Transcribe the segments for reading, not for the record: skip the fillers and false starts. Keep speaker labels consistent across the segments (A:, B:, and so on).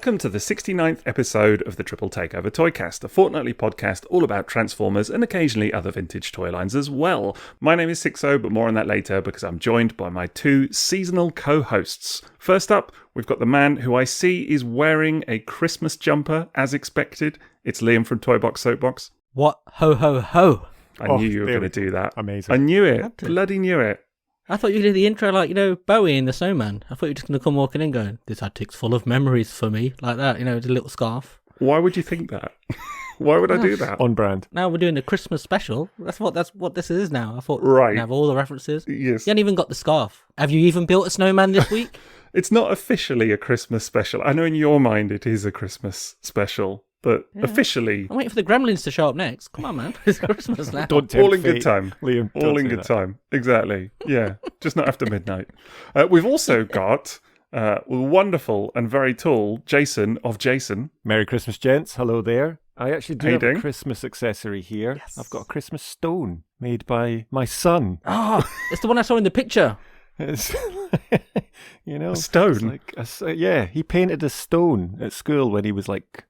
A: Welcome to the 69th episode of the Triple Takeover Toycast, a fortnightly podcast all about Transformers and occasionally other vintage toy lines as well. My name is Sixo, but more on that later because I'm joined by my two seasonal co-hosts. First up, we've got the man who I see is wearing a Christmas jumper, as expected. It's Liam from Toybox Soapbox.
B: What? Ho, ho, ho.
A: I knew you were going to do that.
C: Amazing.
A: I knew it. Bloody knew it.
B: I thought you did the intro like, Bowie in the Snowman. I thought you were just going to come walking in going, this attic's full of memories for me. Like that, with a little scarf.
A: Why would you think that? Why would I do that?
C: On brand.
B: Now we're doing a Christmas special. That's what this is now. I thought
A: right.
B: We'd have all the references.
A: Yes.
B: You haven't even got the scarf. Have you even built a snowman this week?
A: It's not officially a Christmas special. I know in your mind it is a Christmas special. But officially...
B: I'm waiting for the Gremlins to show up next. Come on, man. It's Christmas now.
C: Don't tempt
A: all in
C: fate,
A: good time.
C: Liam.
A: All in good time. Exactly. Yeah. Just not after midnight. We've also got wonderful and very tall Jason of Jason.
C: Merry Christmas, gents. Hello there. I actually do
A: How you
C: have
A: doing?
C: a Christmas accessory here.
B: Yes.
C: I've got a Christmas stone made by my son.
B: Oh, it's the one I saw in the picture.
C: It's,
A: A stone?
C: it's like yeah, he painted a stone at school when he was like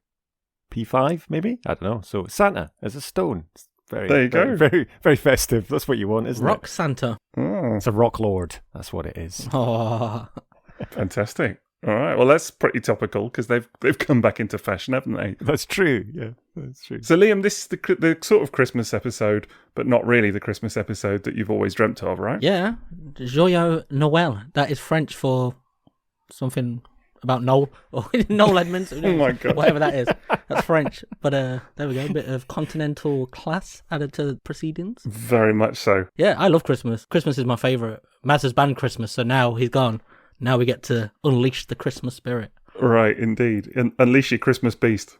C: P5, maybe? I don't know. So Santa as a stone. It's very,
A: there you go.
C: Very, very festive. That's what you want, isn't
B: Rock
C: it?
B: Santa.
A: Oh,
C: It's a rock lord. That's what it is.
B: Oh.
A: fantastic. All right. Well, that's pretty topical because they've come back into fashion, haven't they?
C: That's true. Yeah, that's true.
A: So, Liam, this is the sort of Christmas episode, but not really the Christmas episode that you've always dreamt of, right?
B: Yeah. Joyeux Noël. That is French for something about Noel. Or Noel Edmonds.
A: Oh, my God.
B: Whatever that is. That's French. But there we go. A bit of continental class added to the proceedings.
A: Very much so.
B: Yeah, I love Christmas. Christmas is my favourite. Maz has banned Christmas, so now he's gone. Now we get to unleash the Christmas spirit.
A: Right, indeed. Unleash your Christmas beast.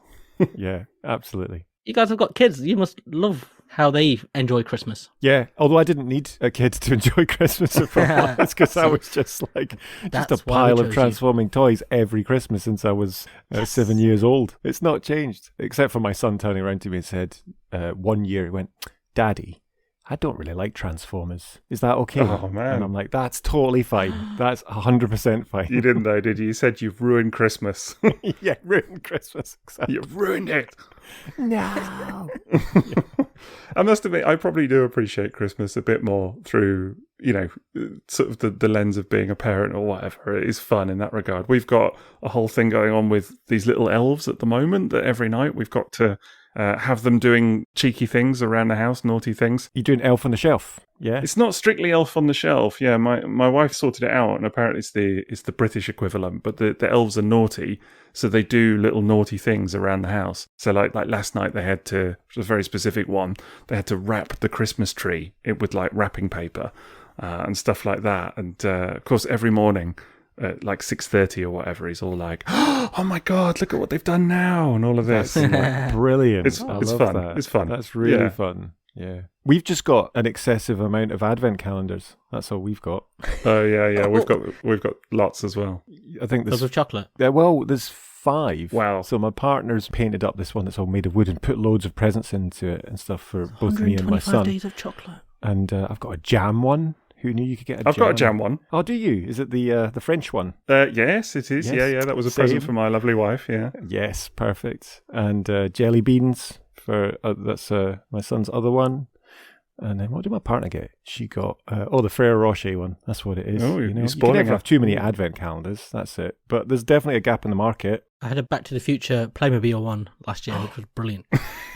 C: Yeah, absolutely.
B: You guys have got kids. You must love how they enjoy Christmas.
C: Yeah, although I didn't need a kid to enjoy Christmas for once because I was just like just a
B: That's why we
C: pile
B: chose
C: of
B: you.
C: transforming toys every Christmas since I was 7 years old. It's not changed, except for my son turning around to me and said, 1 year, he went, "Daddy, I don't really like Transformers. Is that okay?"
A: Oh, man.
C: And I'm like, that's totally fine. That's 100% fine.
A: You didn't though, did you? You said you've ruined Christmas.
C: Yeah, ruined Christmas. Exactly.
A: You've ruined it.
C: No.
A: I must admit, I probably do appreciate Christmas a bit more through, sort of the lens of being a parent or whatever. It is fun in that regard. We've got a whole thing going on with these little elves at the moment that every night we've got to have them doing cheeky things around the house, naughty things.
C: You're doing Elf on the Shelf, yeah?
A: It's not strictly Elf on the Shelf. Yeah, my wife sorted it out, and apparently it's the British equivalent. But the elves are naughty, so they do little naughty things around the house. So like last night they had to, which was a very specific one, they had to wrap the Christmas tree with like wrapping paper and stuff like that. And of course every morning at like 6:30 or whatever, he's all like, "Oh my God, look at what they've done now," and all of this.
C: Brilliant.
A: It's
C: I love
A: fun.
C: that.
A: It's fun.
C: That's really
A: Yeah.
C: fun. Yeah. We've just got an excessive amount of advent calendars. That's all we've got.
A: Oh yeah. We've got lots as well.
C: I think
B: Because
C: there's
B: of chocolate.
C: there's 5.
A: Wow.
C: So my partner's painted up this one that's all made of wood and put loads of presents into it and stuff for both me and my
B: 125
C: son.
B: days of chocolate.
C: And I've got a jam one. Who knew you could get a jam?
A: I've got a jam one.
C: Oh, do you? Is it the French one?
A: Yes, it is.
C: Yes.
A: Yeah. That was a
C: Same.
A: present for my lovely wife. Yeah.
C: Yes, perfect. And jelly beans for that's my son's other one. And then what did my partner get? She got the Ferrero Rocher one. That's what it is.
A: Oh, you're
C: you
A: spoiling
C: can never
A: her.
C: have too many advent calendars. That's it. But there's definitely a gap in the market.
B: I had a Back to the Future Playmobil one last year, which was brilliant.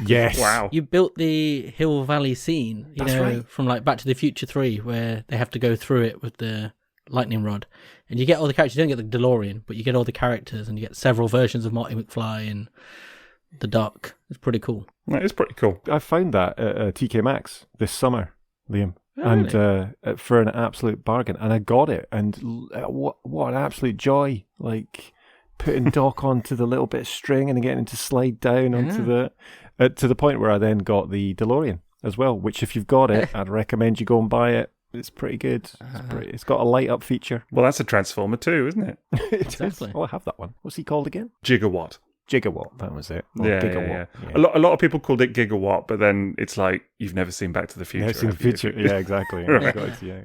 C: Yes.
A: Wow.
B: You built the Hill Valley scene,
C: That's right.
B: from like Back to the Future 3, where they have to go through it with the lightning rod. And you get all the characters. You don't get the DeLorean, but you get all the characters, and you get several versions of Marty McFly and the Doc. It's pretty cool.
A: That is pretty cool.
C: I found that at TK Maxx this summer, Liam.
B: Oh,
C: And for an absolute bargain. And I got it. And what an absolute joy. Like putting Doc onto the little bit of string and getting him to slide down onto to the point where I then got the DeLorean as well, which if you've got it, I'd recommend you go and buy it. It's pretty good. It's got a light up feature.
A: Well, that's a Transformer too, isn't it?
C: It
B: Exactly.
C: is. Oh, I have that one. What's he called again?
A: Gigawatt.
C: Gigawatt. That was it. Or
A: Yeah,
C: Gigawatt.
A: yeah. A lot of people called it Gigawatt, but then it's like you've never seen Back to the Future.
C: Never seen the
A: have you?
C: future. Yeah, exactly.
A: Right.
C: God, yeah.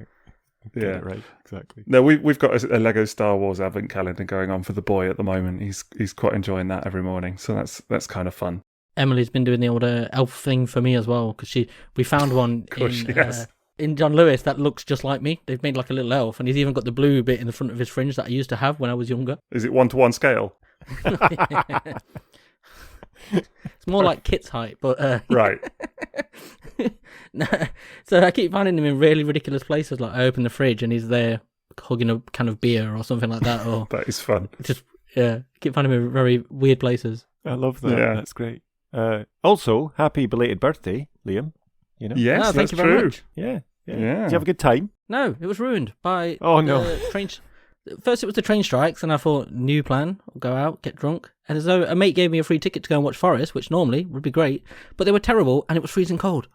C: Get it right, exactly.
A: No, we've got a Lego Star Wars advent calendar going on for the boy at the moment. He's quite enjoying that every morning, so that's kind of fun.
B: Emily's been doing the old elf thing for me as well, because we found one
A: Yes.
B: in John Lewis that looks just like me. They've made like a little elf, and he's even got the blue bit in the front of his fringe that I used to have when I was younger.
A: Is it 1-to-1 scale?
B: It's more like Kit's height, but
A: Right.
B: no. So I keep finding him in really ridiculous places. Like I open the fridge and he's there hugging a can of beer or something like that. Or
A: That is fun.
B: just keep finding him in very weird places.
C: I love that.
A: Yeah.
C: That's great. Also, happy belated birthday, Liam. You know?
A: Yes,
B: thank
A: that's
B: you very
A: true.
B: much.
C: Yeah.
A: Yeah.
C: Did you have a good time?
B: No, it was ruined by
C: Oh, no.
B: train. First, it was the train strikes, and I thought, new plan, I'll go out, get drunk. And as though a mate gave me a free ticket to go and watch Forest, which normally would be great, but they were terrible, and it was freezing cold.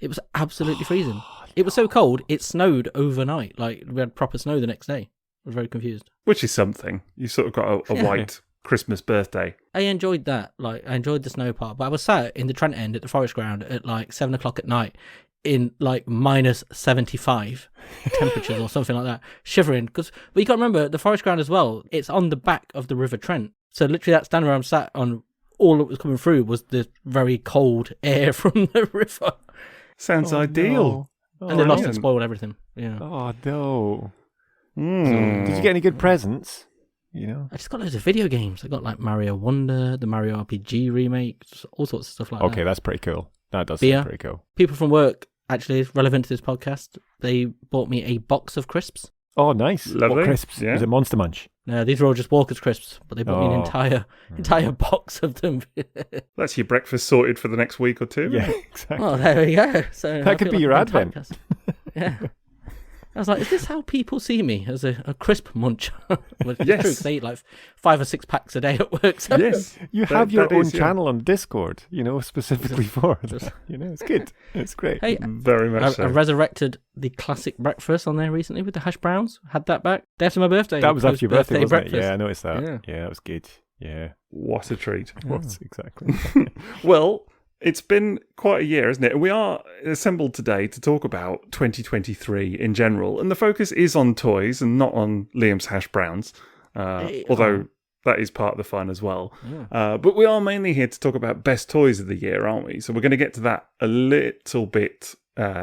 B: It was absolutely freezing. It was so cold, it snowed overnight. Like, we had proper snow the next day. I was very confused.
A: Which is something. You sort of got a
B: Yeah.
A: white Christmas birthday.
B: I enjoyed that. Like, I enjoyed the snow part, but I was sat in the Trent end at the Forest Ground at like 7 o'clock at night in like minus 75 temperatures or something like that, shivering. But you got to remember, the Forest Ground as well, it's on the back of the River Trent. So literally that stand where I'm sat on, all that was coming through was the very cold air from the river.
A: Sounds ideal.
C: No.
B: And they lost and
A: brilliant.
B: spoiled everything. Yeah.
C: Oh, no.
A: Mm.
C: Did you get any good presents? You know?
B: I just got loads of video games. I got like Mario Wonder, the Mario RPG remake, all sorts of stuff like that.
C: Okay, that's pretty cool. That does
B: Beer.
C: sound pretty cool.
B: People from work, actually, relevant to this podcast, they bought me a box of crisps.
C: Oh, nice.
A: Lovely.
C: What crisps?
A: Yeah.
C: Is it Monster Munch?
B: No, these were all just Walker's crisps, but they bought me an
C: Oh.
B: entire box of them.
A: That's your breakfast sorted for the next week or two.
C: Yeah, exactly.
B: Oh, there we go. So
C: That
B: I
C: could
B: feel
C: be
B: like
C: your
B: I'm on
C: advent.
B: typecast. Yeah. I was like, is this how people see me, as a crisp muncher? Well, it's
A: Yes.
B: true, 'cause they eat like 5 or 6 packs a day at work. So.
A: Yes.
C: You
A: That-
C: have your
A: that
C: own
A: is, yeah.
C: channel on Discord, you know, specifically for that. You know, it's good. It's great.
B: Hey,
A: Very much
B: I
A: so.
B: resurrected the classic breakfast on there recently with the hash browns. Had that back. Day after my birthday.
C: That was after your birthday, wasn't
B: breakfast.
C: it? Yeah, I noticed that.
B: Yeah.
C: Yeah, that was good. Yeah.
A: What a treat.
C: What? Exactly.
A: Well, it's been quite a year, isn't it? And we are assembled today to talk about 2023 in general. And the focus is on toys and not on Liam's hash browns, although that is part of the fun as well.
B: Yeah.
A: But we are mainly here to talk about best toys of the year, aren't we? So we're going to get to that a little bit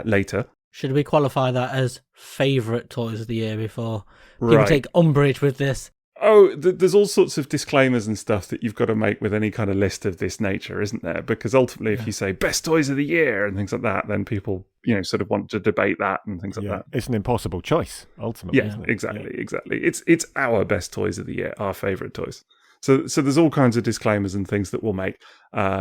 A: later.
B: Should we qualify that as favourite toys of the year before people
A: Right.
B: take umbrage with this?
A: Oh, there's all sorts of disclaimers and stuff that you've got to make with any kind of list of this nature, isn't there? Because ultimately, if you say best toys of the year and things like that, then people, sort of want to debate that and things like
C: Yeah.
A: that.
C: It's an impossible choice, ultimately.
A: Yeah,
C: isn't it?
A: exactly. It's our best toys of the year, our favourite toys. So there's all kinds of disclaimers and things that we'll make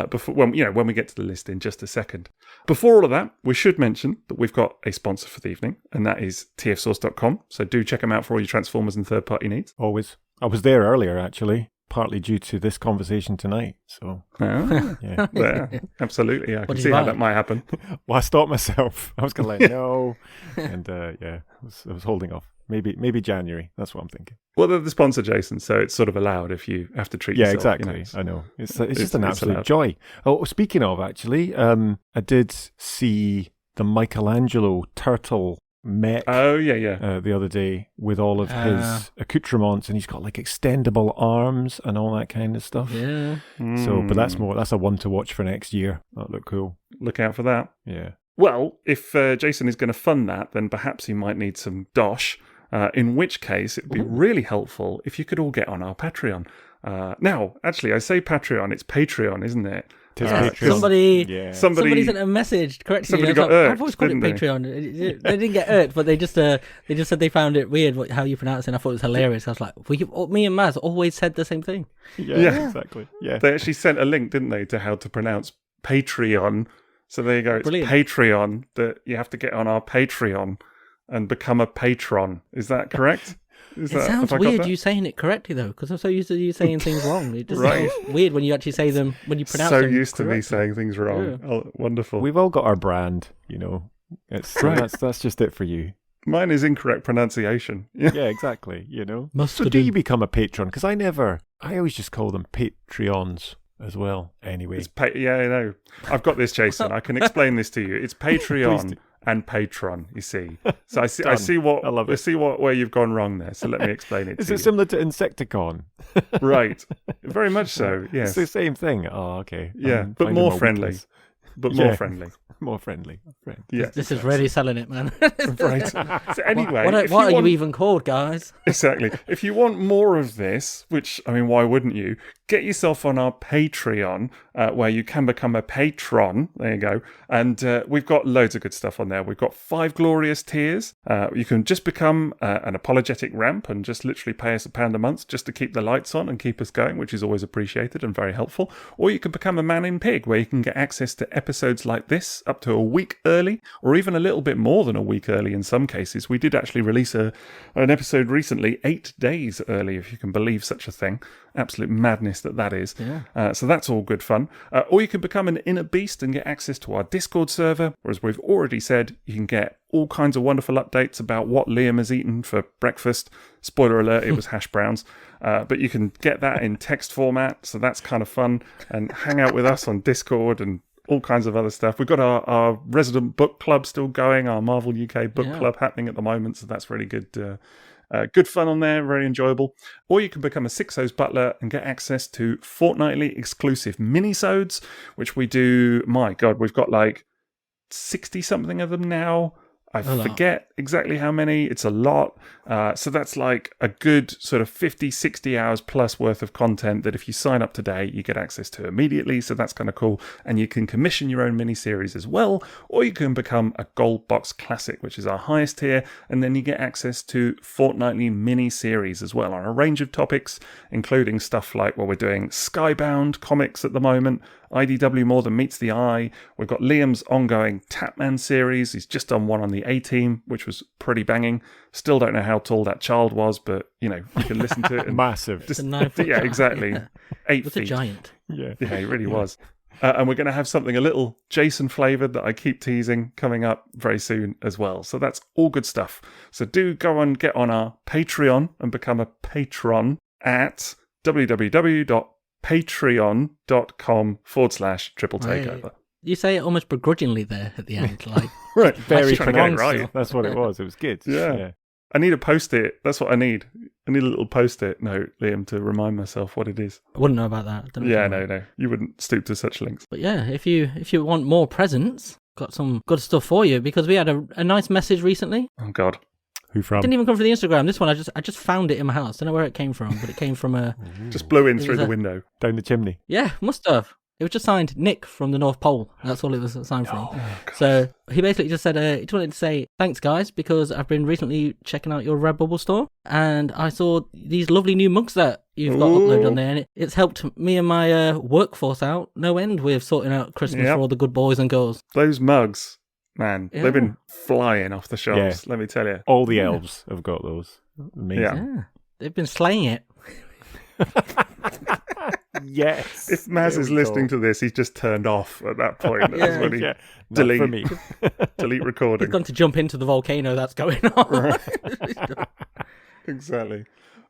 A: before when we get to the list in just a second. Before all of that, we should mention that we've got a sponsor for the evening, and that is tfsource.com. So do check them out for all your Transformers and third-party needs.
C: Always. I was there earlier, actually, partly due to this conversation tonight. So,
A: Ah,
C: yeah.
A: yeah, absolutely. I can
B: did
A: see
B: you
A: how
B: buy?
A: that might happen.
C: Well, I stopped myself. I was going to let no. And, I was holding off. Maybe January. That's what I'm thinking.
A: Well, they're the sponsor, Jason, so it's sort of allowed if you have to treat
C: Yeah,
A: yourself.
C: exactly.
A: It's-
C: I know. It's just an
A: it's
C: absolute
A: allowed.
C: joy. Oh, speaking of, actually, I did see the Michelangelo turtle mech
A: Oh, yeah.
C: the other day with all of his accoutrements, and he's got like extendable arms and all that kind of stuff.
B: Yeah.
C: So, but that's a one to watch for next year. That'll look cool.
A: Look out for that.
C: Yeah.
A: Well, if Jason is going to fund that, then perhaps he might need some dosh, in which case it'd be really helpful if you could all get on our Patreon. Now, actually, I say Patreon, it's Patreon, isn't it?
C: Tis
B: Yes,
C: Patreon.
B: somebody
C: Yeah.
A: Somebody
B: sent a message correcting
A: somebody
B: me. I was
A: got
B: like, I've
A: irked,
B: always called it
A: didn't they?
B: Patreon. They didn't get irked, but they just said they found it weird how you pronounce it. And I thought it was hilarious. I was like, me and Maz always said the same thing.
C: Yeah, exactly. Yeah.
A: They actually sent a link, didn't they, to how to pronounce Patreon. So there you go. It's
B: Brilliant.
A: Patreon that you have to get on our Patreon and become a patron. Is that correct? Is
B: It
A: that,
B: sounds
A: have I got
B: weird
A: that?
B: you saying it correctly though, because I'm so used to you saying things wrong. It just
A: Right.
B: sounds weird when you actually say them when you pronounce
A: so
B: them.
A: used to me
B: correctly.
A: saying things wrong.
B: Yeah.
A: Oh, wonderful.
C: We've all got our brand, you know. It's
A: Right.
C: that's just it for you.
A: Mine is incorrect pronunciation. Yeah.
C: Yeah, exactly. You know.
B: Must
C: So
B: have
C: do
B: been.
C: you become a patron? Because I always just call them Patreons as well. Anyway,
A: It's yeah, I know. I've got this, Jason. I can explain this to you. It's
C: Please
A: Patreon,
C: do.
A: and Patron, you see. So I see
C: I love it.
A: where you've gone wrong there. So let me explain it
C: Is
A: to
C: it
A: you.
C: similar to Insecticon?
A: Right. Very much so, yes.
C: It's the same thing. Oh, okay.
A: Yeah,
C: I'm
A: but
C: finding
A: more
C: my
A: friendly.
C: weakness.
A: But
C: Yeah.
A: more friendly.
C: More friendly.
A: Yeah.
B: This is really selling it, man.
A: Right. So anyway,
B: What are you even called, guys?
A: Exactly. If you want more of this, which, I mean, why wouldn't you? Get yourself on our Patreon, where you can become a patron. There you go. And we've got loads of good stuff on there. We've got 5 glorious tiers. You can just become an apologetic ramp and just literally pay us £1 a month just to keep the lights on and keep us going, which is always appreciated and very helpful. Or you can become a man in pig, where you can get access to episodes like this up to a week early, or even a little bit more than a week early in some cases. We did actually release an episode recently 8 days early, if you can believe such a thing. Absolute madness that is.
B: Yeah.
A: So that's all good fun. Or you can become an inner beast and get access to our Discord server, where, as we've already said, you can get all kinds of wonderful updates about what Liam has eaten for breakfast. Spoiler alert, it was hash browns. But you can get that in text format, so that's kind of fun. And hang out with us on Discord and all kinds of other stuff. We've got our resident book club still going, our Marvel UK book club happening at the moment, so that's really good. Good fun on there, very enjoyable. Or you can become a Sixo's butler and get access to fortnightly exclusive mini-sodes, which we do, my God, we've got like 60-something of them now. I forget exactly how many. It's a lot. So that's like a good sort of 50, 60 hours plus worth of content that if you sign up today, you get access to immediately. So that's kind of cool. And you can commission your own mini-series as well. Or you can become a Gold Box Classic, which is our highest tier. And then you get access to fortnightly mini-series as well on a range of topics, including stuff like, well, we're doing Skybound comics at the moment, IDW More Than Meets the Eye. We've got Liam's ongoing Tapman series. He's just done one on the A-Team, which was pretty banging. Still don't know how tall that child was, but, you know, you can listen to it. And
C: Massive.
B: It's a 9-foot
A: yeah, exactly. 8
B: It's
A: feet.
B: a giant.
C: Yeah.
A: Yeah, he really was. And we're going to have something a little Jason flavoured that I keep teasing coming up very soon as well. So that's all good stuff. So do go and get on our Patreon and become a patron at www.patreon.com/Triple Takeover.
B: Right. You say it almost begrudgingly there at the end, like
A: Right.
C: Very
A: Trying to get it
C: pronounced.
A: right.
C: That's what it was. It was good.
A: Yeah. I need a post-it. That's what I need. I need a little post-it note, Liam, to remind myself what it is.
B: I wouldn't know about that. I don't know
A: Yeah,
B: if you would.
A: no. You wouldn't stoop to such links.
B: But yeah, if you want more presents, got some good stuff for you, because we had a nice message recently.
A: Oh, God.
C: Who from?
B: Didn't even come from the Instagram. This one I just found it in my house. Don't know where it came from, but it came from a
A: Just blew in
B: It
A: through
B: was
A: the
B: a-
A: window.
C: Down the chimney.
B: yeah, must have. It was just signed Nick from the North Pole. That's all it was signed from. So he basically just said, he just wanted to say, thanks guys, because I've been recently checking out your Redbubble store and I saw these lovely new mugs that you've got uploaded on there, and it's helped me and my workforce out no end with sorting out Christmas
A: Yep.
B: for all the good boys and girls.
A: Those mugs, man,
B: Yeah.
A: they've been flying off the shelves, let me tell you.
C: All the elves have got those. Amazing.
A: Yeah.
B: Yeah, they've been slaying it.
C: Yes.
A: If Maz
C: There
A: is
C: we
A: listening
C: go.
A: to this, he's just turned off at that point. That's
B: Yeah.
A: when he
C: Yeah. Not
A: delete,
C: for me.
A: delete
B: He's
A: recording.
B: gone to jump into the volcano that's going on.
A: Exactly.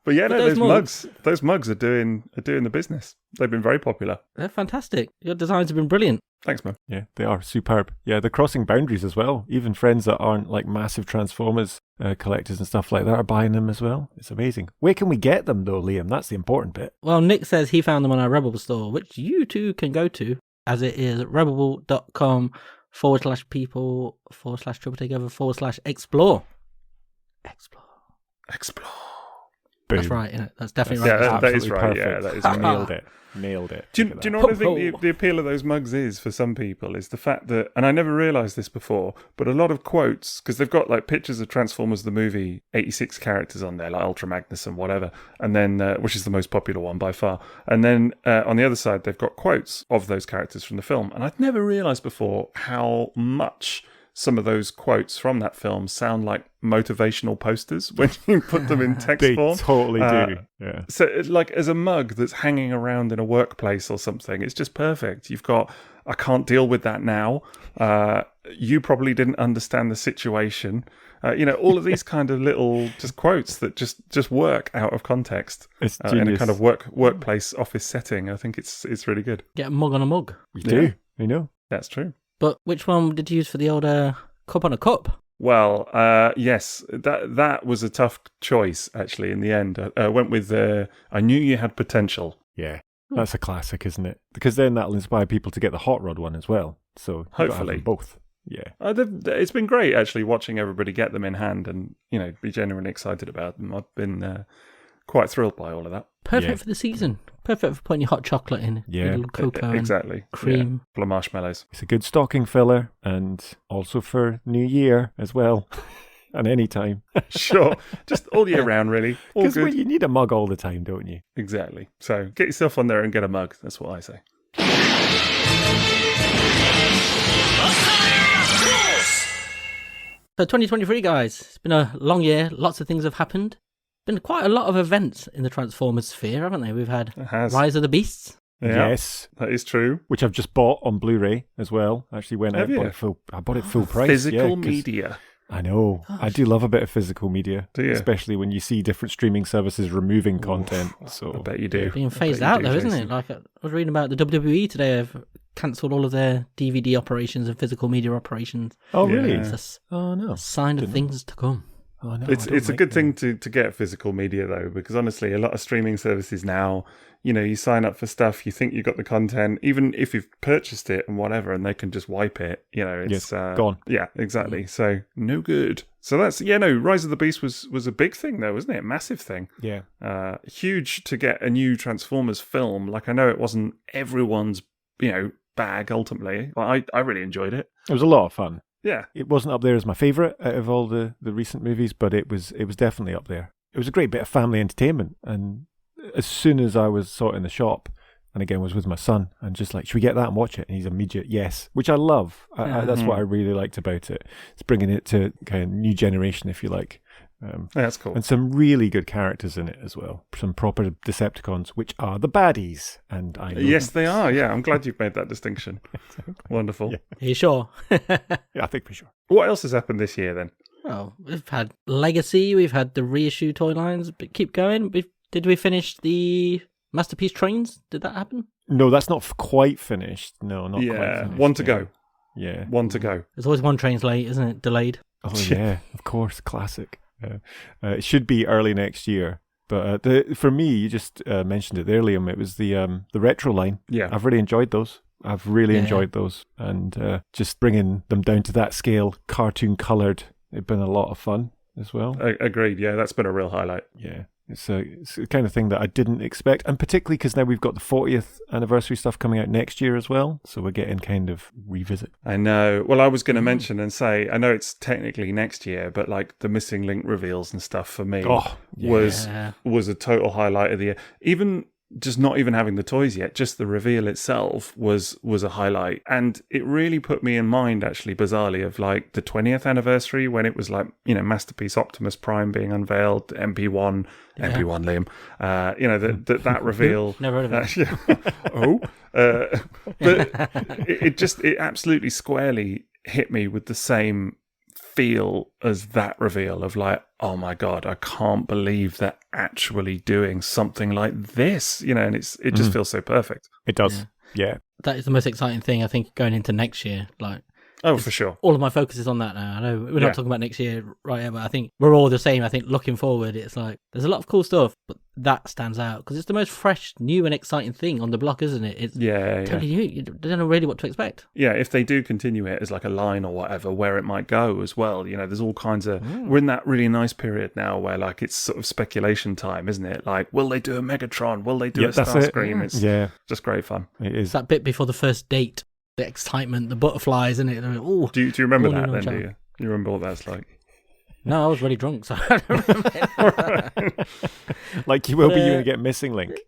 A: But yeah,
B: But
A: no,
B: those
A: those mugs are doing the business. They've been very popular.
B: They're fantastic. Your designs have been brilliant.
A: Thanks, man.
C: Yeah, they are superb. Yeah, they're crossing boundaries as well. Even friends that aren't like massive Transformers collectors and stuff like that are buying them as well. It's amazing. Where can we get them though, Liam? That's the important bit.
B: Well, Nick says he found them on our Redbubble store, which you too can go to, as it is redbubble.com/people/Triple Takeover/explore.
A: Explore.
C: Boom.
B: That's right, isn't it? That's definitely
A: Yeah,
B: right.
A: that is
C: Absolutely
A: right. Yeah,
C: perfect.
A: that is
C: You
A: right.
C: nailed it. Nailed it.
A: Do
C: Look
A: you
C: at
A: know
C: that.
A: what I
B: Ho, ho.
A: think the appeal of those mugs is for some people is the fact that, and I never realised this before, but a lot of quotes, because they've got like pictures of Transformers the movie, 86 characters on there, like Ultra Magnus and whatever, and then which is the most popular one by far. And then on the other side, they've got quotes of those characters from the film. And I'd never realised before how much some of those quotes from that film sound like motivational posters when you put them in text
C: They
A: form.
C: totally do. Yeah.
A: So, like, as a mug that's hanging around in a workplace or something, it's just perfect. You've got, I can't deal with that now. You probably didn't understand the situation. All of these kind of little just quotes that just work out of context
C: It's
A: in a
C: genius.
A: kind of workplace office setting. I think it's really good.
B: Get a mug on a mug.
C: You do. You know.
A: That's true.
B: But which one did you use for the old Cup on a Cup.
A: Well, yes, that was a tough choice, actually, in the end. I went with I Knew You Had Potential.
C: Yeah, that's a classic, isn't it? Because then that'll inspire people to get the Hot Rod one as well. So
A: hopefully
C: both. Yeah.
A: It's been great, actually, watching everybody get them in hand and, be genuinely excited about them. I've been quite thrilled by all of that.
B: Perfect for the season. Perfect for putting your hot chocolate in.
C: Yeah.
B: A little cocoa
A: exactly.
B: and cream.
A: Full of marshmallows.
C: It's a good stocking filler and also for New Year as well. And any time.
A: Sure. Just all year round, really. All
C: Because
A: good.
C: you need a mug all the time, don't you?
A: Exactly. So get yourself on there and get a mug. That's what I say.
B: So 2023, guys. It's been a long year. Lots of things have happened. Been quite a lot of events in the Transformers sphere, haven't they? We've had Rise of the Beasts.
A: Yeah,
C: yes.
A: that is true.
C: Which I've just bought on Blu-ray as well. Actually went out, I bought it full price.
A: Physical media.
C: I know. Gosh. I do love a bit of physical media.
A: Do you?
C: Especially when you see different streaming services removing content. So
A: I bet you do.
B: Being phased out though, isn't it? Like I was reading about the WWE today. Have cancelled all of their DVD operations and physical media operations.
C: Oh, really?
B: It's
C: no.
B: A sign of things to come.
C: Oh, no,
A: it's a good thing to get physical media though, because honestly, a lot of streaming services now, you sign up for stuff, you think you got the content, even if you've purchased it and whatever, and they can just wipe it. It's
C: gone.
A: Yeah, exactly. So no good. So that's Rise of the Beast was a big thing though, wasn't it? A massive thing.
C: Yeah.
A: Huge to get a new Transformers film. Like I know it wasn't everyone's bag ultimately, but I really enjoyed it.
C: It was a lot of fun.
A: Yeah.
C: It wasn't up there as my favourite out of all the recent movies, but it was definitely up there. It was a great bit of family entertainment, and as soon as I saw it in the shop, and again was with my son, and just like, should we get that and watch it? And he's immediate yes, which I love. That's what I really liked about it. It's bringing it to kind of new generation, if you like.
A: That's cool.
C: And some really good characters in it as well. Some proper Decepticons, which are the baddies. And I know
A: yes, they are. Yeah, I'm glad you've made that distinction.
C: Exactly.
A: Wonderful.
B: Yeah. Are you sure?
C: Yeah, I think for sure.
A: What else has happened this year then?
B: Well, we've had Legacy, we've had the reissue toy lines, but keep going. Did we finish the Masterpiece Trains? Did that happen?
C: No, that's not quite finished. No, not quite finished.
A: One to go.
C: Yeah.
A: One to go.
B: There's always one train's late, isn't it? Delayed.
C: Oh, yeah, of course. Classic. It should be early next year. But for me, you just mentioned it there, Liam. It was the retro line.
A: Yeah.
C: I've really enjoyed those. I've really enjoyed those. And just bringing them down to that scale, cartoon coloured, it's been a lot of fun as well.
A: Agreed. Yeah, that's been a real highlight.
C: Yeah. It's the kind of thing that I didn't expect. And particularly because now we've got the 40th anniversary stuff coming out next year as well. So we're getting kind of revisit.
A: I know. Well, I was going to mention and say, I know it's technically next year, but like the missing link reveals and stuff for me was a total highlight of the year. Even just not even having the toys yet, just the reveal itself was a highlight. And it really put me in mind, actually, bizarrely, of like the 20th anniversary when it was like, Masterpiece Optimus Prime being unveiled, MP1 Liam, that reveal.
B: Never heard of
A: it. But it absolutely squarely hit me with the same feel as that reveal of like, oh my god, I can't believe they're actually doing something like this, and it just feels so perfect.
C: It does. Yeah.
B: That is the most exciting thing, I think, going into next year. Like,
A: oh, for sure.
B: All of my focus is on that now. I know we're not talking about next year right here, but I think we're all the same. I think looking forward, it's like there's a lot of cool stuff, but that stands out because it's the most fresh, new and exciting thing on the block, isn't it? It's totally new. You don't know really what to expect.
A: Yeah, if they do continue it as like a line or whatever, where it might go as well, there's all kinds of... We're in that really nice period now where like it's sort of speculation time, isn't it? Like, will they do a Megatron? Will they do a Starscream? It's just great fun.
C: It is.
B: It's that bit before the first date. The excitement, the butterflies, isn't it? Ooh,
A: do you remember that then, do you? You remember what that's like?
B: No, I was really drunk, so I don't remember.
C: Like you will be, you get Missing Link.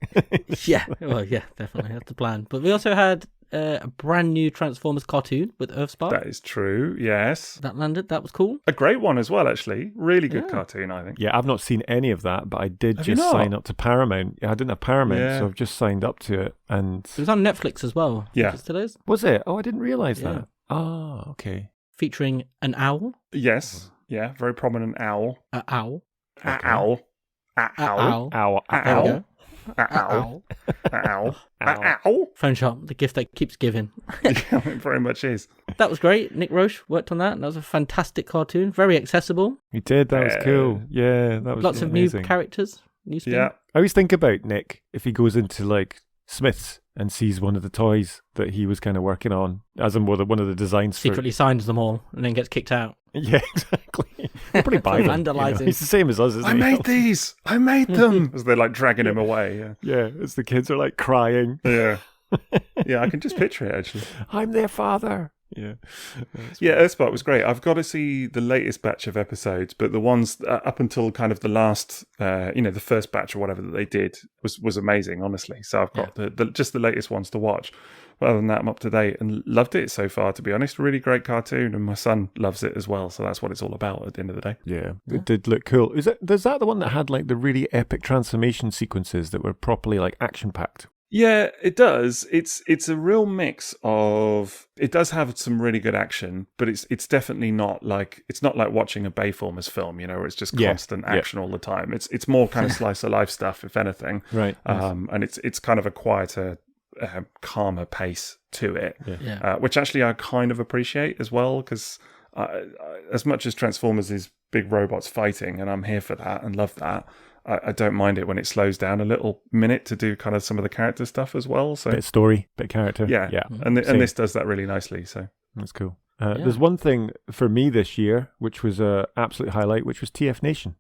B: Yeah, well, yeah, definitely. That's the plan. But we also had a brand new Transformers cartoon with Earthspark.
A: That is true, yes.
B: That landed. That was cool.
A: A great one as well, actually. Really good cartoon, I think.
C: Yeah, I've not seen any of that, but I did just sign up to Paramount. Yeah, I didn't have Paramount, so I've just signed up to it. And
B: it was on Netflix as well.
A: Yeah.
B: It still is.
C: Was it? Oh, I didn't realise that. Oh, okay.
B: Featuring an owl.
A: Yes. Yeah, very prominent owl.
B: An owl.
A: Owl.
C: Owl.
B: There we go.
A: Ow. Ow. Ow.
B: Phone shop, the gift that keeps giving.
A: Yeah, it very much is.
B: That was great. Nick Roche worked on that. That was a fantastic cartoon. Very accessible.
C: He did. That was cool. Yeah, that was
B: Lots of
C: amazing.
B: new characters. New spin.
A: Yeah.
C: I always think about Nick if he goes into like Smith's and sees one of the toys that he was kind of working on, as in one of the designs.
B: Secretly signs them all and then gets kicked out.
C: Yeah, exactly. He'll probably buy them.
B: Vandalising.
C: He's the same as us, isn't
A: I
C: he?
A: made these. I made them. As they're like dragging him away. Yeah.
C: Yeah, as the kids are like crying.
A: Yeah. Yeah, I can just picture it actually.
C: I'm their father. Yeah.
A: Yeah, Earthspark was great. I've got to see the latest batch of episodes, but the ones up until kind of the last, the first batch or whatever that they did was amazing, honestly. So I've got just the latest ones to watch. But other than that, I'm up to date and loved it so far, to be honest. Really great cartoon, and my son loves it as well. So that's what it's all about at the end of the day.
C: Yeah, it did look cool. Is that the one that had like the really epic transformation sequences that were properly like action packed?
A: Yeah, it does. It's a real mix of. It does have some really good action, but it's definitely not like watching a Bayformers film, where it's just constant action all the time. It's more kind of slice of life stuff, if anything.
C: Right.
A: And it's kind of a quieter, calmer pace to it, which actually I kind of appreciate as well, because as much as Transformers is big robots fighting, and I'm here for that and love that. I don't mind it when it slows down a little minute to do kind of some of the character stuff as well. So
C: bit of story, bit of character.
A: Yeah. And this does that really nicely. So
C: that's cool. There's one thing for me this year, which was an absolute highlight, which was TF Nation,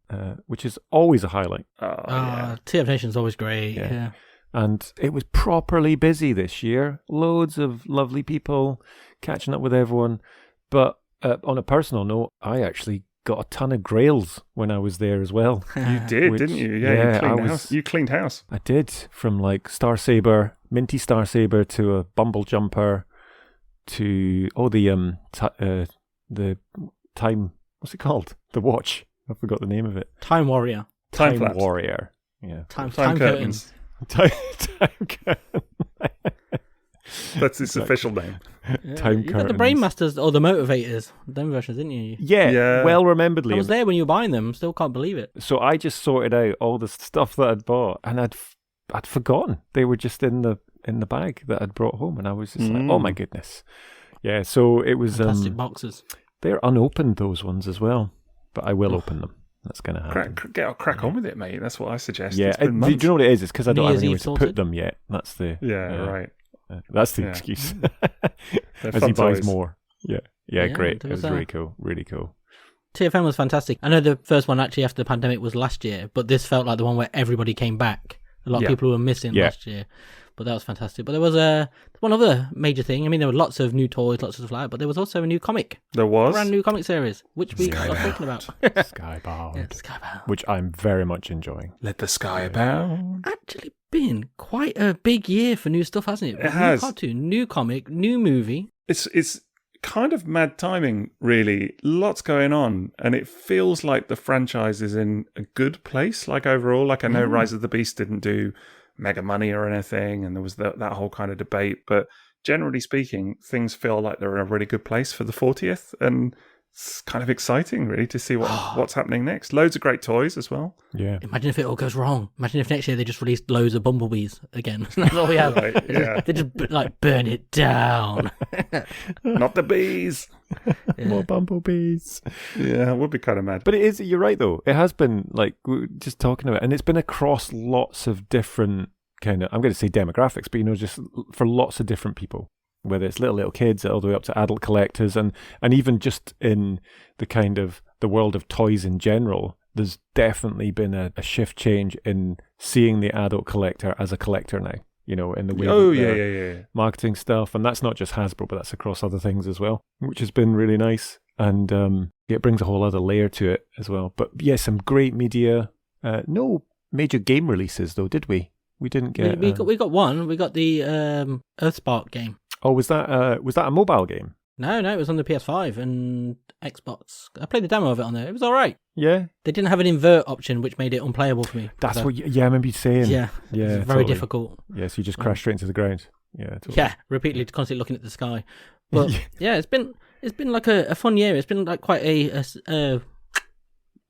C: which is always a highlight.
B: TF Nation's always great. Yeah.
C: And it was properly busy this year. Loads of lovely people catching up with everyone. But on a personal note, I actually got a ton of grails when I was there as well.
A: You did, didn't you? Yeah, you cleaned house.
C: I did, from like Star Saber, Minty Star Saber, to a Bumble Jumper, to the time. What's it called? The watch. I forgot the name of it.
B: Time Warrior.
A: Time
C: Warrior. Yeah.
B: Time
A: curtains.
C: Time curtain.
A: That's its official name.
C: Time
B: you got the Brainmasters or the Motivators, them versions, didn't you?
C: Yeah. Well remembered, Liam.
B: I was there when you were buying them. Still can't believe it.
C: So I just sorted out all the stuff that I'd bought, and I'd forgotten they were just in the bag that I'd brought home, and I was just like, oh my goodness. Yeah. So it was
B: plastic boxes.
C: They're unopened, those ones as well, but I will open them. That's going to happen.
A: Crack on with it, mate. That's what I suggest.
C: Yeah. Do you know what it is? It's because I don't have anywhere to put them yet. That's the
A: right.
C: That's the excuse. As he buys more. Yeah, great. It was really cool. Really cool.
B: TFN was fantastic. I know the first one actually after the pandemic was last year, but this felt like the one where everybody came back. A lot of people who were missing last year. But that was fantastic. But there was one other major thing. I mean, there were lots of new toys, lots of stuff like that, but there was also a new comic.
A: There was?
B: A brand new comic series, which we are talking about.
C: Skybound.
B: Skybound.
C: Which I'm very much enjoying.
A: Let the sky abound.
B: Actually been quite a big year for new stuff, hasn't it?
A: It has.
B: New cartoon, new comic, new movie.
A: It's kind of mad timing, really. Lots going on, and it feels like the franchise is in a good place, like overall. Like I know Rise of the Beast didn't do mega money or anything, and there was that whole kind of debate, but generally speaking, things feel like they're in a really good place for the 40th, and it's kind of exciting, really, to see what's happening next. Loads of great toys as well.
C: Yeah.
B: Imagine if it all goes wrong. Imagine if next year they just released loads of bumblebees again. That's all we have.
A: Right,
B: They just burn it down.
A: Not the bees.
C: More bumblebees.
A: Yeah, it would be kind of mad.
C: But it is, you're right though. It has been, like, we were just talking about, and it's been across lots of different kind of, I'm going to say demographics, but just for lots of different people. Whether it's little kids all the way up to adult collectors, and even just in the kind of the world of toys in general, there's definitely been a shift change in seeing the adult collector as a collector now, in the way marketing stuff. And that's not just Hasbro, but that's across other things as well, which has been really nice. And it brings a whole other layer to it as well. But yeah, some great media. No major game releases though, did we? We didn't get...
B: We got one. We got the Earthspark game.
C: Oh, was that a mobile game?
B: No, it was on the PS5 and Xbox. I played the demo of it on there. It was all right.
C: Yeah.
B: They didn't have an invert option, which made it unplayable for me.
C: That's what. I remember you saying.
B: Yeah.
C: Yeah.
B: It was very difficult.
C: Yeah, so you just crash straight into the ground. Yeah. Totally.
B: Yeah, repeatedly, constantly looking at the sky. But yeah, it's been like a fun year. It's been like quite a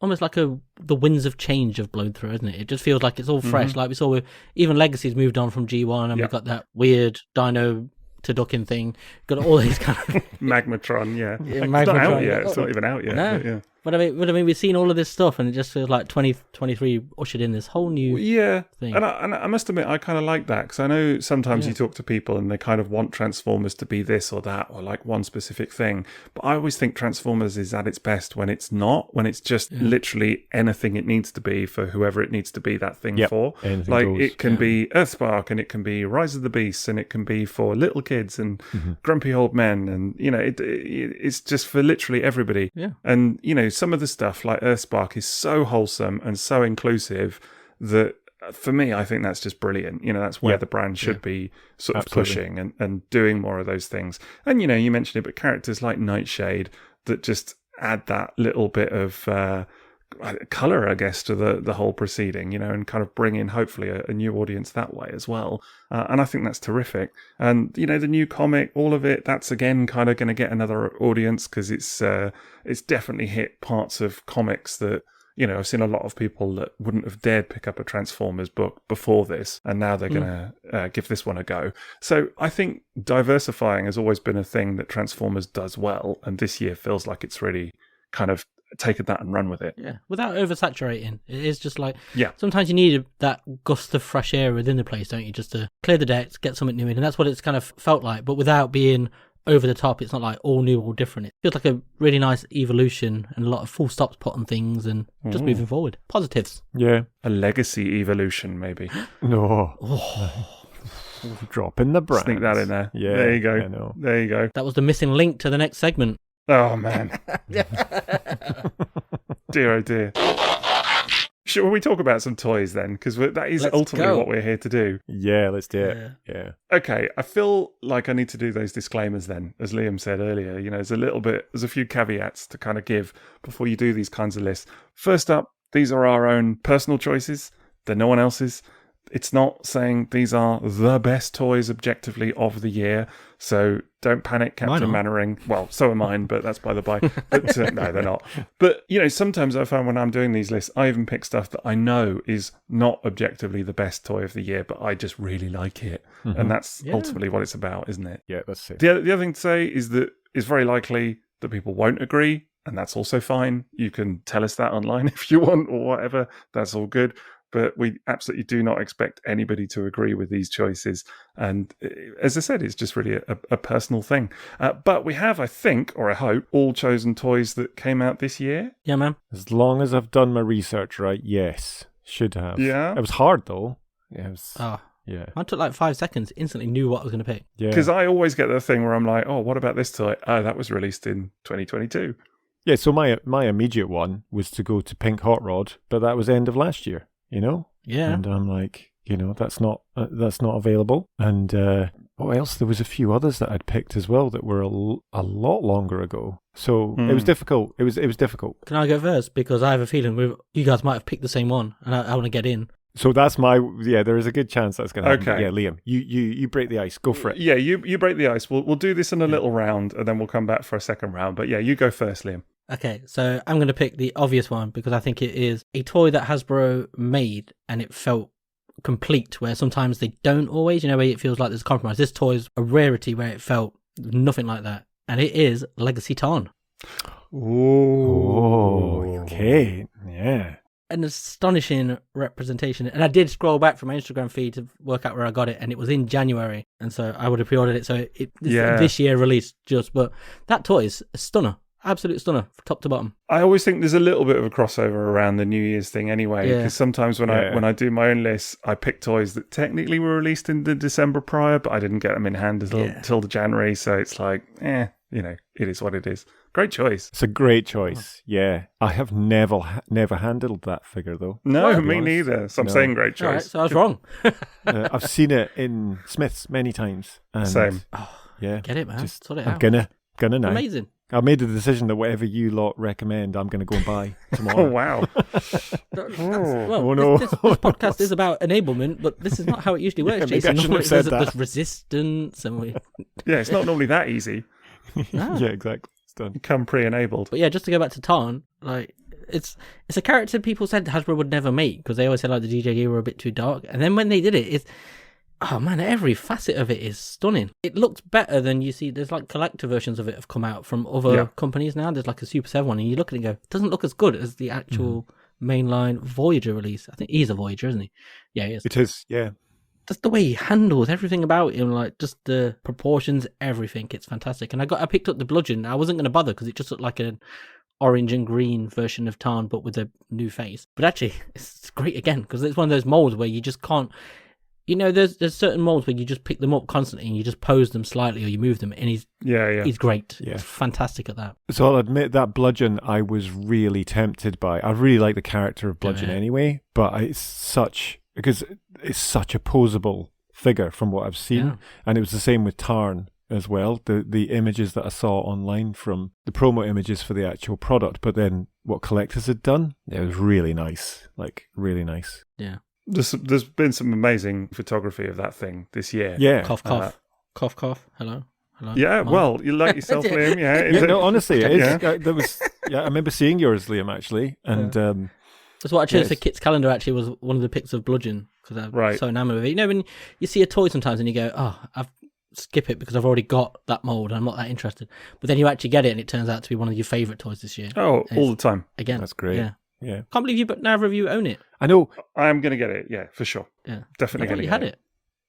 B: almost like the winds of change have blown through, isn't it? It just feels like it's all fresh. Like we saw with even Legacy's moved on from G1, and we've got that weird Dino to ducking thing. Got all these kind of
A: Magmatron, yeah.
B: Yeah,
A: It's not out
B: Magmatron.
A: yet. It's not even out yet.
B: No.
A: But yeah.
B: But I mean, we've seen all of this stuff, and it just feels like 2023 ushered in this whole new
A: Yeah,
B: thing.
A: and I must admit, I kind of like that, because I know sometimes you talk to people and they kind of want Transformers to be this or that, or like one specific thing. But I always think Transformers is at its best when it's not, when it's just literally anything it needs to be for whoever it needs to be that thing for.
C: Anything
A: Like
C: goes.
A: it can be Earthspark, and it can be Rise of the Beasts, and it can be for little kids and grumpy old men, and it's just for literally everybody.
B: Yeah.
A: And some of the stuff like Earthspark is so wholesome and so inclusive that for me, I think that's just brilliant. That's where the brand should be sort of pushing and doing more of those things. And, you mentioned it, but characters like Nightshade that just add that little bit of colour, I guess, to the whole proceeding, and kind of bring in, hopefully, a new audience that way as well. And I think that's terrific. And, the new comic, all of it, that's, again, kind of going to get another audience, because it's definitely hit parts of comics that, I've seen a lot of people that wouldn't have dared pick up a Transformers book before this, and now they're going to give this one a go. So I think diversifying has always been a thing that Transformers does well, and this year feels like it's really kind of taken that and run with it.
B: Yeah, without oversaturating. It is just like,
A: Yeah.
B: sometimes you need that gust of fresh air within the place, don't you? Just to clear the decks, get something new in. And that's what it's kind of felt like, but without being over the top. It's not like all new, all different. It feels like a really nice evolution and a lot of full stops put on things and just moving forward. Positives.
C: Yeah.
A: A legacy evolution, maybe.
C: No. Drop in the brand.
A: Sneak that in there.
C: Yeah.
A: There you go.
C: I know.
A: There you go.
B: That was the missing link to the next segment.
A: Oh, man. Dear, oh, dear. Shall we talk about some toys then? Because that is
B: Let's
A: ultimately
B: go.
A: what we're here to do.
C: Yeah, let's do it. Yeah.
A: Okay, I feel like I need to do those disclaimers then, as Liam said earlier. There's a few caveats to kind of give before you do these kinds of lists. First up, these are our own personal choices. They're no one else's. It's not saying these are the best toys objectively of the year. So don't panic, Captain Mannering. Well, so are mine, but that's by the by. But no, they're not. But, sometimes I find when I'm doing these lists, I even pick stuff that I know is not objectively the best toy of the year, but I just really like it. Mm-hmm. And that's ultimately what it's about, isn't it?
C: Yeah, that's it.
A: The other thing to say is that it's very likely that people won't agree, and that's also fine. You can tell us that online if you want or whatever. That's all good. But we absolutely do not expect anybody to agree with these choices. And as I said, it's just really a personal thing. But we have, I think, or I hope, all chosen toys that came out this year.
B: Yeah, man.
C: As long as I've done my research right, yes. Should have.
A: Yeah.
C: It was hard, though. Yeah. Yeah.
B: I took like 5 seconds, instantly knew what I was going to pick.
C: Yeah.
A: Because I always get the thing where I'm like, oh, what about this toy? Oh, that was released in 2022.
C: Yeah, so my immediate one was to go to Pink Hot Rod, but that was end of last year.
B: Yeah.
C: And I'm like, that's not available. And what else? There was a few others that I'd picked as well that were a lot longer ago. So it was difficult. It was difficult.
B: Can I go first? Because I have a feeling you guys might have picked the same one, and I want to get in.
C: So that's there is a good chance that's going to happen.
A: Okay.
C: Yeah, Liam, you break the ice. Go for it.
A: Yeah, you break the ice. We'll do this in a little round, and then we'll come back for a second round. But yeah, you go first, Liam.
B: Okay, so I'm going to pick the obvious one because I think it is a toy that Hasbro made and it felt complete, where sometimes they don't always, where it feels like there's a compromise. This toy is a rarity where it felt nothing like that. And it is Legacy Tarn.
C: Oh, okay. Yeah.
B: An astonishing representation. And I did scroll back from my Instagram feed to work out where I got it, and it was in January. And so I would have pre-ordered it. So this year released but that toy is a stunner. Absolute stunner, top to bottom.
A: I always think there's a little bit of a crossover around the New Year's thing anyway, because sometimes when I do my own lists, I pick toys that technically were released in the December prior, but I didn't get them in hand until the January, so it's like, it is what it is. Great choice.
C: It's a great choice, yeah. I have never handled that figure, though.
A: No, me neither, so I'm saying great choice.
B: All right, so I was wrong.
C: I've seen it in Smith's many times. And
A: Same.
C: Yeah.
B: Get it, man. Sort it
C: I'm
B: out.
C: gonna now.
B: Amazing.
C: I've made the decision that whatever you lot recommend, I'm going to go and buy tomorrow.
A: Oh, wow.
B: This podcast is about enablement, but this is not how it usually works, Jason. There's resistance.
A: It's not normally that easy.
C: Yeah, exactly. It's done.
A: Come pre-enabled.
B: But yeah, just to go back to Tarn, It's a character people said Hasbro would never make because they always said like the DJD were a bit too dark. And then when they did it, oh man, every facet of it is stunning. It looks better than you see. There's like collector versions of it have come out from other companies now. There's like a Super 7 one, and you look at it and go, it doesn't look as good as the actual mainline Voyager release. I think he's a Voyager, isn't he? Yeah, he is.
C: It is, yeah.
B: Just the way he handles everything about him, like just the proportions, everything. It's fantastic. And I picked up the bludgeon. I wasn't going to bother because it just looked like an orange and green version of Tarn, but with a new face. But actually, it's great again because it's one of those molds where you just can't. You know, there's certain molds where you just pick them up constantly and you just pose them slightly or you move them, and he's great. Yeah. He's fantastic at that.
C: So I'll admit that Bludgeon I was really tempted by. I really like the character of Bludgeon anyway, but because it's such a posable figure from what I've seen, and it was the same with Tarn as well. The images that I saw online from the promo images for the actual product, but then what collectors had done, it was really nice, like really nice.
B: Yeah.
A: There's been some amazing photography of that thing this year.
C: Yeah.
B: Cough, cough. Cough, cough. Hello.
A: Yeah, well, you like yourself, Liam. Yeah.
C: No, honestly, it is. I remember seeing yours, Liam, actually. And
B: that's what I chose for Kit's calendar, actually, was one of the pics of Bludgeon, because I'm so enamored of it. You know, when you see a toy sometimes and you go, I've skip it because I've already got that mold and I'm not that interested. But then you actually get it and it turns out to be one of your favourite toys this year.
A: Oh, all the time.
C: Again. That's great.
B: Yeah. Can't believe neither of you own it.
C: I know.
A: I'm going to get it, yeah, for sure.
B: Yeah.
A: Definitely going to get
B: it.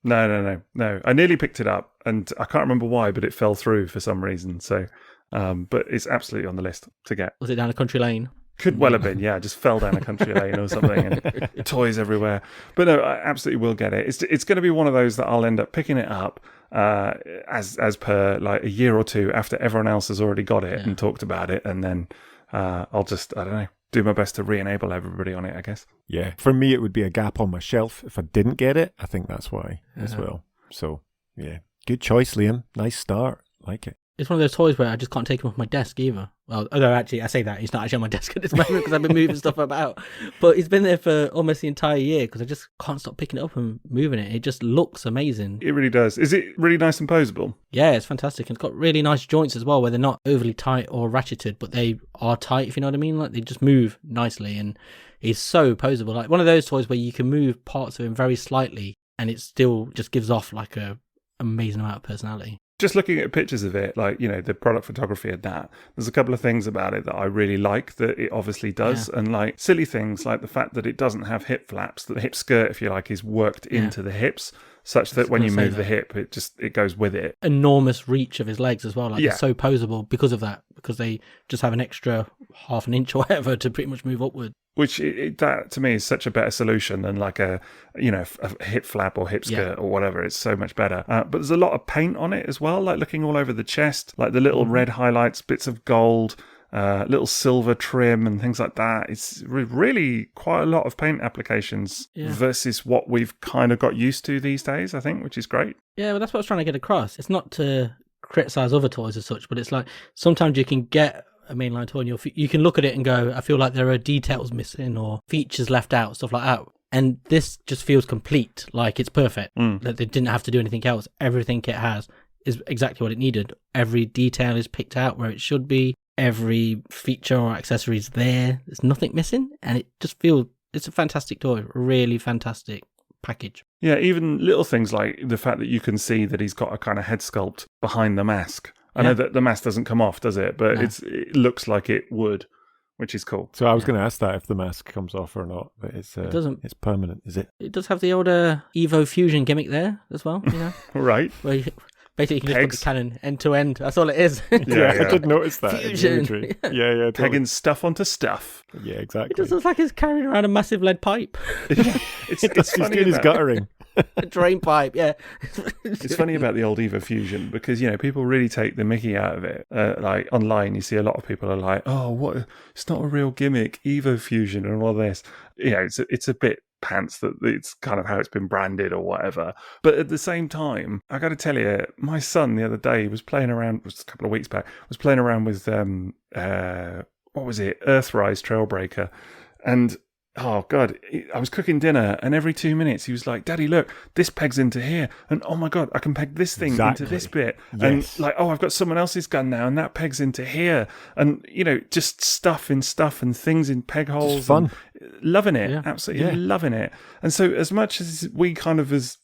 B: You had it?
A: No. I nearly picked it up and I can't remember why, but it fell through for some reason. So, but it's absolutely on the list to get.
B: Was it down a country lane?
A: Could well have been, yeah. Just fell down a country lane or something and toys everywhere. But no, I absolutely will get it. It's going to be one of those that I'll end up picking it up as per like a year or two after everyone else has already got it and talked about it. And then I'll just, I don't know, do my best to re-enable everybody on it, I guess.
C: Yeah. For me, it would be a gap on my shelf if I didn't get it. I think that's why as well. So, yeah. Good choice, Liam. Nice start. Like it.
B: It's one of those toys where I just can't take him off my desk either. Well, although actually, I say that, he's not actually on my desk at this moment because I've been moving stuff about. But he's been there for almost the entire year because I just can't stop picking it up and moving it. It just looks amazing.
A: It really does. Is it really nice and posable?
B: Yeah, it's fantastic. And it's got really nice joints as well where they're not overly tight or ratcheted, but they are tight, if you know what I mean. Like they just move nicely and he's so posable. Like one of those toys where you can move parts of him very slightly and it still just gives off like a amazing amount of personality.
A: Just looking at pictures of it, like, you know, the product photography and that, there's a couple of things about it that I really like that it obviously does. Yeah. And like silly things like the fact that it doesn't have hip flaps, that the hip skirt, if you like, is worked into the hips such that when you move the hip, it goes with it.
B: Enormous reach of his legs as well. Like they're so posable because of that, because they just have an extra half an inch or whatever to pretty much move upward.
A: Which that to me is such a better solution than like a hip flap or hip skirt or whatever. It's so much better. But there's a lot of paint on it as well, like looking all over the chest, like the little red highlights, bits of gold, little silver trim and things like that. It's really quite a lot of paint applications versus what we've kind of got used to these days, I think, which is great.
B: Yeah, well, that's what I was trying to get across. It's not to criticize other toys as such, but it's like sometimes you can get a mainline toy and you can look at it and go, I feel like there are details missing or features left out, stuff like that. And this just feels complete, like it's perfect. That they didn't have to do anything else. Everything it has is exactly what it needed. Every detail is picked out where it should be. Every feature or accessory is there. There's nothing missing. And it just feels, it's a fantastic toy. Really fantastic package.
A: Yeah, even little things like the fact that you can see that he's got a kind of head sculpt behind the mask. I know that the mask doesn't come off, does it? But it looks like it would, which is cool.
C: So I was going to ask that if the mask comes off or not, but it doesn't. It's permanent, is it?
B: It does have the old Evo Fusion gimmick there as well, you know?
A: Right.
B: Where basically you can just put the cannon end to end. That's all it is.
C: Yeah, I did notice that.
B: Fusion.
C: Yeah, totally.
A: Pegging stuff onto stuff.
C: Yeah, exactly.
B: It just looks like he's carrying around a massive lead pipe.
A: It's funny
C: he's guttering.
B: A drain pipe, yeah.
A: It's funny about the old Evo Fusion because, you know, people really take the mickey out of it. Like online, you see a lot of people are like, oh, what? It's not a real gimmick, Evo Fusion and all this. You know, it's a bit pants that it's kind of how it's been branded or whatever. But at the same time, I got to tell you, my son the other day was playing around, it was a couple of weeks back, was playing around with, what was it? Earthrise Trailbreaker. And oh God, I was cooking dinner and every 2 minutes he was like, Daddy, look, this pegs into here. And oh my God, I can peg this thing into this bit.
C: Yes.
A: And like, oh, I've got someone else's gun now and that pegs into here. And, just stuff and things in peg holes.
C: It's fun.
A: Loving it. Absolutely loving it. And so as much as we kind of as,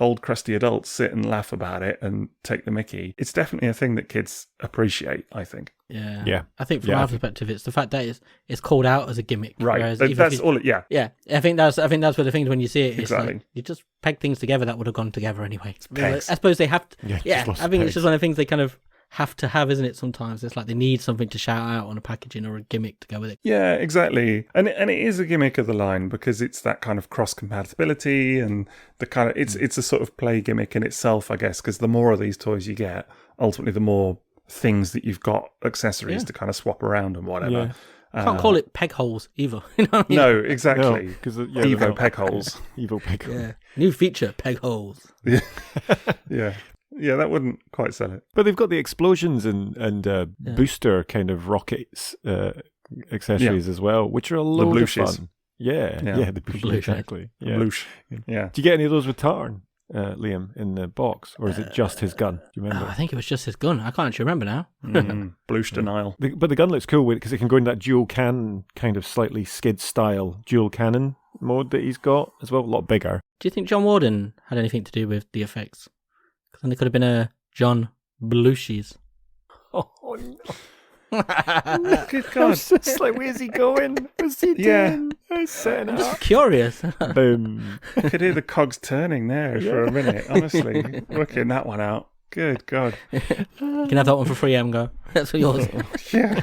A: old crusty adults sit and laugh about it and take the mickey, it's definitely a thing that kids appreciate, I think.
B: Yeah. I think from our perspective, it's the fact that it's called out as a gimmick.
A: Right. That's all. Yeah.
B: Yeah. I think that's where the thing when you see it, it's
A: exactly.
B: like you just peg things together that would have gone together anyway. I suppose they have to. Yeah. I think it's just one of the things they kind of have to have, isn't it? Sometimes it's like they need something to shout out on a packaging or a gimmick to go with it.
A: Yeah, exactly. And it is a gimmick of the line because it's that kind of cross compatibility and the kind of it's a sort of play gimmick in itself, I guess. Because the more of these toys you get, ultimately, the more things that you've got, accessories to kind of swap around and whatever.
B: Yeah. Can't call it peg holes either. You know what I mean?
A: No, exactly.
C: Because
A: Evo peg holes.
C: Evo peg holes.
B: Yeah. New feature, peg holes.
A: Yeah. Yeah, that wouldn't quite sell it.
C: But they've got the explosions and booster kind of rockets accessories as well, which are a load of fun. Yeah, the booster, exactly. Yeah.
A: Yeah.
C: Do you get any of those with Tarn, Liam, in the box? Or is it just his gun? Do you remember?
B: I think it was just his gun. I can't actually remember now.
A: Blush denial.
C: But the gun looks cool because it can go in that dual cannon, kind of slightly skid style dual cannon mode that he's got as well, a lot bigger.
B: Do you think John Warden had anything to do with the effects? Because then there could have been a John Belushi's.
C: Oh, no.
A: Good God.
C: I was just like, where's he going? What's he doing? He's setting
B: I'm
C: it
B: just
C: up.
B: curious.
C: Boom.
A: I could hear the cogs turning there for a minute, honestly. Working that one out. Good God.
B: You can have that one for free, Emgo. That's for yours.
A: Yeah.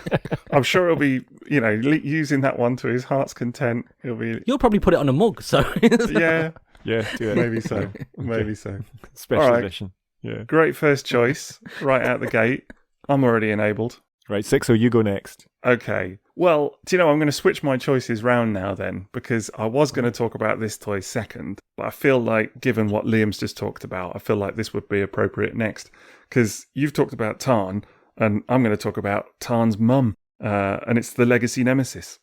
A: I'm sure he'll be, using that one to his heart's content.
B: You'll probably put it on a mug, so.
A: Yeah.
C: Yeah, do it.
A: Maybe so. Maybe so.
C: Special
A: right.
C: edition. Yeah.
A: Great first choice, right out the gate. I'm already enabled.
C: Right, Sixo, you go next.
A: Okay. Well, I'm going to switch my choices round now then, because I was going to talk about this toy second, but I feel like, given what Liam's just talked about, I feel like this would be appropriate next, because you've talked about Tarn, and I'm going to talk about Tarn's mum, and it's the Legacy Nemesis.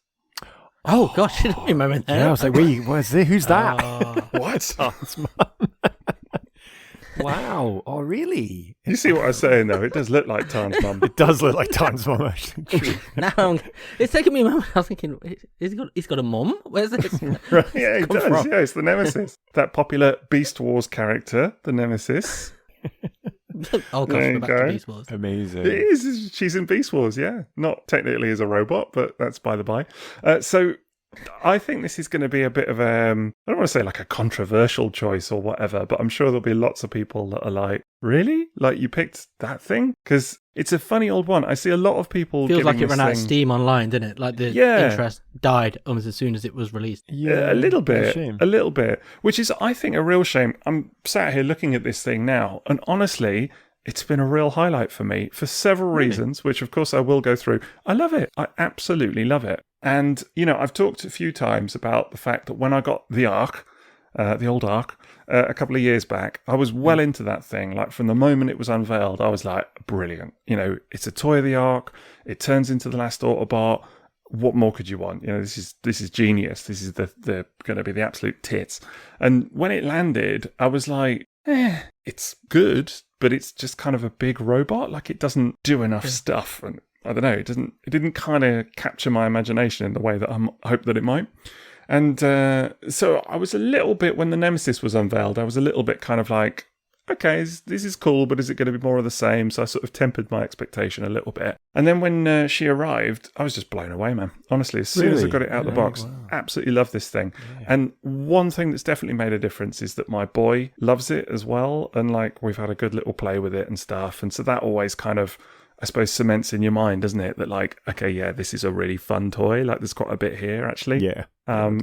B: Oh, gosh, I don't remember that.
C: Yeah, I was like, who's that?
A: What?
C: Tarn's mum. Wow. Oh, really?
A: You see what I'm saying, though? It does look like Tarn's mum.
C: It does look like Tarn's mum, actually. True.
B: Now, it's taking me a moment. I was thinking, he's got a mum? Where's this?
A: Right, yeah, it does. From? Yeah, it's the Nemesis. That popular Beast Wars character, the Nemesis.
B: Oh, gosh, we're back to Beast Wars.
C: Amazing.
A: It is. She's in Beast Wars, yeah. Not technically as a robot, but that's by the by. So I think this is going to be a bit of I don't want to say like a controversial choice or whatever, but I'm sure there'll be lots of people that are like, really? Like you picked that thing? Because it's a funny old one. I see a lot of people
B: feels like it
A: this
B: ran out of
A: thing-
B: steam online, didn't it? Like the interest died almost as soon as it was released.
A: Yeah, a little bit.
C: Shame.
A: A little bit. Which is, I think, a real shame. I'm sat here looking at this thing now, and honestly, it's been a real highlight for me for several reasons, which of course I will go through. I love it. I absolutely love it. And, I've talked a few times about the fact that when I got the Ark, the old Ark, a couple of years back, I was well into that thing. Like from the moment it was unveiled, I was like, brilliant. It's a toy of the Ark. It turns into the last Autobot. What more could you want? This is genius. This is the going to be the absolute tits. And when it landed, I was like, it's good, but it's just kind of a big robot. Like it doesn't do enough stuff. And I don't know, it didn't kind of capture my imagination in the way that I hope that it might. And so I was a little bit, when the Nemesis was unveiled, I was a little bit kind of like, okay, this is cool, but is it going to be more of the same? So I sort of tempered my expectation a little bit. And then when she arrived, I was just blown away, man. Honestly, as soon as I got it out of the box, absolutely love this thing. Yeah. And one thing that's definitely made a difference is that my boy loves it as well. And like, we've had a good little play with it and stuff. And so that always kind of, I suppose, cements in your mind, doesn't it? That like, okay, yeah, this is a really fun toy. Like there's quite a bit here actually.
C: Yeah.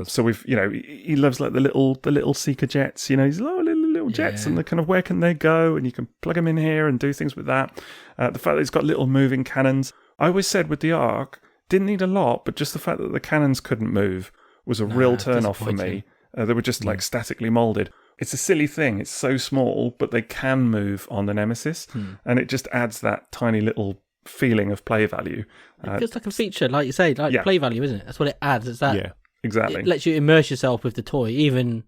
A: So we've, he loves like the little seeker jets, he's little jets and the kind of, where can they go? And you can plug them in here and do things with that. The fact that it's got little moving cannons. I always said with the Ark, didn't need a lot, but just the fact that the cannons couldn't move was a real turn off for me. They were just like statically molded. It's a silly thing. It's so small, but they can move on the Nemesis. And it just adds that tiny little feeling of play value.
B: It feels like a feature, like you say, play value, isn't it? That's what it adds. It's that
A: exactly.
B: It lets you immerse yourself with the toy, even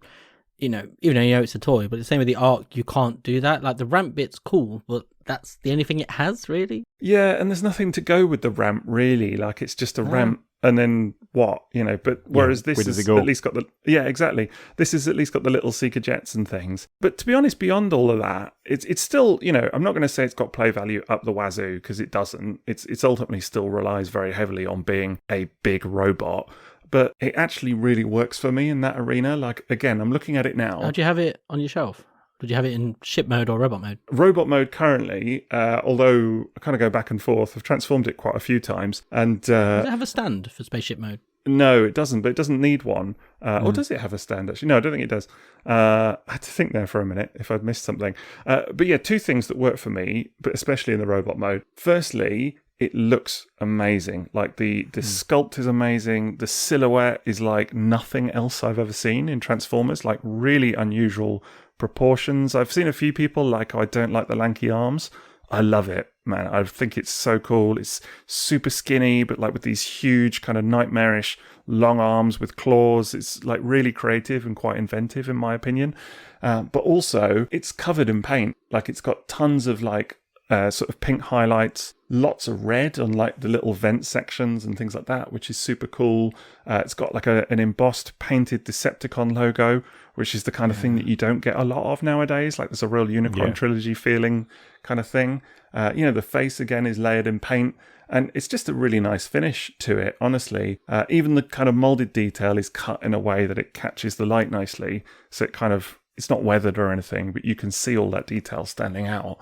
B: though you know it's a toy. But the same with the Ark, you can't do that. Like the ramp bit's cool, but that's the only thing it has, really.
A: Yeah, and there's nothing to go with the ramp, really. Like, it's just a ramp, and then what, But whereas this has at least got the... Yeah, exactly. This has at least got the little Seeker jets and things. But to be honest, beyond all of that, it's still, I'm not going to say it's got play value up the wazoo, because it doesn't. It's ultimately still relies very heavily on being a big robot. But it actually really works for me in that arena. Like, again, I'm looking at it now.
B: How do you have it on your shelf? Did you have it in ship mode or robot mode?
A: Robot mode currently, although I kind of go back and forth. I've transformed it quite a few times. And
B: does it have a stand for spaceship mode?
A: No, it doesn't, but it doesn't need one. Or does it have a stand, actually? No, I don't think it does. I had to think there for a minute if I'd missed something. But yeah, two things that work for me, but especially in the robot mode. Firstly, it looks amazing. Like the sculpt is amazing. The silhouette is like nothing else I've ever seen in Transformers, like really unusual proportions. I've seen a few people like, I don't like the lanky arms. I love it, man. I think it's so cool. It's super skinny, but like with these huge kind of nightmarish long arms with claws. It's like really creative and quite inventive in my opinion. But also it's covered in paint. Like it's got tons of like sort of pink highlights, lots of red on like the little vent sections and things like that, which is super cool. It's got like an embossed painted Decepticon logo, which is the kind of thing that you don't get a lot of nowadays. Like there's a real Unicron trilogy feeling kind of thing. The face again is layered in paint, and it's just a really nice finish to it, honestly. Even the kind of molded detail is cut in a way that it catches the light nicely. So it's not weathered or anything, but you can see all that detail standing out.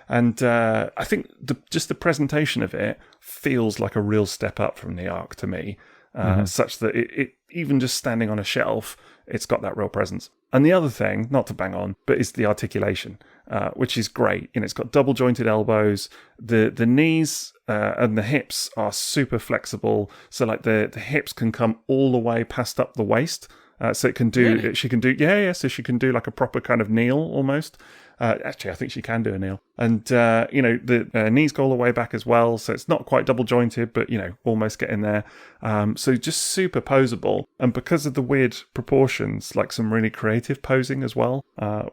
A: And I think just the presentation of it feels like a real step up from the Ark to me, such that it even just standing on a shelf, it's got that real presence. And the other thing, not to bang on, but is the articulation, which is great. It's got double jointed elbows. The knees and the hips are super flexible. So like the hips can come all the way past up the waist. So it can do,
B: Really?
A: She can do, so she can do like a proper kind of kneel almost. Actually, I think she can do a kneel. And, the knees go all the way back as well. So it's not quite double jointed, but, almost getting there. So just super posable. And because of the weird proportions, like some really creative posing as well,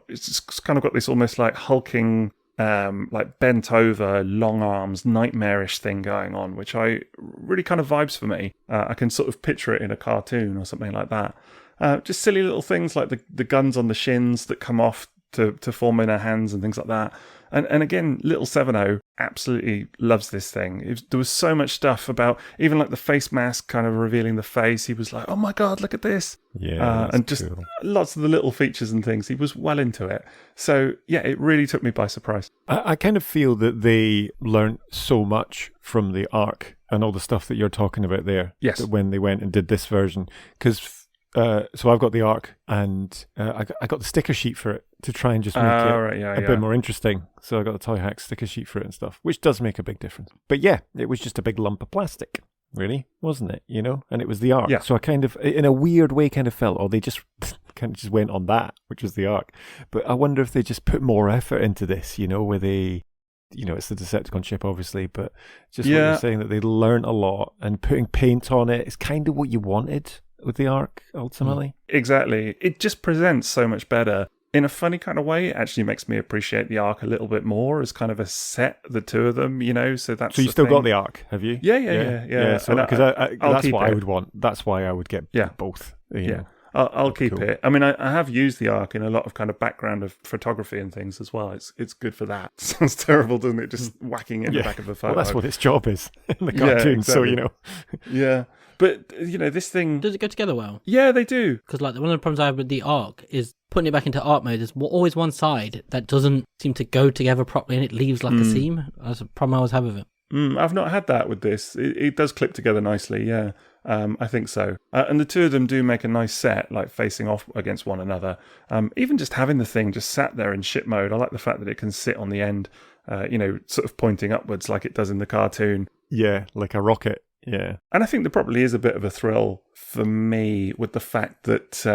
A: it's just kind of got this almost like hulking, like bent over, long arms, nightmarish thing going on, which I really kind of vibes for me. I can sort of picture it in a cartoon or something like that. Just silly little things like the guns on the shins that come off to form in her hands and things like that. And again, little 7-0 absolutely loves this thing. There was so much stuff about even like the face mask kind of revealing the face. He was like, oh my God, look at this.
C: Yeah,
A: and just cool. Lots of the little features and things. He was well into it. So yeah, it really took me by surprise.
C: I kind of feel that they learned so much from the Ark and all the stuff that you're talking about there.
A: Yes.
C: When they went and did this version. Because so I've got the Ark, and I got the sticker sheet for it to try and just make it a bit more interesting. So I got the Toy Hack sticker sheet for it and stuff, which does make a big difference. But yeah, it was just a big lump of plastic, really, wasn't it? And it was the Ark.
A: Yeah.
C: So I kind of, in a weird way, kind of felt, they just kind of just went on that, which was the Ark. But I wonder if they just put more effort into this, where they... it's the Decepticon ship, obviously, but just what you're saying, that they learned a lot, and putting paint on it is kind of what you wanted with the Ark, ultimately.
A: Exactly. It just presents so much better. In a funny kind of way, it actually makes me appreciate the Ark a little bit more as kind of a set, the two of them, so that's
C: So you still got the Ark, have you?
A: Yeah.
C: So, because that's what I would want. That's why I would get both. Yeah.
A: I'll keep it. I mean, I have used the Ark in a lot of kind of background of photography and things as well. It's good for that. Sounds terrible, doesn't it? Just whacking in the back of a photo.
C: Well, that's what its job is in the cartoon,
A: exactly.
C: So
A: Yeah. But, this thing...
B: Does it go together well?
A: Yeah, they do.
B: Because like one of the problems I have with the Ark is putting it back into art mode. There's always one side that doesn't seem to go together properly, and it leaves like a seam. That's a problem I always have with it.
A: I've not had that with this. It does clip together nicely, yeah. I think so. And the two of them do make a nice set, like facing off against one another. Even just having the thing just sat there in ship mode, I like the fact that it can sit on the end, sort of pointing upwards like it does in the cartoon.
C: Yeah, like a rocket. Yeah.
A: And I think there probably is a bit of a thrill for me with the fact that,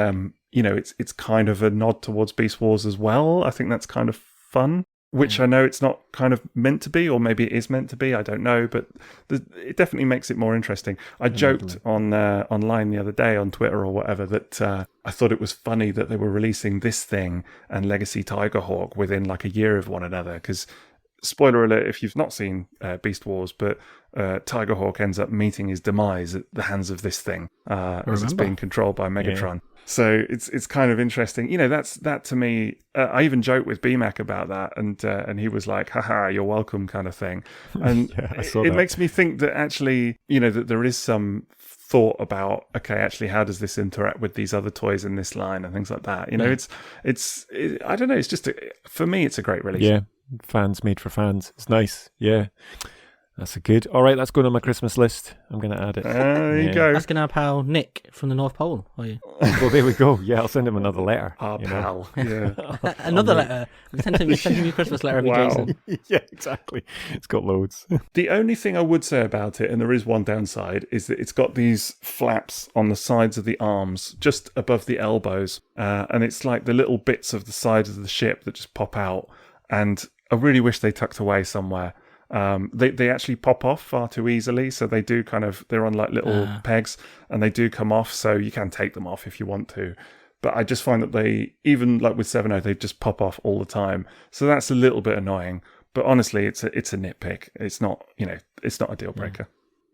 A: it's kind of a nod towards Beast Wars as well. I think that's kind of fun. which I know it's not kind of meant to be, or maybe it is meant to be. I don't know, but it definitely makes it more interesting. I joked online the other day on Twitter or whatever that I thought it was funny that they were releasing this thing and Legacy Tigerhawk within like a year of one another, because spoiler alert if you've not seen Beast Wars, but Tigerhawk ends up meeting his demise at the hands of this thing as it's being controlled by Megatron. Yeah. So it's kind of interesting. You know, that to me, I even joked with BMAC about that, and he was like, haha, you're welcome kind of thing. And it makes me think that actually, you know, that there is some thought about, okay, actually, how does this interact with these other toys in this line and things like that? You know, it's I don't know, it's just, for me, it's a great release.
C: Yeah, fans made for fans. It's nice. Yeah. That's a good. All right, that's going on my Christmas list. I'm going to add it.
A: There you go.
B: Asking our pal Nick from the North Pole, are you?
C: Well, there we go. Yeah, I'll send him another letter.
A: Our pal. Yeah.
B: Another letter. Send him your Christmas letter every Jason.
C: Yeah, exactly. It's got loads.
A: The only thing I would say about it, and there is one downside, is that it's got these flaps on the sides of the arms, just above the elbows. And it's like the little bits of the side of the ship that just pop out. And I really wish they tucked away somewhere. They actually pop off far too easily, so they do they're on like little pegs, and they do come off, so you can take them off if you want to. But I just find that they, even like with 7.0, they just pop off all the time, so that's a little bit annoying. But honestly, it's a nitpick. It's not, you know, it's not a deal breaker.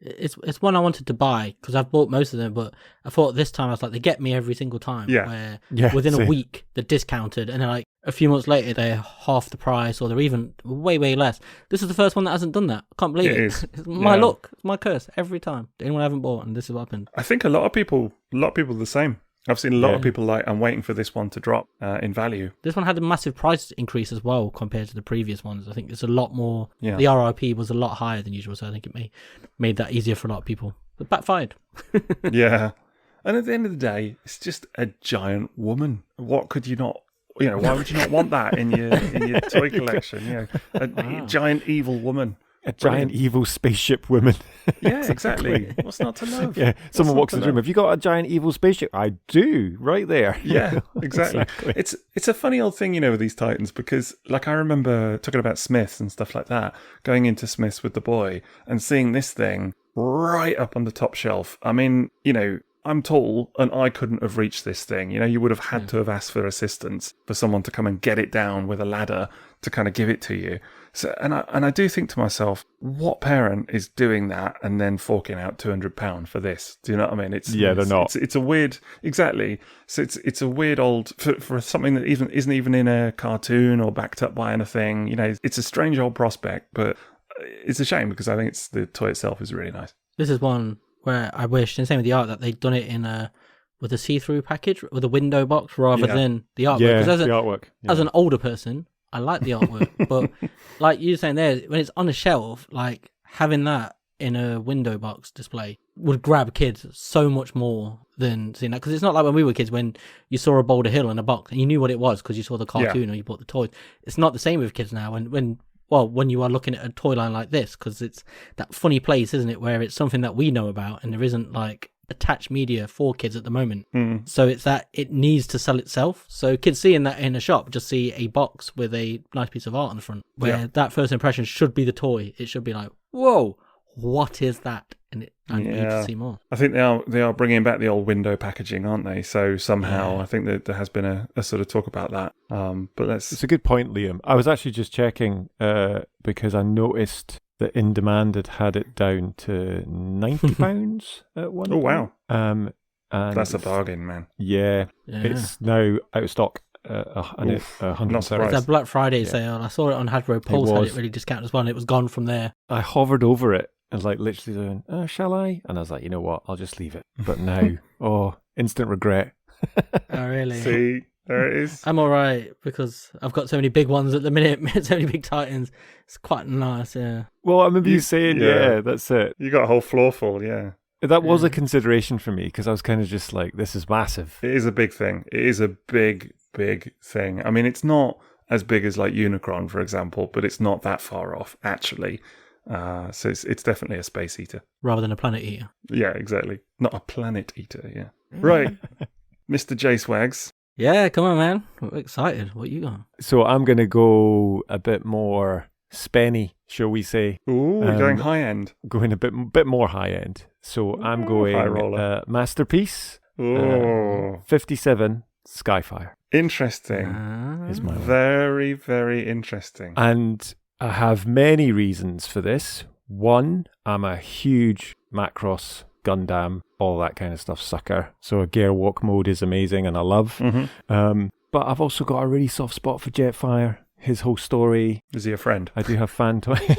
B: It's one I wanted to buy because I've bought most of them, but I thought this time I was like, they get me every single time. Where within a week they're discounted, and then like a few months later they're half the price, or they're even way less. This is the first one that hasn't done that. I can't believe it. It's my luck. It's my curse every time. Anyone I haven't bought, and this is what happened.
A: I think a lot of people are the same. I've seen a lot of people like, I'm waiting for this one to drop in value.
B: This one had a massive price increase as well compared to the previous ones. I think there's a lot more. Yeah. The RRP was a lot higher than usual, so I think it made that easier for a lot of people. But backfired.
A: Yeah. And at the end of the day, it's just a giant woman. What could you not, you know, why would you not want that in your toy collection? You know, a giant evil woman.
C: A giant evil spaceship woman.
A: Yeah, exactly. What's not to love?
C: Yeah, someone walks in the room. Have you got a giant evil spaceship? I do, right there.
A: Yeah, exactly. It's a funny old thing, you know, with these Titans, because like I remember talking about Smiths and stuff like that, going into Smiths with the boy and seeing this thing right up on the top shelf. I mean, you know, I'm tall and I couldn't have reached this thing. You know, you would have had to have asked for assistance for someone to come and get it down with a ladder to kind of give it to you. So, and I do think to myself, what parent is doing that and then forking out £200 for this? Do you know what I mean?
C: They're not.
A: It's a weird, exactly. So it's a weird old for something that isn't even in a cartoon or backed up by anything. You know, it's a strange old prospect, but it's a shame because I think the toy itself is really nice.
B: This is one where I wish, and same with the art, that they'd done it with a see-through package with a window box rather than the artwork.
C: Yeah, the artwork. Yeah.
B: As an older person, I like the artwork, but like you were saying there, when it's on a shelf, like having that in a window box display would grab kids so much more than seeing that. Because it's not like when we were kids, when you saw a Boulder Hill in a box and you knew what it was because you saw the cartoon or you bought the toys. It's not the same with kids now. When you are looking at a toy line like this, because it's that funny place, isn't it, where it's something that we know about and there isn't like attached media for kids at the moment. So it's that it needs to sell itself. So kids seeing that in a shop just see a box with a nice piece of art on the front, where that first impression should be the toy. It should be like, whoa, what is that? And I need to see more.
A: I think they are bringing back the old window packaging, aren't they? So somehow I think that there has been a sort of talk about that. But it's
C: a good point, Liam. I was actually just checking because I noticed that In Demand had it down to £90 at one point.
A: Oh, wow.
C: And
A: that's a bargain, man.
C: Yeah. It's now out of stock. And it's
A: It's
B: a Black Friday sale. I saw it on Hadro Pulse, had it really discounted as well, and it was gone from there.
C: I hovered over it and like literally doing, shall I? And I was like, you know what? I'll just leave it. But now, instant regret.
B: Oh, really?
A: See? There it is.
B: I'm all right because I've got so many big ones at the minute, so many big Titans. It's quite nice, yeah.
C: Well, I remember you saying, that's it.
A: You got a whole floor full, yeah.
C: That was a consideration for me because I was kind of just like, this is massive.
A: It is a big thing. It is a big thing. I mean, it's not as big as like Unicron, for example, but it's not that far off, actually. So it's definitely a space eater.
B: Rather than a planet eater.
A: Yeah, exactly. Not a planet eater, yeah. Right. Mr. J Swags.
B: Yeah, come on, man. We're excited. What you got?
C: So I'm going to go a bit more spenny, shall we say.
A: Ooh, going high end.
C: Going a bit more high end. So I'm going
A: high roller.
C: Masterpiece.
A: Ooh.
C: 57 Skyfire.
A: Interesting.
C: Is my one.
A: Very, very interesting.
C: And I have many reasons for this. One, I'm a huge Macross, Gundam, all that kind of stuff sucker. So a gear walk mode is amazing and I love.
A: Mm-hmm.
C: But I've also got a really soft spot for Jetfire. His whole story.
A: Is he a friend?
C: I do have fan toys.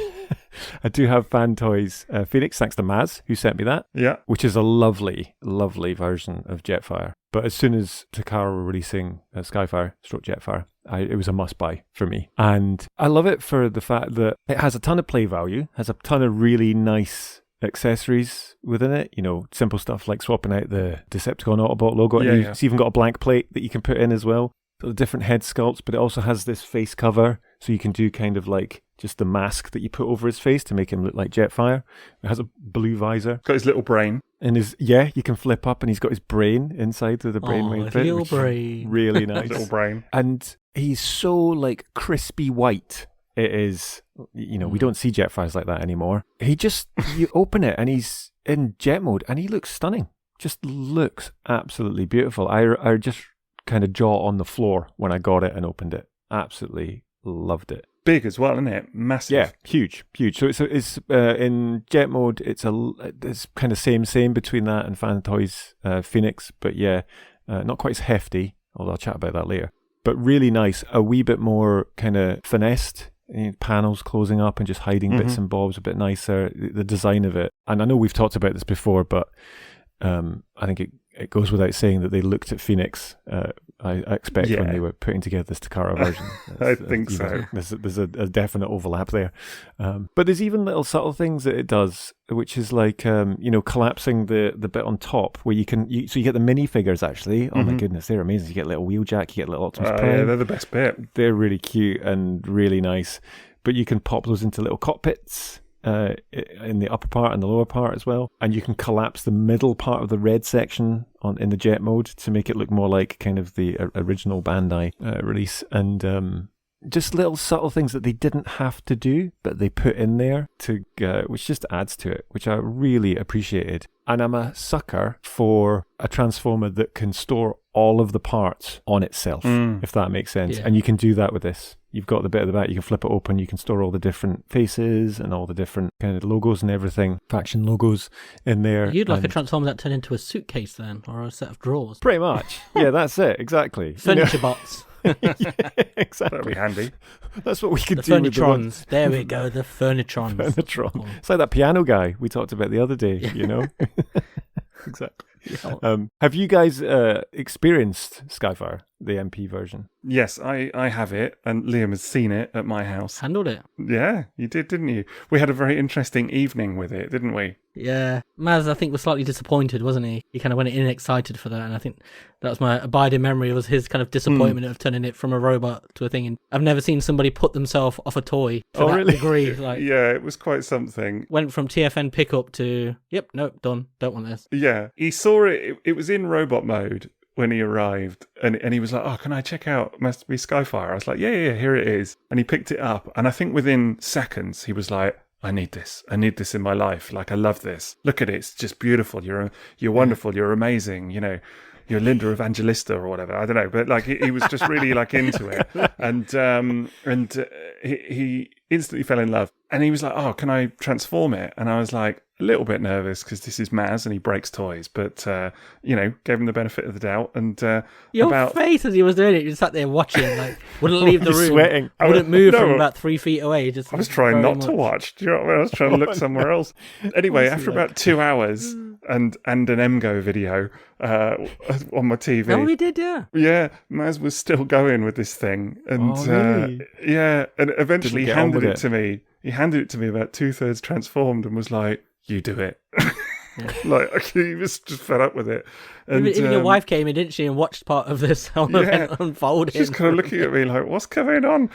C: I do have fan toys. Phoenix, thanks to Maz, who sent me that.
A: Yeah.
C: Which is a lovely, lovely version of Jetfire. But as soon as Takara were releasing Skyfire, Jetfire, it was a must-buy for me. And I love it for the fact that it has a ton of play value, has a ton of really nice accessories within it. You know, simple stuff like swapping out the Decepticon Autobot logo.
A: Yeah,
C: and it's even got a blank plate that you can put in as well. The different head sculpts, but it also has this face cover, so you can do kind of like just the mask that you put over his face to make him look like Jetfire. It has a blue visor.
A: Got his little brain.
C: And you can flip up and he's got his brain inside of the brain
B: his
C: bit,
B: little
C: which is
B: brain.
C: really nice.
A: Little brain.
C: And he's so like crispy white. It is, you know, we don't see Jetfires like that anymore. You open it and he's in jet mode and he looks stunning. Just looks absolutely beautiful. I just kind of jaw on the floor when I got it and opened it. Absolutely loved it.
A: Big as well, isn't it? Massive.
C: Yeah, huge. So it's in jet mode. It's kind of same between that and Fan Toys Phoenix, but yeah, not quite as hefty. Although I'll chat about that later. But really nice. A wee bit more kind of finessed. Panels closing up and just hiding bits and bobs a bit nicer. The design of it, and I know we've talked about this before, but I think it goes without saying that they looked at Phoenix, I expect, when they were putting together this Takara version.
A: I think so.
C: There's a definite overlap there. But there's even little subtle things that it does, which is like, collapsing the bit on top where you get the minifigures actually. Oh my goodness, they're amazing. You get a little Wheeljack, you get little Optimus Prime.
A: Yeah, they're the best bit.
C: They're really cute and really nice. But you can pop those into little cockpits. In the upper part and the lower part as well, and you can collapse the middle part of the red section in the jet mode to make it look more like kind of the original Bandai release, and just little subtle things that they didn't have to do but they put in there to which just adds to it, which I really appreciated. And I'm a sucker for a transformer that can store all of the parts on itself, if that makes sense. And you can do that with this. You've got the bit at the back, you can flip it open, you can store all the different faces and all the different kind of logos and everything, faction logos in there.
B: You'd like a transformer that turned into a suitcase then, or a set of drawers.
C: Pretty much. Yeah, that's it, exactly.
B: Furniture box.
C: Yeah, exactly.
A: That'd be handy.
C: That's what we could
B: The
C: do with the
B: Furnitrons. There we go, the Furnitrons.
C: Furnitron. It's like that piano guy we talked about the other day, you know? Exactly. Have you guys experienced Skyfire, the MP version?
A: Yes, I have it, and Liam has seen it at my house.
B: Handled it.
A: Yeah, you did, didn't you? We had a very interesting evening with it, didn't we?
B: Yeah. Maz, I think, was slightly disappointed, wasn't he? He kind of went in excited for that, and I think that was my abiding memory, was his kind of disappointment of turning it from a robot to a thing. And I've never seen somebody put themselves off a toy to that degree. Like,
A: yeah, it was quite something.
B: Went from TFN pickup to, yep, nope, done, don't want this.
A: Yeah, he saw it, it was in robot mode when he arrived, and he was like, oh, can I check out Must Be Skyfire? I was like, yeah, here it is. And he picked it up, and I think within seconds he was like, I need this in my life. Like, I love this. Look at it, it's just beautiful. You're wonderful. You're amazing. You know, you're Linda Evangelista or whatever. I don't know, but like he was just really like into it, and he instantly fell in love. And he was like, oh, can I transform it? And I was like, a little bit nervous because this is Maz and he breaks toys, but gave him the benefit of the doubt. And
B: your face as he was doing it, you just sat there watching, like wouldn't leave the room,
C: sweating,
B: wouldn't move from about 3 feet away. Just
A: I was trying not to watch. Do you know what I mean? I was trying to look somewhere else. Anyway, after about 2 hours and an MGO video on my TV.
B: Oh, we did, yeah.
A: Yeah, Maz was still going with this thing, and
C: really?
A: and eventually handed it
C: it
A: to me. He handed it to me about 2/3 transformed and was like, you do it. Like he was just fed up with it. And
B: Even your wife came in, didn't she, and watched part of this whole event unfolding.
A: She's kind of looking at me like, "What's going on?"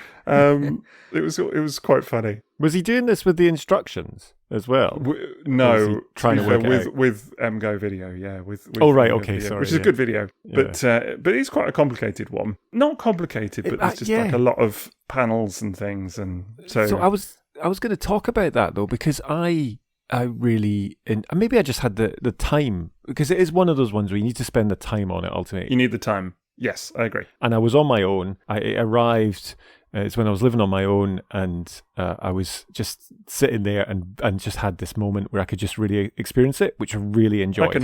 A: It was quite funny.
C: Was he doing this with the instructions as well?
A: No,
C: trying to work it out?
A: with MGO video, yeah. With
C: Oh, right,
A: MGO
C: okay,
A: video,
C: sorry,
A: which is a good video, but it's quite a comcomplicated one. Not complicated, but there's just like a lot of panels and things, and so
C: I was going to talk about that though, because I really, and maybe I just had the time, because it is one of those ones where you need to spend the time on it ultimately.
A: You need the time. Yes, I agree.
C: And I was on my own. I arrived. It's when I was living on my own, and I was just sitting there and just had this moment where I could just really experience it, which I really enjoyed.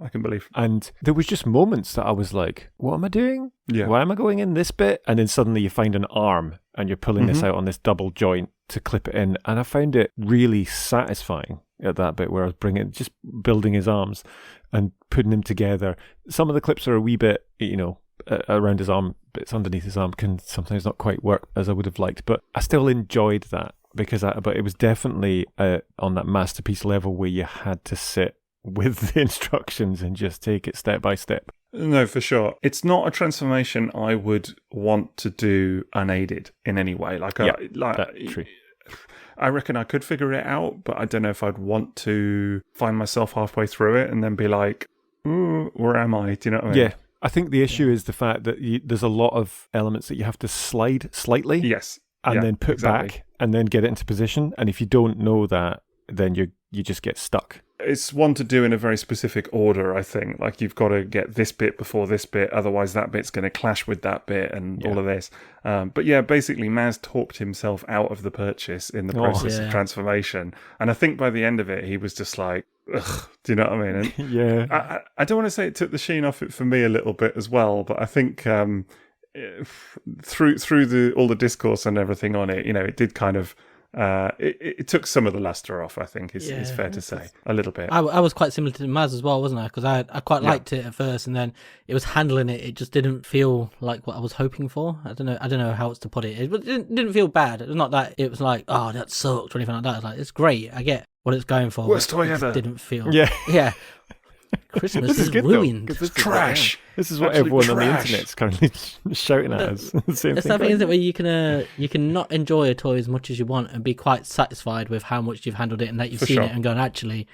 A: I can believe.
C: And there was just moments that I was like, what am I doing?
A: Yeah.
C: Why am I going in this bit? And then suddenly you find an arm and you're pulling this out on this double joint to clip it in. And I found it really satisfying at that bit where I was just building his arms and putting them together. Some of the clips are a wee bit, around his arm, bits underneath his arm can sometimes not quite work as I would have liked, but I still enjoyed that but it was definitely on that masterpiece level where you had to sit with the instructions and just take it step by step.
A: No, for sure. It's not a transformation I would want to do unaided in any way.
C: True.
A: I reckon I could figure it out, but I don't know if I'd want to find myself halfway through it and then be like, ooh, where am I? Do you know what I mean?
C: Yeah. I think the issue is the fact that there's a lot of elements that you have to slide slightly.
A: Yes.
C: And then put back and then get it into position. And if you don't know that, then you just get stuck.
A: It's one to do in a very specific order, I think. Like, you've got to get this bit before this bit, otherwise that bit's going to clash with that bit and all of this. But yeah, basically, Maz talked himself out of the purchase in the process of transformation. And I think by the end of it, he was just like, ugh, do you know what I mean? And I don't want to say it took the sheen off it for me a little bit as well, but I think through all the discourse and everything on it, it did kind of it took some of the luster off, I think is fair to say, a little bit.
B: I was quite similar to Maz as well, wasn't I? Because I quite liked it at first, and then it was handling it just didn't feel like what I was hoping for. I don't know how else to put it. It didn't feel bad. It was not that it was like, oh, that sucked or anything like that. It's like, it's great. I get what it's going for.
A: Worst toy ever.
B: Didn't feel.
C: Yeah.
B: Christmas
C: this is good,
B: ruined.
C: Though, this is
A: trash.
C: This is what everyone on the internet's currently shouting at us.
B: It's that thing, isn't it, where you can not enjoy a toy as much as you want and be quite satisfied with how much you've handled it and that you've seen it and gone, actually,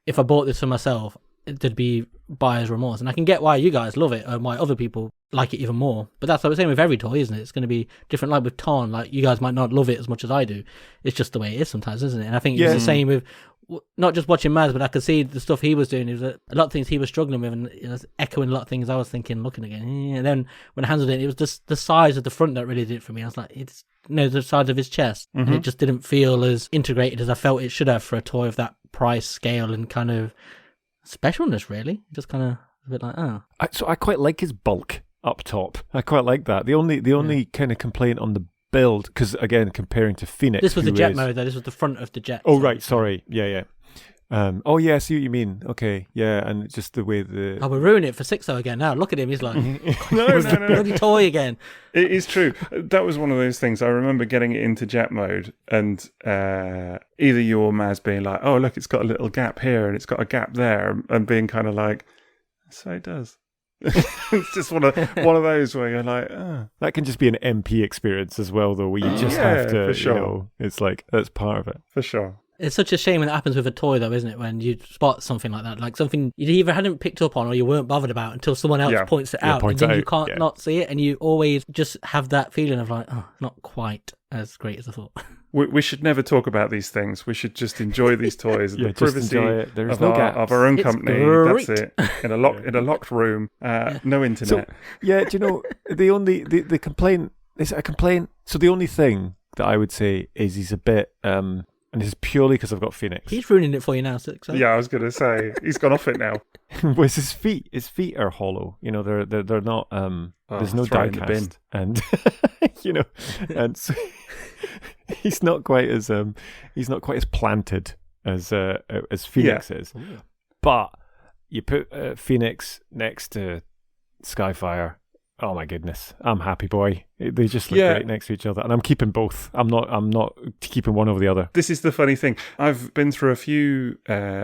B: if I bought this for myself, there'd be buyer's remorse. And I can get why you guys love it and why other people like it even more. But that's what we're saying with every toy, isn't it? It's going to be different. Like with Ton, like you guys might not love it as much as I do. It's just the way it is sometimes, isn't it? And I think it's the same with not just watching Maz, but I could see the stuff he was doing. It was a lot of things he was struggling with, and it was echoing a lot of things I was thinking, looking again. And then when I handled it, it was just the size of the front that really did it for me. I was like, it's the size of his chest, and it just didn't feel as integrated as I felt it should have for a toy of that price, scale, and kind of specialness. Really, just kind of a bit like, oh.
C: So I quite like his bulk up top. I quite like that. The only kind of complaint on the build, because again, comparing to Phoenix,
B: this was the jet mode though. This was the front of the jet.
C: Oh right, sorry, yeah. I see what you mean. Okay, yeah, and just the way
B: we're ruining it for Sixo again now. Look at him, he's like,
A: no.
B: bloody toy again.
A: It is true. That was one of those things. I remember getting it into jet mode, and either you or Maz being like, "Oh, look, it's got a little gap here, and it's got a gap there," and being kind of like, "So it does." It's just one of those where you're like, oh.
C: That can just be an MP experience as well, though, where you just have to,
A: for sure.
C: It's like, that's part of it.
A: For sure.
B: It's such a shame when that happens with a toy, though, isn't it? When you spot something like that, like something you either hadn't picked up on or you weren't bothered about until someone else points it out, and then you can't not see it, and you always just have that feeling of like, oh, not quite as great as I thought.
A: We should never talk about these things. We should just enjoy these toys in the privacy of our own company.
B: Great.
A: That's it. In a locked room, no internet.
C: So, yeah, do you know the complaint? Is it a complaint? So the only thing that I would say is he's a bit, and this is purely because I've got Phoenix.
B: He's ruining it for you now, Sixo.
A: Yeah, I was going to say he's gone off it now.
C: Was his feet? His feet are hollow. They're not. There's no die cast, and and so he's not quite as planted as Phoenix is. But you put Phoenix next to Skyfire, Oh my goodness, I'm happy boy. They just look
A: Yeah.
C: great next to each other, and I'm keeping both. I'm not keeping one over the other.
A: This is the funny thing. I've been through a few